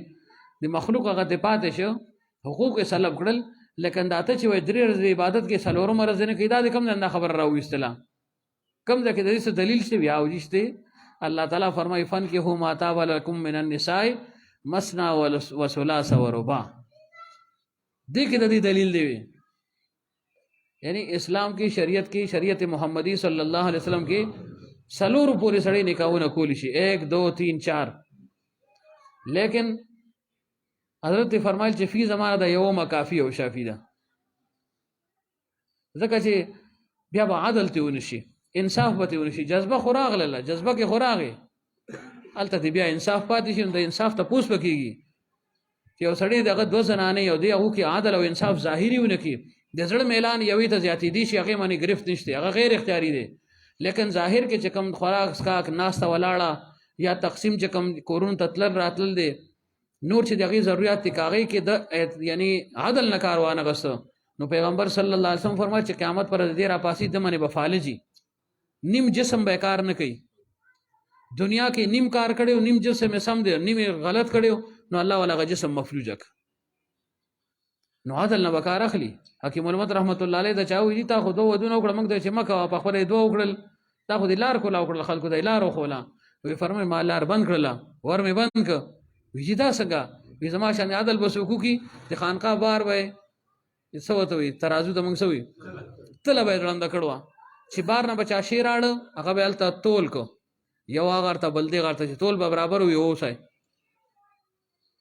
د مخلوق هغه دې پاتې شو، حقوق یې سلب کړل، لیکن دا ته چې وایي 3 ورځې عبادت کې 4مه ورځ نه کوي، دا د کوم ځای نه خبره راوایستله، کوم ځای کې د دې څه دلیل شته؟ بیا وجي شته. الله تعالی فرمایي فانکحوا ما طاب لکم من النساء مثنى وثلاث ورباع، دې کې د دې دلیل دی، یعنی اسلام کی شریعت کی شریعت محمدی صلی الله علیه وسلم کې 4 پورې سړی نکاحونه کولی شي، 1 2 3 4، لیکن حضرت فرمایل چې فی زمانه د یوم کافی او شافی ده، ځکه چې بیا به عدل ته ونشي، انصاف به ته ونشي، جذبه خو راغله، جذبه کې خو راغې، هلته بیا انصاف پاتې شي، نو د انصاف تپوس به کېږي چې یو سړی دغه 2 زنانې یو دی هغو کې عدل او انصاف ظاهري ونه کړي، د زړه میلان یوې ته زیاتېدي شي، هغې باندې ګرفت نشته، هغه غیر اختیاري دی، لیکن ظاهر کې چې کوم خوراک سکاک ناسته ولاړه یا تقسیم چې کوم کورونو ته تلل راتلل دی، نور چې د هغې ضروریات دي که هغې کې د یعنی عدل نه کار وانغسته، نو پیغمبر صلی الله علیه وسلم فرمایي چې قیامت پر د دې راپاسي د باندې به فالجي، نیم جسم به کار نه کوي، دنیا کې نیم کار کړی او نیم جسم یې سم دی، نیم یې غلط کړی، نو الله والا هغه جسم مفلوجه کړ، نو عدل نه به کار اخلي. حکیم المت رحمت الله علیه د چا ویلي تا خو 2 ودونه وکړه، موږ ته چې مه کوه، په خپله یې 2 وکړل، تا خو د لار کولا وکړل، خلکو ته یې لار وښوله، وی فرمایي ما لار بند کړله، ور مې بند کړه، وی چې دا څنګه؟ وی زما شان عدل به څوک وکړي، د خانقاه بار به یې څه ورته وایي ترازو ته موږ څه وایي تله به یې ړنده کړې وه، چې بار نه به چا شی راړه هغه به هلته تول کو، یو هغه غار ته بل دې غار ته چې تول به برابر وي اوسئ،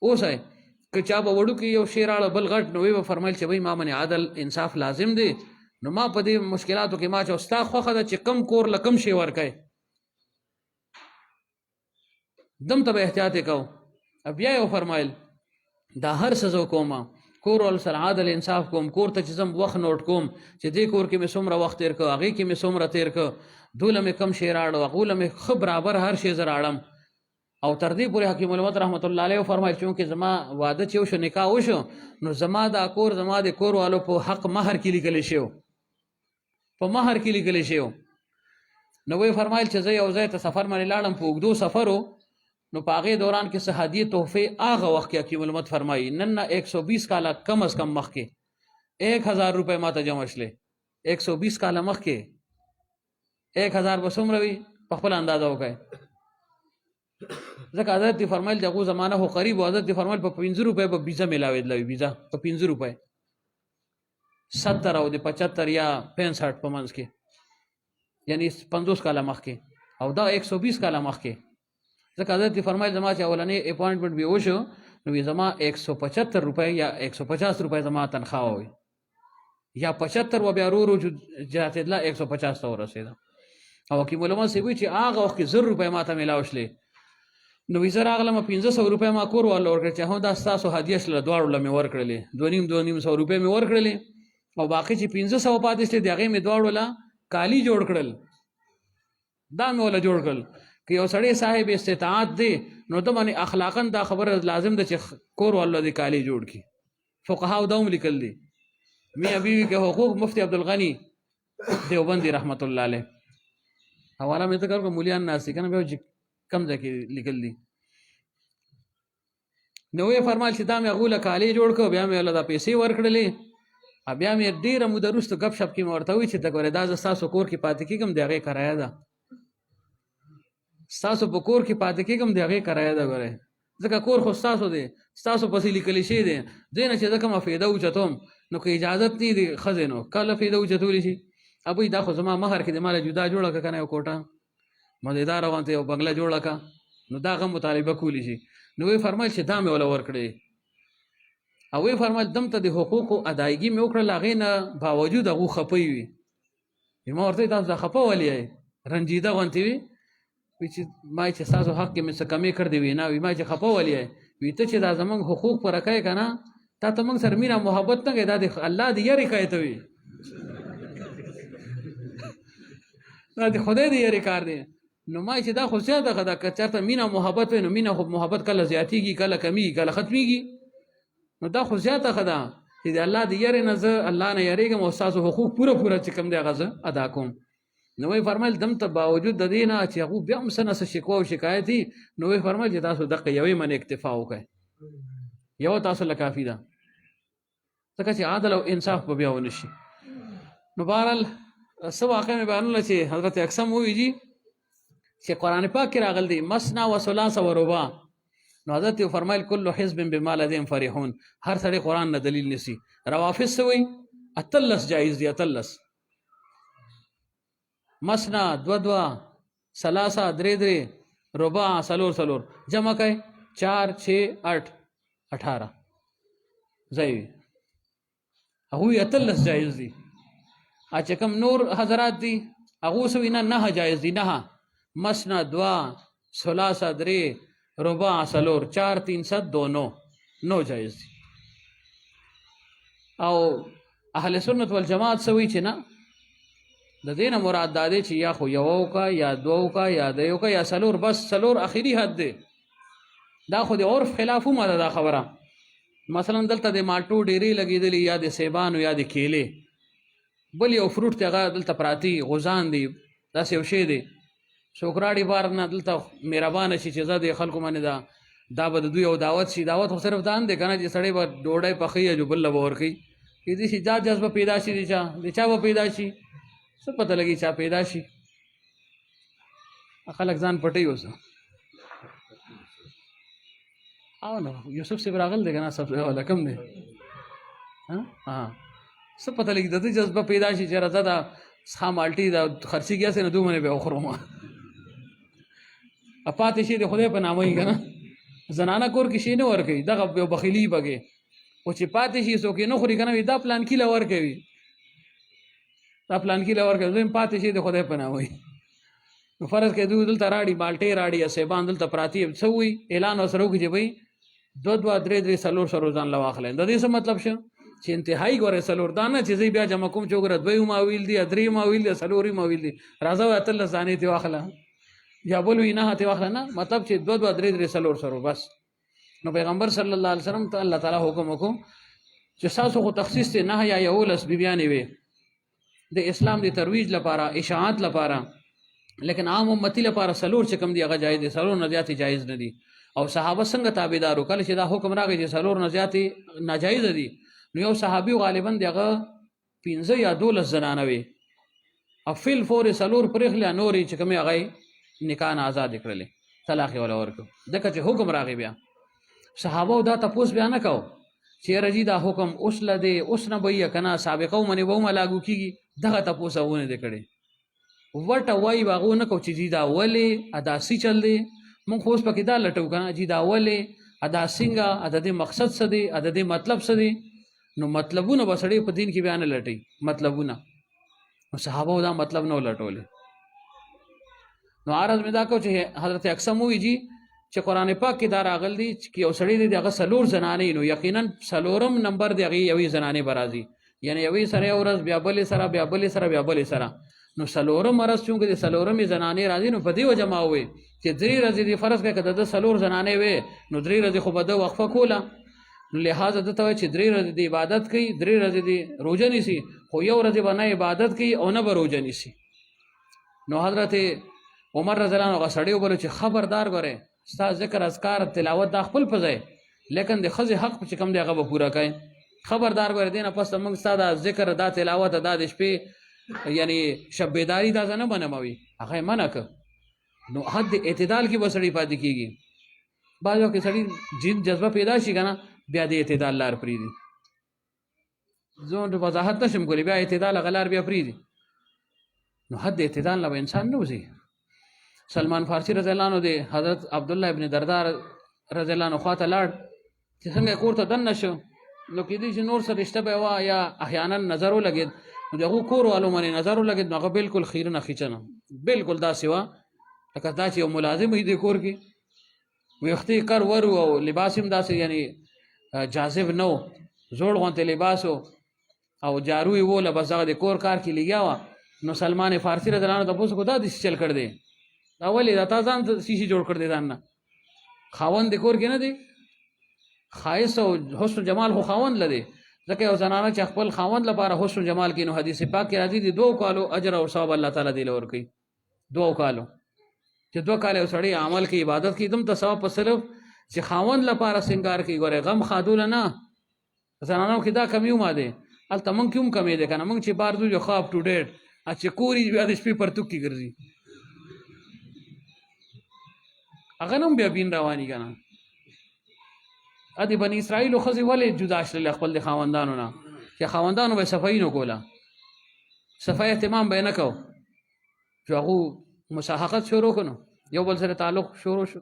اوس که چا به وړو کې یو شی راړه بل غټ نو وی به فرمایل چې وای ما باندې عدل انصاف لازم دی، نو ما په دې مشکلاتو کې ما چې ستا خوښه ده چې کم کور له کم شی ورکوي دم ته به احتیاط یې کو. بیا یې فرمایل دا هر څه زه کوم، کور ول سره عدل انصاف کوم، کور ته چې زم وخت نوټ کوم چې دې کور کې مې څومره وخت تیر کړ، هغې کې مې څومره تیر کړ، دوله مې کم شی راړو، هغو له مې ښه برابر هر شی زه راړم. او تر دې پورې حکیم الامت رحمت الله علیه فرمایل چونکې زما واده چې وشو نکاح وشو نو زما دا کور زما د کور والو په حق مهر کې لیکلی شو، په مهر کې لیکلی شو. نو وی فرمایل چې زه یو ځای ته سفر باندې لاړم، په اوږدو سفر و، نو په هغې دوران کې څه هدیې تحفې هغه وخت کې حکیم الامت فرمایي نن نه 120 کاله کم از کم مخکې 1000 روپۍ ما ته جمع شلې. 120 کاله مخکې 1000 به څومره وي په خپل اندازه وکړئ. ځکه حضرت فرمایل دغه زمانه خو قریب و، حضرت فرمایل په 50 روپۍ به ویزه میلاوېدله، ویزه په 50 روپۍ 70 او د 75 یا 65 په منځ کې، یعنی 50 کاله مخکې، او دا 120 کاله مخکې. ځکه حضرت فرمایل زما چې اولنې اپوینټمنټ به وشو نو زما 175 روپۍ یا 150 روپۍ زما تنخواه وي، یا 75 و بیا ورو جاتېدله 150 ته ورسېده. او حکیم الامت صاحب وایي چې هغه وخت کې 1000 روپۍ ما ته میلاو شلې. نو ویزه راغلم 1500 روپۍ ما کور والا ورکړې چې هو دا ستاسو هدیه شله، دواړو له مې ورکړلې، 2.5 روپۍ مې ورکړلې، او باقي چې 1500 پاتې شلې د هغې مې دواړو له کالي جوړ کړل، دا مې وله جوړ کړل. که یو سړی صاحب استطاعت دی نو ده باندې اخلاقا دا خبره لازم ده چې کور والا د کالي جوړ کړي. فقهاو دا هم لیکل دي. میاں بیوی کے حقوق مفتی عبدالغنی دیوبندی رحمت الله علیه حواله مې ذکر کو مولیان ناسی کنه به کم ځای کې لیکل دي. نو یې فرمایل چې دا مې غوله کالي جوړ کړ، بیا مې ولا دا پیسې ورکړلې، بیا مې ډېره موده وروسته ګپ شپ کې مې ورته وویل چې ته ګورې دا زه ستاسو کور کې پاتې کېږم د هغې کرایه ده، ستاسو په کور کې پاتې کېږم د هغې کرایه ده. ګورې ځکه کور خو ستاسو دی، ستاسو پسې لیکلی شوی دی، دې نه چې زه کومه فایده اوچتوم نو که اجازت نه دی ښځې نو کله فایده اوچتولی شي. ابوی دا خو زما مهر کې د ماله جدا جوړه کړه که نه یو کوټه مزیداره غوندې یو بنګله جوړه کړه نو دا غم مطالبه کولی شي. نو وی فرمایل چې دا مې وله ورکړې، او وی فرمایل دمته د حقوقو ادایګي مې وکړل، هغې نه باوجود هغو خفه وي. ما ورته تاسو دا خفه ولې یې رنجیده غوندې وي؟ وی چې ما چې ستاسو حق کې مې څه کمې کړ دی وینا وي، ما چې خفه ولې یې؟ وی ته چې دا زمونږ حقوق پوره کوې که نه تا ته موږ سره مینه محبت نه کوې، دا د الله د یارې کوې ته وي، دا د خدای د یارې کار دی. نو ما چې دا خو زیاته ښه ده، که چېرته مینه محبت وي نو مینه خو محبت کله زیاتېږي کله کمیږي کله ختمېږي، نو دا خو زیاته ښه ده چې د الله د یارې نه زه الله نه یارېږم او ستاسو حقوق پوره پوره چې کوم دی هغه زه ادا کوم. نو وی فرمایل دمته باوجود د دې نه چې هغو بیا هم څه نه څه شکوه او شکایت وي، نو وی فرمایل چې تاسو دقه یوې منې اکتفا وکړئ، یو تاسو له کافي ده، ځکه چې عدل او انصاف به بیا ونه شي. نو بهرحال څه واقع مې بیانوله چې حضرت اقسم وویجي چې قرآن پاک کې راغل دی مثنی و ثلاث و رباع، نو حضرت فرمایل کل حزب بما لدیهم فرحون، هر سړی قرآن نه دلیل نیسي. روافظ څه وایي 18 جایز دی، 18 مثنی 2 ثلاثه 3 رباع 4 جمع کوي 4 6 8 18 ځای هغوی 18 جایز دي. چې کوم نور حضرات دي هغو څه وایي نه 9 جایز دي، 9 مثنی 2 ثلاثه 3 رباع 4 4 3 7 2 9 جایز دي. او اهل سنت والجماعت څه وایي چې نه د دې نه مراد دا دی چې یا خو یو وکړه یا 2 وکړه یا 3 وکړه یا 4، بس 4 اخري حد دی. دا خو د عرف خلاف هم ده دا خبره. مثلا دلته د مالټو ډېرې لګېدلي یا د سیبانو یا د کیلې، بل یو فروټ دی هغه دلته پراتی غوزان دي، داسې یو شی دی. څوک راړي بار نه دلته مهربانه شي چې زه د خلکو باندې دا به د دوی یو دعوت شي. دعوت خو صرف دا نه دی که نه چې سړی به ډوډۍ پخوي یا جو بل له به ورکوي، کېدای شي دا جذبه پیدا شي د چا به پیدا شي، څه پته لګي چا پیدا شي. خلک ځان پټوي اوس. او نو یوسف صاحب راغل دی که نه سبزی والا کم دی څه پته لګي د ده جذبه پیدا شي چې راځه دا څښه مالټې دا خرڅېږي هسې نه دومره به وخورم پاتې شي د خدای په نامه یې که نه زنانه کور کې شي نه ورکوي، دغه یو بخیلي پکې، خو چې پاتې شي څوک یې نه خوري که نه وي دا پلان کې له ورکوي، دا پلان کې له ورکوي، دوی پاتې شي د خدای پناه وایي. نو فرض کړئ دوی دلته راړي بالټې راړي یا سیبان دلته پراتی څه وایي اعلان ورسره وکړي چې بھائی 2 3 4 سلور ځان له واخلئ. د دې څه مطلب شه چې انتهایی ګورې سلور دا نه چې زه بیا جمع کوم چې وګوره 2 ماویل دي 3 ماویل دي 4 ماویل دي راځه وایي 13 ځانې ته واخله یا بل وي نه ته واخله، نه مطلب چې 2 3 سلور سلور بس. نو پیغمبر صلی الله علیه وسلم ته الله تعالی حکم وکړو چې تاسو خو تخصیص ته نه یا 11 بیبیانې وي د اسلام د ترویج لپاره اشاعت لپاره، لیکن عام امتی لپاره سلور چې کوم دی هغه جایز دي، سلور نه زیاتې جایز نه دي. او صحابه څنګه تابعدارو کله چې دا حکم راغی چې سلور نه زیاتې ناجایز دي، نو یو صحابي غالبا دغه 15 یا 12 زنانه وي افل فور سلور پرخله نوري چې کوم هغه نکاح آزاد کړلې طلاق ولا ورکو. دغه چې حکم راغی بیا صحابه دا تاسو بیا نه کو چې رجی دا حکم اوس لده اوس نه بیا کنه سابقه منی و ما لاګو کیږي، دغه تاسو ونه دې کړي ورته وای باغو نه کو چې دا ولې ادا سي چل دی مونږ خو اوس پکې دا لټو کنه چې دا ولې ادا څنګه ادا د مقصد څه دی ادا د مطلب څه دی. نو مطلبونه بسړي په دین کې بیان لټي مطلبونه، نو صحابه دا مطلب نو لټول. نو عرض مې دا کو چې حضرت اقسم وی جی چې قران پاک کې دا راغل دي چې یو سړی دی دغه سلور زنانې، نو یقینا سلورم نمبر دی هغه یوې زنانې برازي، یعنی یوې سره ورځ بیا بلې سره بیا بلې سره بیا بلې سره. نو سلورم ورځ چې د سلورمې زنانې راځي نو په دې وجه ما وې چې 3 ورځې دی فرض کړه کده د سلور زنانې وې نو 3 ورځې خو بده وقفه کوله، نو لہذا دته وای چې 3 ورځې دی عبادت کوي 3 ورځې دی روزه نیسي، خو یو ورځ باندې عبادت کوي او نه به روزه نیسي. نو حضرت عمر رضی الله عنه غسړی وبله چې خبردار غره ستا ذکر اذکار تلاوت د خپل پځای، لیکن د خزي حق چې کم دی هغه به پورا کړي. خبردار غره دینه پس موږ ساده ذکر دا تلاوت دا د شپې یعنی شب بیداری دا نه بنموي هغه منع ک. نو حد اعتدال کې بسړی پاتې کیږي، بعضو کې سړی جن جذبه پیدا شي کنه بیا د اعتدال لار پریدي، زون د وضاحت نشم کولی بیا اعتدال غلار بیا پریدي. نو حد اعتدال نه انسان نه وځي. سلمان فارسی رضی الله عنه د حضرت عبدالله ابن دردار رضی الله عنه خواته لاړ چې څنګه کور ته دن نشو، نو کې دې چې نور سره رشته به وا یا احیانا نظر ولګید، نو دغه کور والو باندې نظر ولګید، نو هغه بالکل خیر نه خچنه بالکل دا سیوا لکه دا چې یو ملازم وي د کور کې ویختي کار ورو او لباس هم داسې یعنی جاذب نو زوړ غونته لباس او جارو یې وله بس هغه د کور کار کې لګیا. نو سلمان فارسی رضی الله عنه تاسو کو دا د چل کړ دی اولی دا تا ځان ته شیشي جوړ کړ دی ځان نه خاوند د کور کې نه دی خایس او حسن جمال خو خاوند لدی ځکه یو زنانه چې خپل خاوند لپاره حسن جمال کې نو حدیث پاک کې راځي دي 2 کالو اجر او ثواب الله تعالی دی لور کوي. 2 کالو چې 2 کال سړی عمل کې عبادت کې دم ته ثواب په صرف چې خاوند لپاره سنگار کې ګوره غم خادول نه زنانو کې دا کمی ومه دی ال تمن کوم کمی دی کنه موږ چې بار دو جو خواب ټو ډیټ چې کوری بیا د شپې پرتوک کې ګرځي هغه نوم بیا بین رواني کنه. ا دې بنی اسرائیل خو ځي ولې جدا شل خپل د خاوندانو نه چې خاوندانو به صفای نه کوله صفای اهتمام به نه کو چې هغه مساحقت شروع کړو یو بل سره تعلق شروع شو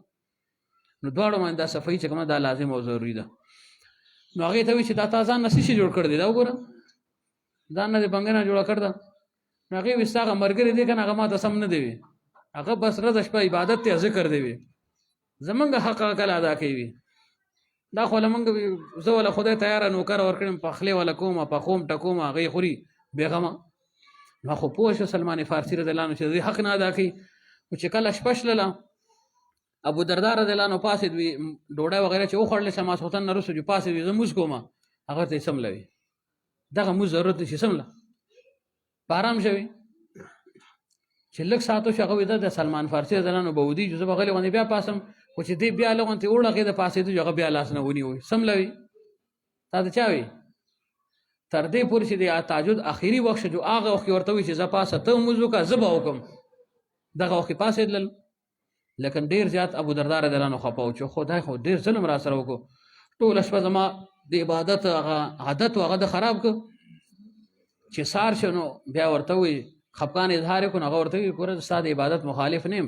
نو دواړو باندې دا صفای چې کومه دا لازم او ضروری ده. نو هغه ته وی چې دا تازه نسې جوړ کړ دی دا وګوره دا نه بنګنه جوړ کړ دا نو هغه وستاغه مرګري دي کنه هغه ما ته سم نه دی هغه بس رضا شپه عبادت ته ذکر دی زمونږ حق کله ادا کوي دا خو لمنګ زه ولا خدای تیار نوکر ورکړم په خله ولا کومه په قوم ټکوم هغه خوري بیغمه ما خو پوه سلمان فارسی رضی الله عنه چې حق نه ادا کوي او چې کله شپشلله ابو دردار رضی الله عنه پاسې وی ډوډۍ وغیرہ چې وخړل سما سوتن نرسو جو پاسې وی زموږ کومه هغه ته سملوي دغه مو ضرورت شي سمله بارام شوی چې لک ساتو شغه د سلمان فارسی رضی الله عنه بودی جو بغل غنی بیا پاسم خو چې دی بیا لغون ته وړه کې د پاسې ته هغه بیا لاس نه ونی وي سملوي تا ته چاوي تر دې پورې چې د تهجد اخیری وخت جو هغه وخت ورته وي چې ز پاسه ته موضوع کا زبا حکم دغه وخت پاسې دل لیکن ډیر زیات ابو دردار رضی الله عنه خپاو چې خدای خو ډیر ظلم را سره وکړو ټول شپه زما د عبادت عادت هغه د خراب ک چې سار شنو بیا ورته وي خپکان اظهار کو هغه ورته وي کور د ساده عبادت مخالف نیم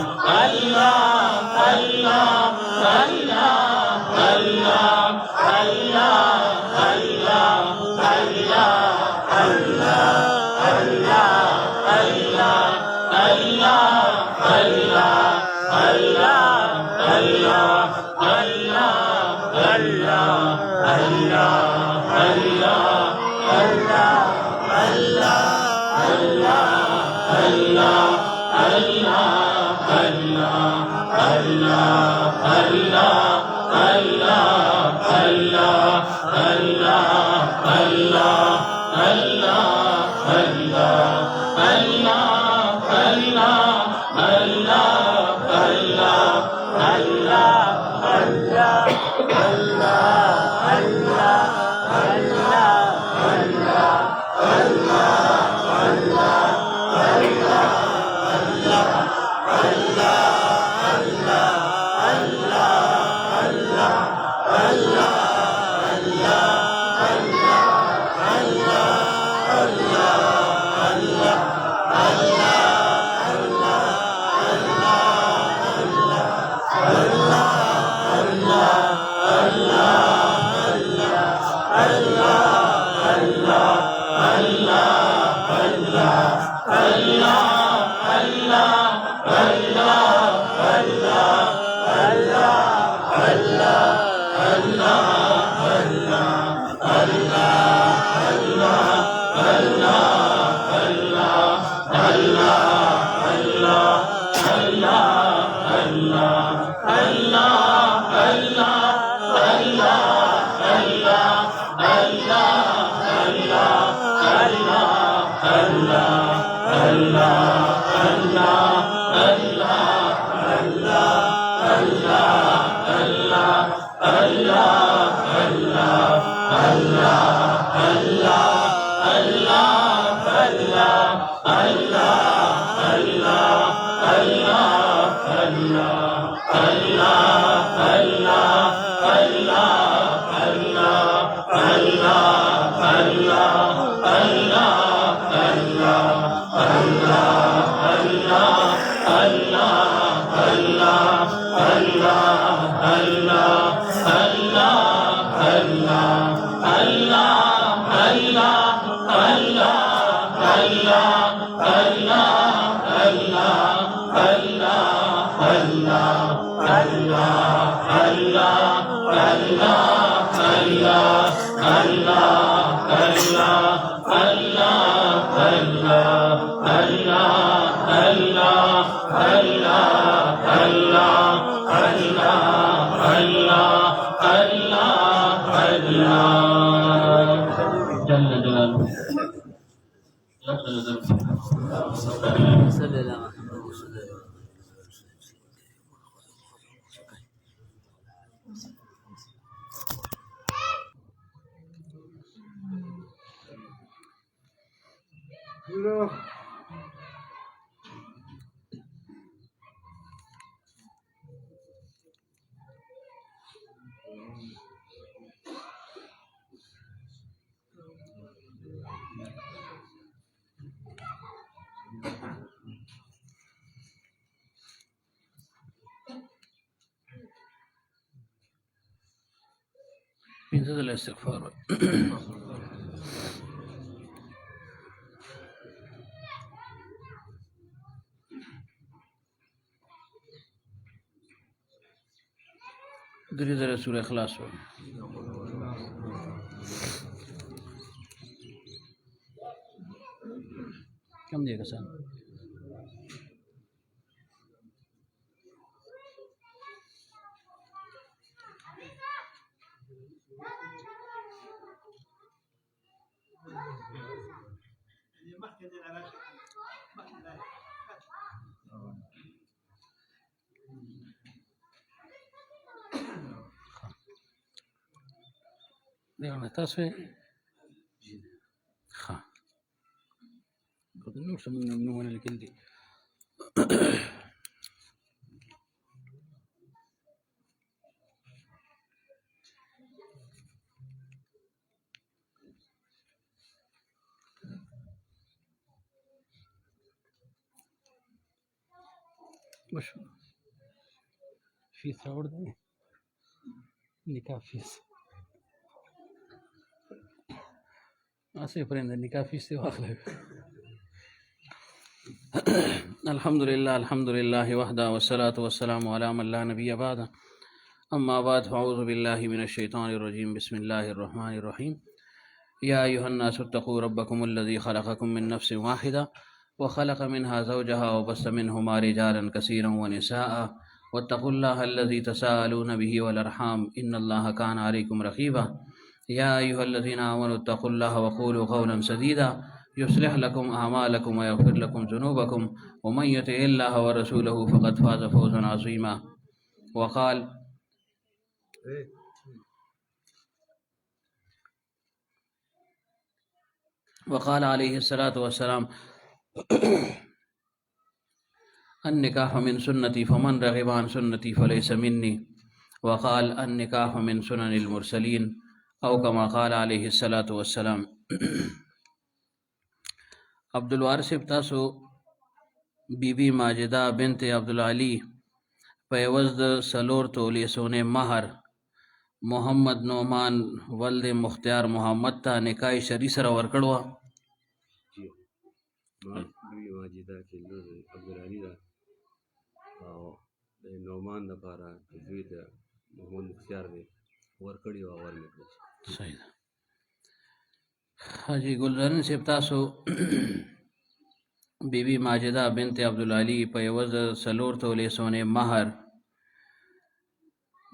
پنځه ځله استغفار درې ځله سورة اخلاص وایي. کم دی کسان؟ دیوانه تاسو ښه نور څه نومونه لیکل دي. وشو فیس راوړ دی نکاح فیس اسې پرېنده نکاح فیس دی واخله. الحمد لله وحده والصلاة والسلام على من لا نبي بعده. اما بعد فاعوذ باللہ من الشیطان الرجیم بسم اللہ الرحمن الرحیم یا ایہا الناس اتقوا ربکم الذی خلقکم من نفس واحدہ وخلق منها زوجها وبث منهما رجالا كثيرا ونساء واتقوا الله الذي تساءلون به والارحام ان الله كان عليكم رقيبا يا ايها الذين امنوا اتقوا الله وقولوا قولا سديدا يصلح لكم اعمالكم ويغفر لكم ذنوبكم ومن يطع الله ورسوله فقد فاز فوزا عظيما وقال عليه الصلاة والسلام النکاح من سنتی فمن رغب عن سنتی فلیس منی وقال النکاح من سنن المرسلین او کما قال علیہ الصلاة والسلام. عبدالوارث تاسو بی بی ماجدہ بنت عبدالعلی په عوض د څلور تولې سونې مہر محمد نعمان ولد مختار محمد ته نکاح شرعي سره ورکړو. بی ماجدہ کې لور عبدالعلی دا او د نعمان لپاره زوی د محمد مختار دی ورکړی او ورنکړل. صحیح ده. حاجی گلشن صاحب تاسو بی بی ماجدہ بنت عبدالعلی په عوض د څلور تولې سونې مہر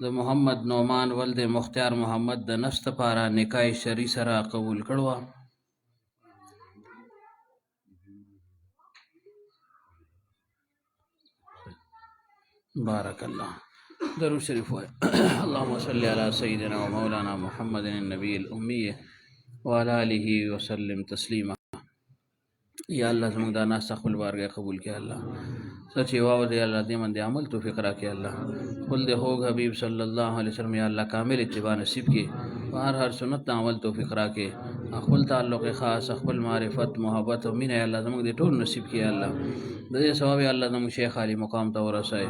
د محمد نعمان ولد مختار محمد د نفس لپاره نکاح شرعي سره قبول کړو. بارک اللہ. درود شریف وائے. اللهم صل علی سیدنا و مولانا محمد النبی الامی وعلی آلہ وسلم تسلیما. یا اللہ زمانگ دا ناس خپل بارگاہ قبول کیا اللہ. سچی واو دے اللہ دیمن دے عمل توفیق را کیا اللہ. قل دے ہوگ حبیب صلی اللہ علیہ وسلم یا اللہ کامل اتباع نصیب کے ہر سنت دا عمل توفیق را کے اخبل تعلق خاص اخبل معرفت محبت و مین اللہ زمانگ دے ٹول نصیب کیا اللہ. دے ثواب اللہ زمانگ شیخ علی مقام تا ورسائے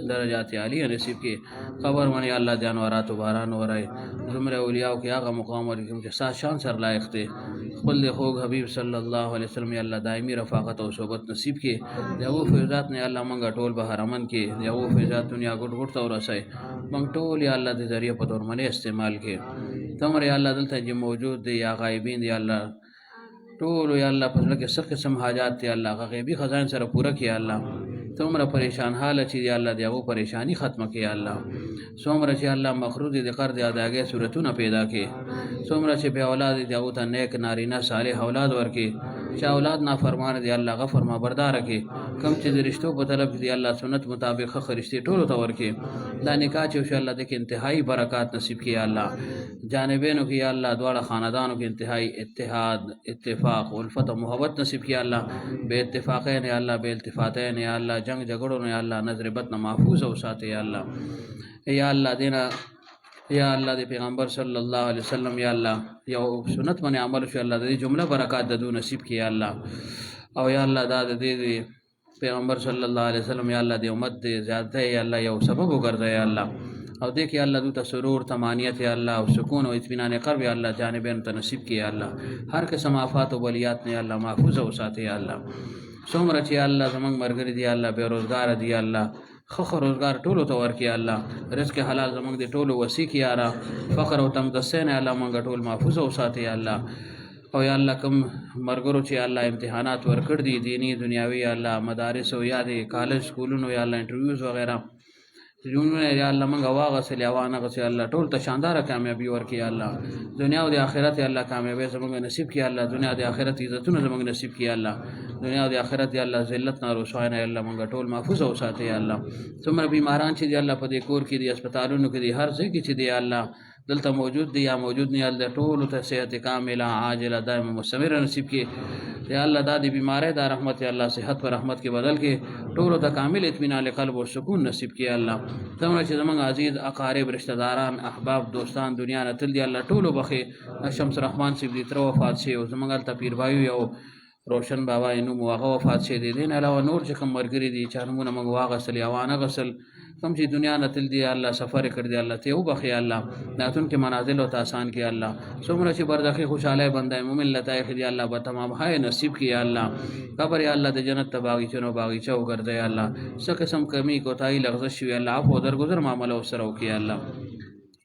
درجات عالیہ نصیب کے قبر منی اللہ جانورات و باران ورائے زمر اولیاء کے آغا مقام ورکم کے ساتھ شان سر لائق تے. قل دے ہوگ حبیب صلی اللہ علیہ وسلم یا اللہ دائمی رفاقت و صحبت نصیب کے دیو فیضات نے اللہ منگا ٹول بہر امن کے دیو فیضات دنیا گٹ گٹ تا ورسائے منگ ٹول یا اللہ دے ذریعہ پتور منے استعمال کے تمر یا اللہ دلتا جی موجود دے یا غائبین دے اللہ ٹول یا اللہ پسلہ کے سخ قسم حاجات تے اللہ غیبی خزائن سر پورا کیا اللہ. تمرا پریشان حال اچھی دی اللہ دیا وہ پریشانی ختم کیا اللہ. سومرا چی اللہ مخروض دی قرض ادا گئے صورتوں پیدا کے سومرا چی بے اولاد دیا وہ تا نیک نارینہ صالح اولاد ورکے چا اولاد نافرمان دی اللہ غفر ما بردار کے کم چیز رشتوں پر طلب دی اللہ سنت مطابق خخ رشتے ٹولو تور کے دا نکاح چوش اللہ دیکھ انتہائی برکات نصیب کیا اللہ. جانبینوں کی اللہ دوارا خاندانوں کے انتہائی اتحاد اتفاق الفت و محبت نصیب کیا اللہ. بے اتفاقین یا اللہ بے التفاتین یا اللہ جنگ جگڑوں یا اللہ نظر بد نہ محفوظ ہو ساتے یا اللہ. یا اللہ دینا یا اللہ دے پیغمبر صلی اللہ علیہ وسلم یا اللہ یا سنت من عمل شو اللہ دے جملہ برکات دو نصیب کیا اللہ. او یا اللہ دا دے دے پیغمبر صلی اللہ علیہ وسلم یا اللہ دے امت دے زیادہ یا اللہ یا سبب ہو کر دے یا اللہ. اور دیکھ یا اللہ دو تسرور تمانیت یا اللہ و سکون و اطمینان قلب یا اللہ جانبین تنصیب کیا اللہ. ہر قسم آفات و بلیات نے اللہ محفوظ ہو ساتے یا اللہ. سومرا چی اللہ زمانگ مرگری دی اللہ بے روزگار دی اللہ خخ روزگار ٹولو تور کیا اللہ. رزق حلال زمانگ دی ٹولو وسیع کیا رہا فقر و تمدسین اللہ منگا ٹول محفوظ ہو ساتے یا اللہ. او یا اللہ کم مرگرو چی اللہ امتحانات ورکڑ دی دینی دنیاوی یا اللہ مدارس و یا دی کالج سکولوں یا اللہ انٹرویوز وغیرہ جنہوں نے یا اللہ منگا واغسل یا وانغسل اللہ ٹول تا شاندار کامیابی ورکی یا اللہ. دنیا و دی آخرت یا اللہ کامیابی زمانگ نصیب کیا اللہ. دنیا دی آخرت عزتون زمانگ نصیب کیا اللہ. دنیا دی آخرت یا اللہ ذلت نہ رسوائنا یا اللہ منگا ٹول محفوظ ہو ساتے یا اللہ. تمہر بیماران چی دی اللہ پا دی کور کی دی اسپتالوں کی دی ہر سے کی چی دی اللہ دلتا موجود دی یا موجود نہیں اللہ ٹول تا صحت کاملہ عاجلہ دائم مستمر نصیب کی یا اللہ دا دی بیمارے دا رحمت یا اللہ صحت پر رحمت کے بدل کے ٹول تا کامل اطمینان قلب و سکون نصیب کی اللہ. تمہر چی زمان عزیز اقارب رشتہ داران احباب دوستان دنیا نتل دی اللہ ٹولو بخے. شمس رحمان سے دی ترو وفات سے زمان تا پیر بھائیو یا روشن بابا انو مواغا وفات سے دے دین علاوہ نور چکم مرگری دی چارمون منگ واغسل یا وانا غسل کم چې دنیا نه تل دی الله سفر کړ دی الله ته وبخي الله ناتون کې منازل او آسان کې الله څومره چې برزخی خوشاله بندای مومن لته خدای الله به تمام هاي نصیب کې الله قبر الله د جنت باغچو باغچو ګرځي الله څه قسم کمی کوتاهی لغزش وی الله عفو درگذر معاملہ وسره وکي الله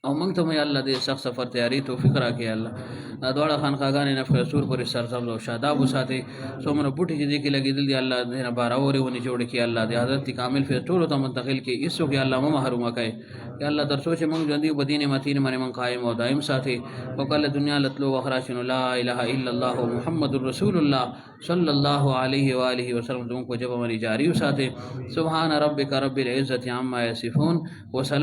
او موږ ته مې الله دې سخت سفر تیاری توفیق راکړي الله دا دواړه خانقاګانې نفع سور پورې سرسبز او شاداب وساتي څومره بوټي چې دې کې لګېدل دي الله دې نه باراورې ونې جوړ کړي الله دې حضرت کامل فیض ټولو ته منتقل کړي هېڅوک یې الله مه محرومه کوي یا الله تر څو چې موږ ژوندي یو په دین متین باندې موږ قایم او دایم ساتي او کله دنیا له تلو وخت راشي نو لا اله الا الله محمد رسول الله صلی الله علیه و آله وسلم زموږ په ژبه باندې جاري وساتي سبحان ربک رب العزة عما یصفون وسلام